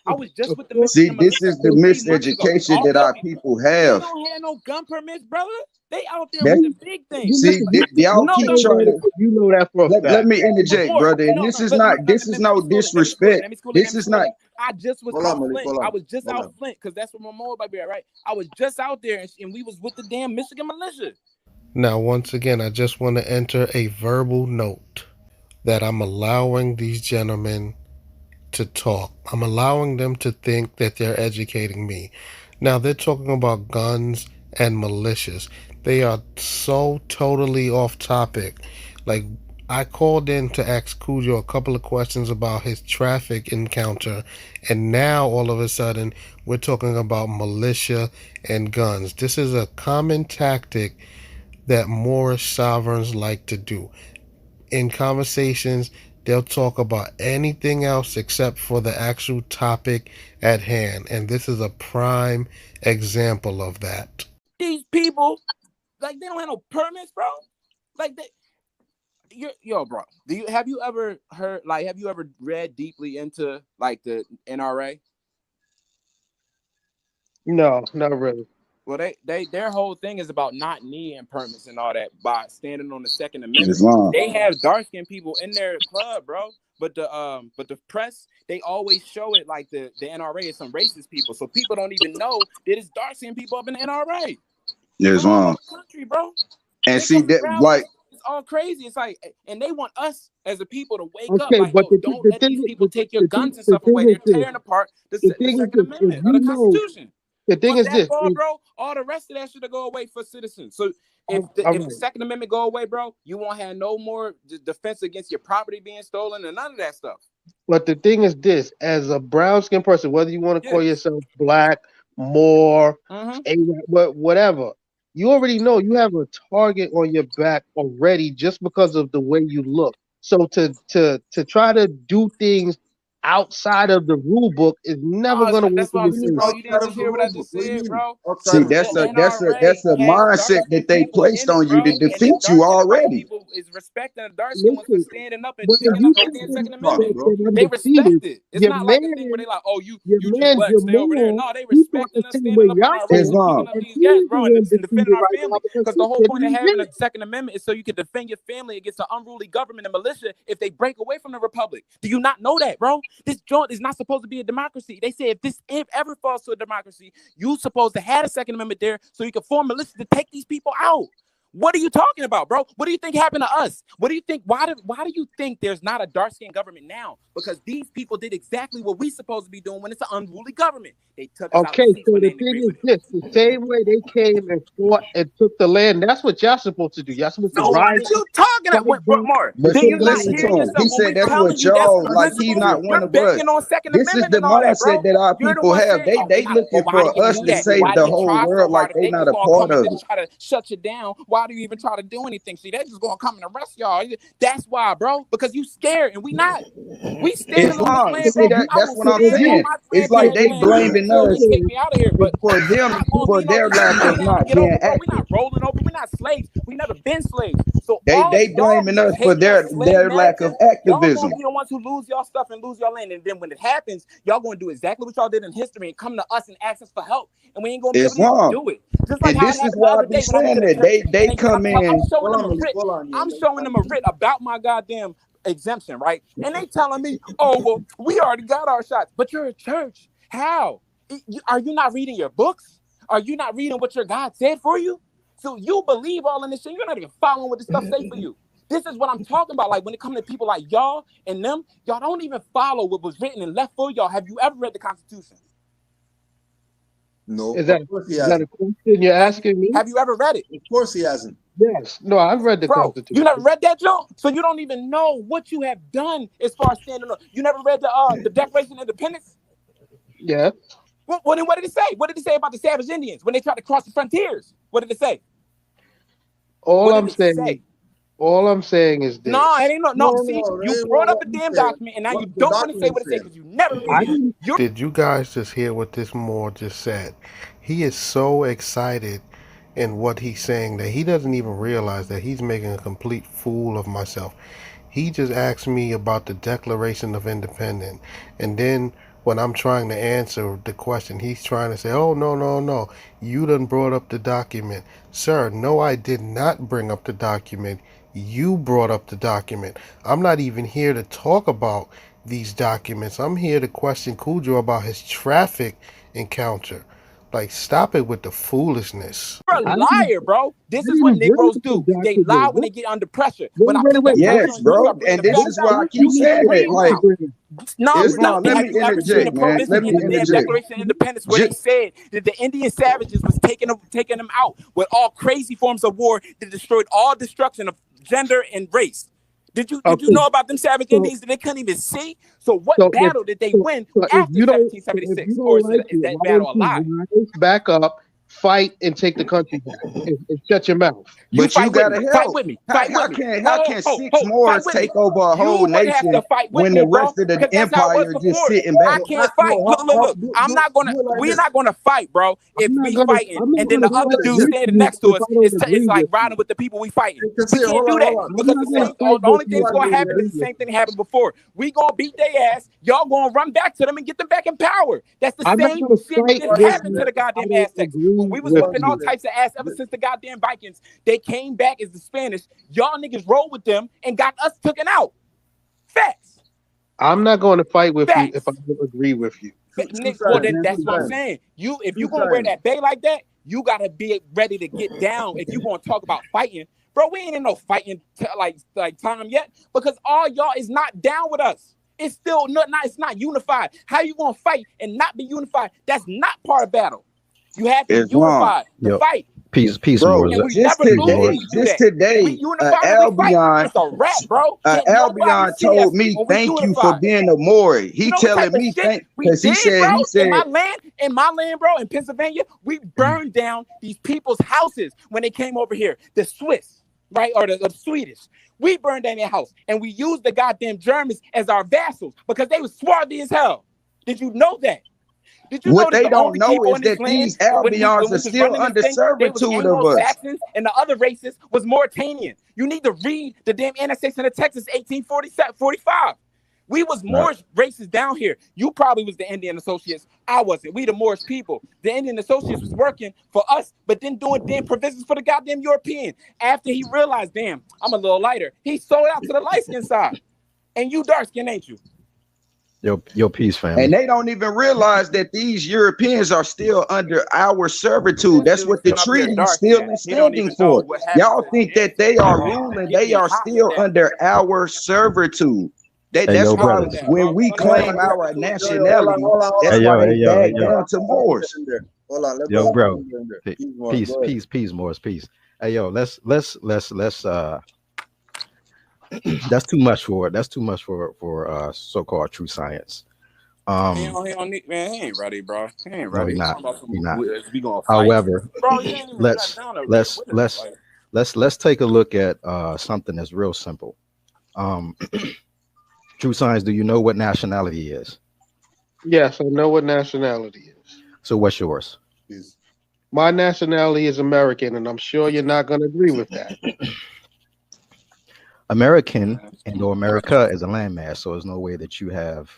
I was just with the Michigan Militia. This is the miseducation that our people have. They don't have no gun permits, brother. They out there with the big things. See, y'all keep trying to. You know that for a fact. Let me interject, brother. And this is no disrespect. This is not. I just was out Flint. I was just out Flint, because that's where my mom might be at, right? I was just out there, and we was with the damn Michigan Militia. Now, once again, I just want to enter a verbal note that I'm allowing these gentlemen to talk. I'm allowing them to think that they're educating me. Now, they're talking about guns and militias. They are so totally off topic. Like, I called in to ask Kudjo a couple of questions about his traffic encounter, and now all of a sudden we're talking about militia and guns. This is a common tactic that Moorish sovereigns like to do. In conversations, they'll talk about anything else except for the actual topic at hand, and this is a prime example of that. These people, like, they don't have no permits, bro. Like, bro. Have you ever heard? Like, have you ever read deeply into like the NRA? No, not really. Well, their whole thing is about not needing permits and all that by standing on the Second Amendment. Islam. They have dark-skinned people in their club, bro. But the press, they always show it like the NRA is some racist people. So people don't even know that it's dark-skinned people up in the NRA. Islam. Country, bro. And see that, like, it's all crazy. It's like, and they want us as a people to wake up. Okay, Like, but don't let these people take your guns and stuff away. They're tearing apart the Second Amendment of the Constitution. The thing is this, bro, all the rest of that should go away for citizens. So if the Second Amendment go away, bro, you won't have no more defense against your property being stolen and none of that stuff. But the thing is this, as a brown-skinned person, whether you want to call yourself black, Moor, whatever, you already know you have a target on your back already just because of the way you look. So to try to do things outside of the rule book is never going to work. That's what I'm saying, bro. You didn't just hear what I just said, bro. See, that's a mindset that they placed on you to defeat you already. People is respecting the dark skin ones for standing up and sticking up for the Second Amendment. They respect it. It's not like a thing where they like, oh, you just black, stay over there. No, they respecting us standing up on our rights, picking up these guys, bro, and defending our family. Because the whole point of having a Second Amendment is so you can defend your family against an unruly government and militia if they break away from the republic. Do you not know that, bro? This joint is not supposed to be a democracy. They say if ever falls to a democracy, you're supposed to have a Second Amendment there so you can form militia to take these people out. What are you talking about, bro? What do you think happened to us? What do you think? Why do you think there's not a dark-skinned government now? Because these people did exactly what we supposed to be doing when it's an unruly government. They took us out. Okay, so the thing is this: the same way they came and fought and took the land, that's what y'all supposed to do. Y'all supposed to rise. What are you talking about, Moore? But listen to him. He said that's what y'all like. He's not one of us. This is the mindset that our people have. They looking for us to save the whole world like they not a part of it. Try to shut you down. Why do you even try to do anything? See, they're just gonna come and arrest y'all. That's why, bro. Because you scared, and we not. We scared. See, that's what I'm saying. It's like they blaming us for them, for their lack of not being active. We're not rolling over. We're not slaves. We never been slaves. So they blaming us for their lack of activism. Y'all gonna be the ones who lose y'all stuff and lose y'all land, and then when it happens, y'all gonna do exactly what y'all did in history and come to us and ask us for help, and we ain't gonna be able to do it. Just like and this is why I be saying that they come in. I'm showing them a writ about my goddamn exemption, right? And they telling me, oh, well, we already got our shots, but you're a church. How? Are you not reading your books? Are you not reading what your God said for you? So you believe all in this shit. You're not even following what this stuff say for you. This is what I'm talking about. Like when it comes to people like y'all and them, y'all don't even follow what was written and left for y'all. Have you ever read the Constitution? No. Is that a question you're asking me? Have you ever read it? Of course he hasn't. Yes. No, I've read the Constitution. You never read that, Joe? So you don't even know what you have done as far as standing up. You never read the Declaration of Independence? Yeah. Well, then what did it say? What did it say about the savage Indians when they tried to cross the frontiers? What did it say? All I'm saying is this. No, it ain't no. See, you brought up a damn document, and now you don't want to say what it says because you never read it. Did you guys just hear what this Moor just said? He is so excited in what he's saying that he doesn't even realize that he's making a complete fool of myself. He just asked me about the Declaration of Independence, and then when I'm trying to answer the question, he's trying to say, oh, no, you done brought up the document. Sir, no, I did not bring up the document. You brought up the document. I'm not even here to talk about these documents. I'm here to question Kudjo about his traffic encounter. Like, stop it with the foolishness. You're a liar, bro. This is what Negroes do. They lie when they get under pressure. Yes, bro. And this is why I keep saying it. Like, no, let me interject, man. Let me interject. Declaration of Independence, where they said that the Indian savages was taking them out with all crazy forms of war that destroyed all destruction of gender and race. Did you know about them savage Indians that they couldn't even see? So what battle did they win after 1776? Or is that battle a lie? Back up fight and take the country back and shut your mouth. But you gotta help. Fight with me. Fight How with me. can six Moors take over a whole nation when the rest of the empire just sitting back? I can't fight. Look. We're not gonna fight, bro. If we fighting and then the other dude standing next to us is like riding with the people we fighting. We can't do that because the only thing that's gonna happen is the same thing happened before. We gonna beat their ass. Y'all gonna run back to them and get them back in power. That's the same shit that happened to the goddamn Aztecs. We was whipping all types of ass ever since the goddamn Vikings. They came back as the Spanish. Y'all niggas rolled with them and got us taken out. Facts. I'm not going to fight with you if I don't agree with you. Well, that's what I'm saying. If you're gonna wear that bay like that, you gotta be ready to get down. If you're gonna talk about fighting, bro, we ain't in no fighting like time yet because all y'all is not down with us. It's still it's not unified. How you gonna fight and not be unified? That's not part of battle. You have to be unified to fight. Peace, bro. Just today, Albion, Albion told me thank you for being a Moor. He telling me thank because he said in my land, bro, in Pennsylvania, we burned down these people's houses when they came over here. The Swiss, right, or the Swedish. We burned down their house and we used the goddamn Germans as our vassals because they was swarthy as hell. Did you know that? What they don't know is that these Albions are still under servitude of us. And the other races was Mauritanian. You need to read the damn annexation of Texas, 1845. We was Moorish races down here. You probably was the Indian Associates. I wasn't. We the Moorish people. The Indian Associates was working for us, but then doing damn provisions for the goddamn European. After he realized, damn, I'm a little lighter, he sold out to the light skin side. And you dark skin, ain't you? Your peace, family. And they don't even realize that these Europeans are still under our servitude. That's what the treaty is still standing for. Y'all think that they are ruling, they are still under our servitude. That's why when we claim our nationality, that's why they back down to Moors. Yo, bro. Peace, Moors, peace. Hey, yo, let's that's too much for so-called true science. He ain't ready, bro. He ain't ready. No, he's not. However, let's take a look at something that's real simple. True science, do you know what nationality is? Yes, I know what nationality is. So what's yours? My nationality is American, and I'm sure you're not going to agree with that. American and or America is a landmass, so there's no way that you have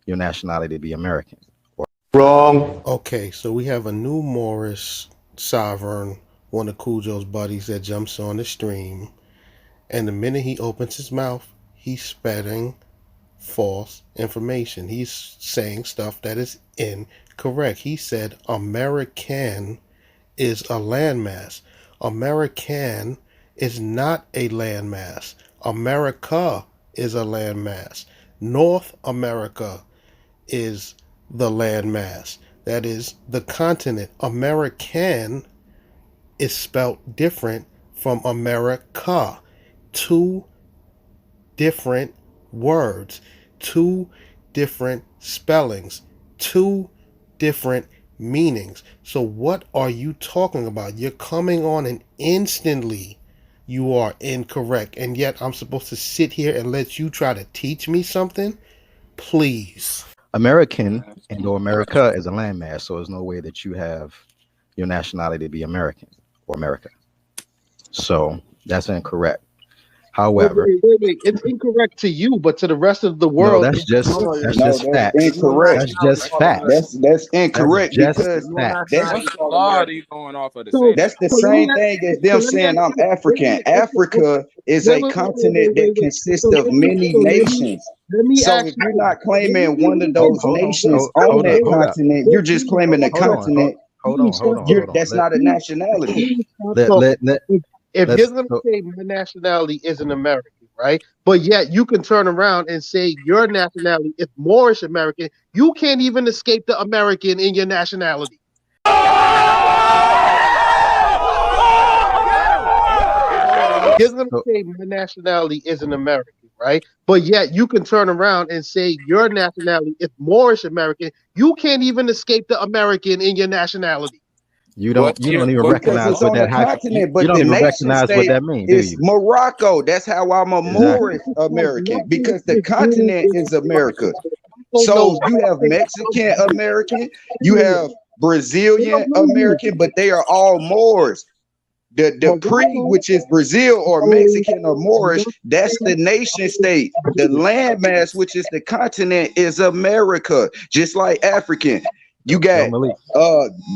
your nationality to be American. Wrong. Okay, so we have a new Moorish sovereign, one of Kudjo's buddies that jumps on the stream, and the minute he opens his mouth, he's spitting false information. He's saying stuff that is incorrect. He said American is a landmass. American is not a landmass. America is a landmass. North America is the landmass. That is the continent. American is spelled different from America. Two different words, two different spellings, two different meanings. So what are you talking about? You're coming on and instantly you are incorrect, and yet I'm supposed to sit here and let you try to teach me something? Please. American and or America is a landmass, so there's no way that you have your nationality to be American or America. So that's incorrect. However, wait. It's incorrect to you, but to the rest of the world, that's just fact. Incorrect. That's just fact. That's incorrect that's because that's going off of the that's the same thing as them saying I'm African. Africa is a continent that consists of many nations. So if you're not claiming one of those nations on that continent, you're just claiming a continent. Hold on. That's not a nationality. If you're going to say my nationality is an American, right? But yet you can turn around and say your nationality is Moorish American. You can't even escape the American in your nationality. You're going to say my nationality is an American, right? But yet you can turn around and say your nationality is Moorish American. You can't even escape the American in your nationality. You don't even because recognize it's what on the that continent, you but don't the even nation recognize what state that means, do is you? Morocco. That's how I'm a Exactly. Moorish American, because the Nothing is doing continent is is America. Morocco knows So you have nothing Mexican about American, you you. have They Brazilian don't know you. American, but they are all Moors. The pre, Morocco which is Brazil or knows Mexican or Moorish, that's the nothing nation about state. The you. landmass, which is the continent, is America, just like African. You Yo, got Malik.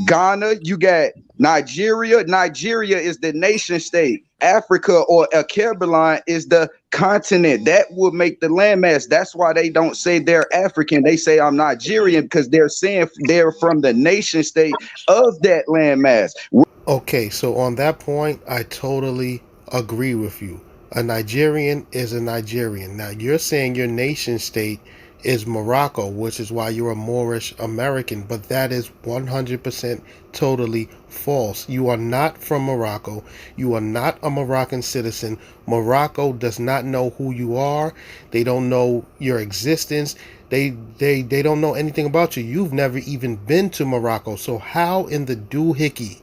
Ghana, you got Nigeria. Nigeria is the nation state. Africa or Kerbelon is the continent. That would make the landmass. That's why they don't say they're African. They say I'm Nigerian, because they're saying they're from the nation state of that landmass. Okay, so on that point, I totally agree with you. A Nigerian is a Nigerian. Now, you're saying your nation state is Morocco, which is why you're a Moorish American, but that is 100% totally false. You are not from Morocco. You are not a Moroccan citizen. Morocco does not know who you are. They don't know your existence. They don't know anything about you. You've never even been to Morocco. So how in the doohickey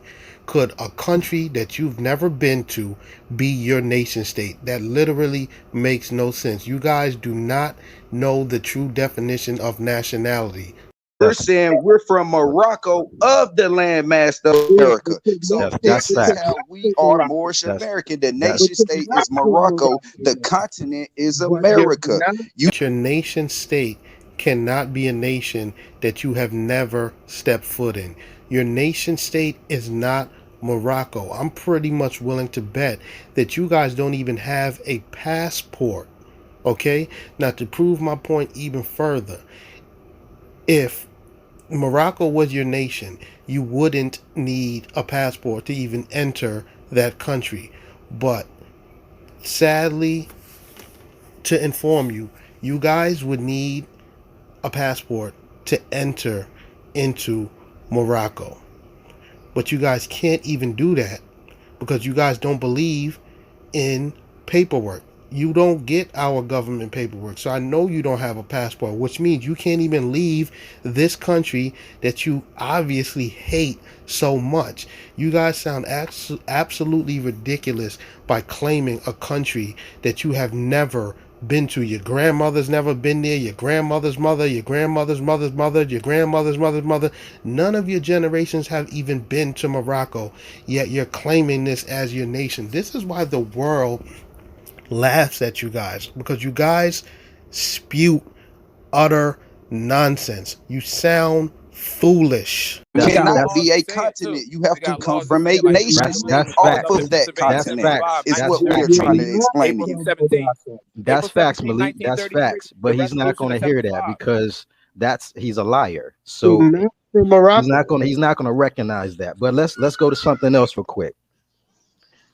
could a country that you've never been to be your nation state? That literally makes no sense. You guys do not know the true definition of nationality. We're saying we're from Morocco of the landmass of Yeah, America. So That's this is facts. how we are Moorish American. The That's nation state is Morocco. The continent is America. Your nation state cannot be a nation that you have never stepped foot in. Your nation state is not Morocco. I'm pretty much willing to bet that you guys don't even have a passport. Okay? Now, to prove my point even further, if Morocco was your nation, you wouldn't need a passport to even enter that country. But sadly, to inform you, you guys would need a passport to enter into Morocco. But you guys can't even do that because you guys don't believe in paperwork. You don't get our government paperwork. So I know you don't have a passport, which means you can't even leave this country that you obviously hate so much. You guys sound absolutely ridiculous by claiming a country that you have never been to. Your grandmother's never been there, your grandmother's mother, your grandmother's mother's mother, your grandmother's mother's mother. None of your generations have even been to Morocco, yet you're claiming this as your nation. This is why the world laughs at you guys, because you guys spew utter nonsense. You sound foolish. You cannot be a continent. You have to come from a nation state off of that continent. Is what we are trying to explain to you. That's facts, Malik. That's facts. But he's not going to hear that because he's a liar. So he's not going to recognize that. But let's go to something else real quick.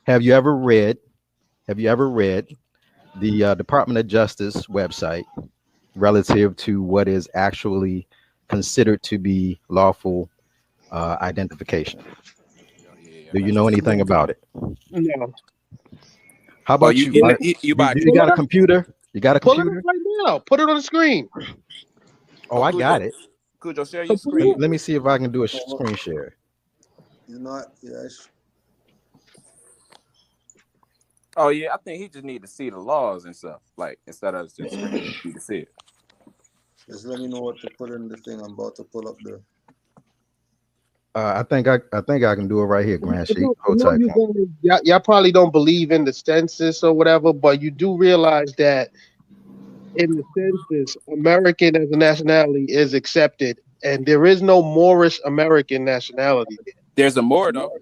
Have you ever read the Department of Justice website relative to what is actually considered to be lawful identification? Do you know anything about it? No. How about you? You got a computer? You got a computer? Pull it up right now. Put it on the screen. Oh, I got it. Kudjo, share your screen. Let me see if I can do a screen share. You know, yes. Oh yeah, I think he just need to see the laws and stuff, like instead of just he can see it. Just let me know what to put in the thing. I'm about to pull up the. I think I can do it right here, Grand Sheik. Hold tight. Y'all probably don't believe in the census or whatever, but you do realize that in the census, American as a nationality is accepted, and there is no Moorish American nationality. There's a Moor though.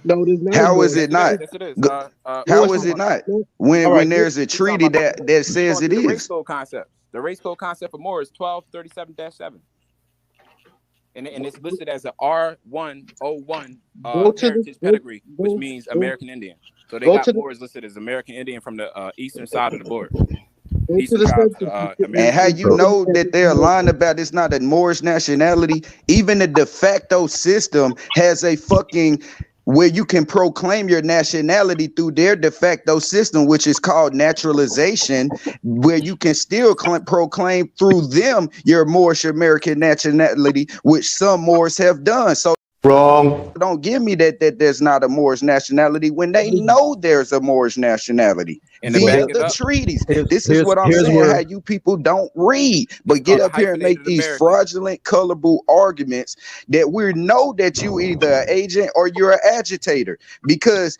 No, there's not. How is it not? Yes, it is. How is it not? When there's a treaty that says it is. Race code concept. The race code concept for Moor is 1237-7. And it's listed as a R101 heritage pedigree, which means American Indian. So they got Moors listed as American Indian from the eastern side of the border. And how you know that they're lying about it's not a Moorish nationality? Even the de facto system has a fucking where you can proclaim your nationality through their de facto system, which is called naturalization, where you can still proclaim through them your Moorish American nationality, which some Moors have done. So Wrong. Don't give me that there's not a Moorish nationality when they know there's a Moorish nationality And to via back it the up, treaties. Here's This is what I'm here's saying, where how you people don't read, it's but get called a up here and make hyphenated these American. fraudulent, colorful arguments that we know that you either an agent or you're an agitator. Because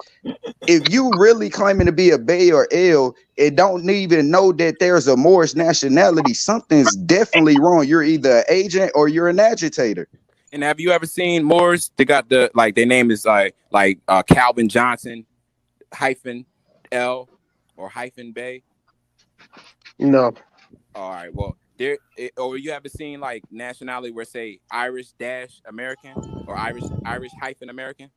if you really claiming to be a Bay or L and don't even know that there's a Moorish nationality, something's definitely wrong. You're either an agent or you're an agitator. And have you ever seen Moors? They got the like their name is like Calvin Johnson hyphen L or hyphen Bay. No. All right. Well, there or you ever seen like nationality where say Irish dash American or Irish hyphen American?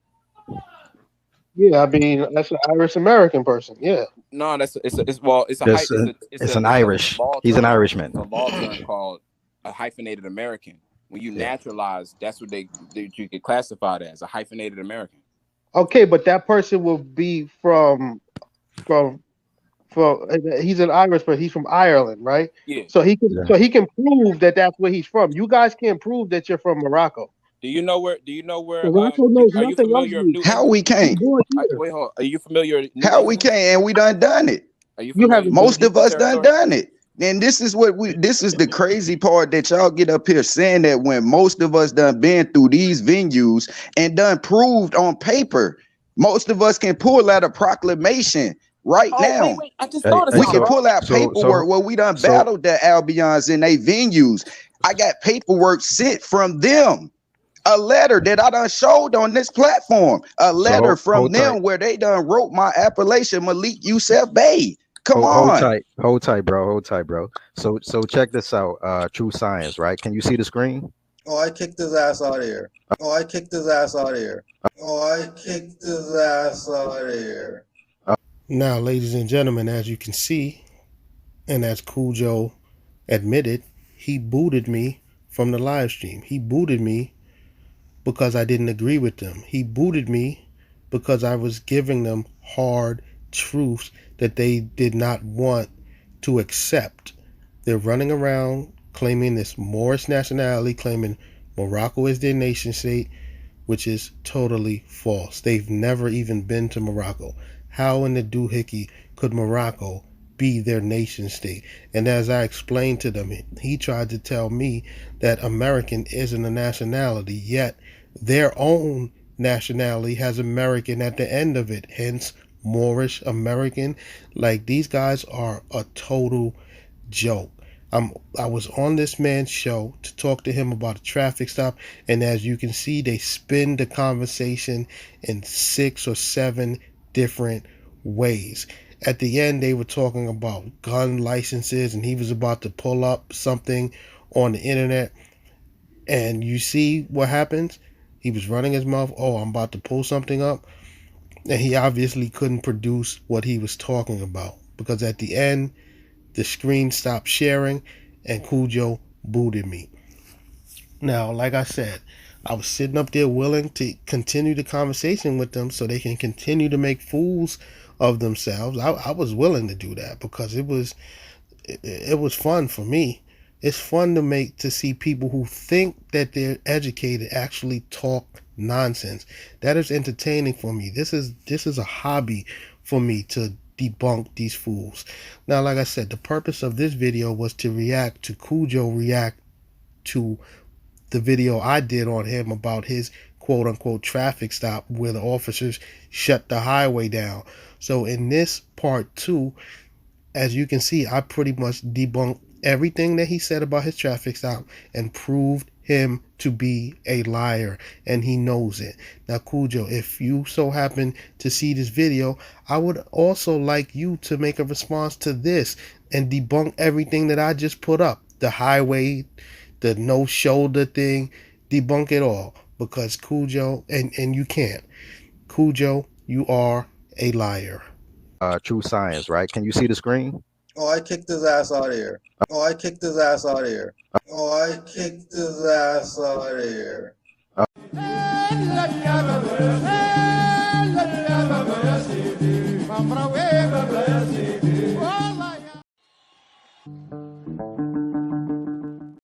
Yeah, I mean that's an Irish American person. Yeah. No, it's an Irish. He's an Irishman. It's a law term called a hyphenated American. When you naturalize, that's what you get classified as a hyphenated American. Okay, but that person will be from he's an Irish, but he's from Ireland, right? Yeah. So he can prove that that's where he's from. You guys can't prove that you're from Morocco. Do you know where? Morocco knows are you nothing familiar? of you. How we can't? Wait, hold on. Are you familiar? How we can't? And we done it. Are you Most of us done it. And this is the crazy part that y'all get up here saying that when most of us done been through these venues and done proved on paper, most of us can pull out a proclamation right now. Wait, I just thought of we something, can pull out paperwork where we done battled the Albions in they venues. I got paperwork sent from them. A letter that I done showed on this platform. A letter from them where they done wrote my appellation, Malik Youssef Bey. Come on. Hold tight, bro. So check this out. True Science, right? Can you see the screen? Oh, I kicked his ass out of here. Now, ladies and gentlemen, as you can see, and as Kudjo admitted, he booted me from the live stream. He booted me because I didn't agree with them. He booted me because I was giving them hard truths that they did not want to accept. They're running around claiming this Moorish nationality, claiming Morocco is their nation state, which is totally false. They've never even been to Morocco. How in the doohickey could Morocco be their nation state? And as I explained to them, he tried to tell me that American isn't a nationality, yet their own nationality has American at the end of it, hence Moorish American. Like, these guys are a total joke. I was on this man's show to talk to him about a traffic stop, and as you can see, they spin the conversation in 6 or 7 different ways. At the end, they were talking about gun licenses, and he was about to pull up something on the internet, and you see what happens. He was running his mouth. Oh, I'm about to pull something up, and he obviously couldn't produce what he was talking about, because at the end the screen stopped sharing and Kudjo booted me. Now, like I said, I was sitting up there willing to continue the conversation with them so they can continue to make fools of themselves. I was willing to do that because it was fun for me. It's fun to see people who think that they're educated actually talk nonsense. That is entertaining for me. This is a hobby for me to debunk these fools. Now, like I said, the purpose of this video was to react to Kudjo react to the video I did on him about his quote unquote traffic stop where the officers shut the highway down. So in this part 2, as you can see, I pretty much debunked everything that he said about his traffic stop and proved him to be a liar, and he knows it. Now, Kudjo, if you so happen to see this video, I would also like you to make a response to this and debunk everything that I just put up. The highway, the no shoulder thing, debunk it all, because Kudjo, and you can't. Kudjo, you are a liar. True Science, right? Can you see the screen? Oh, I kicked his ass out of here.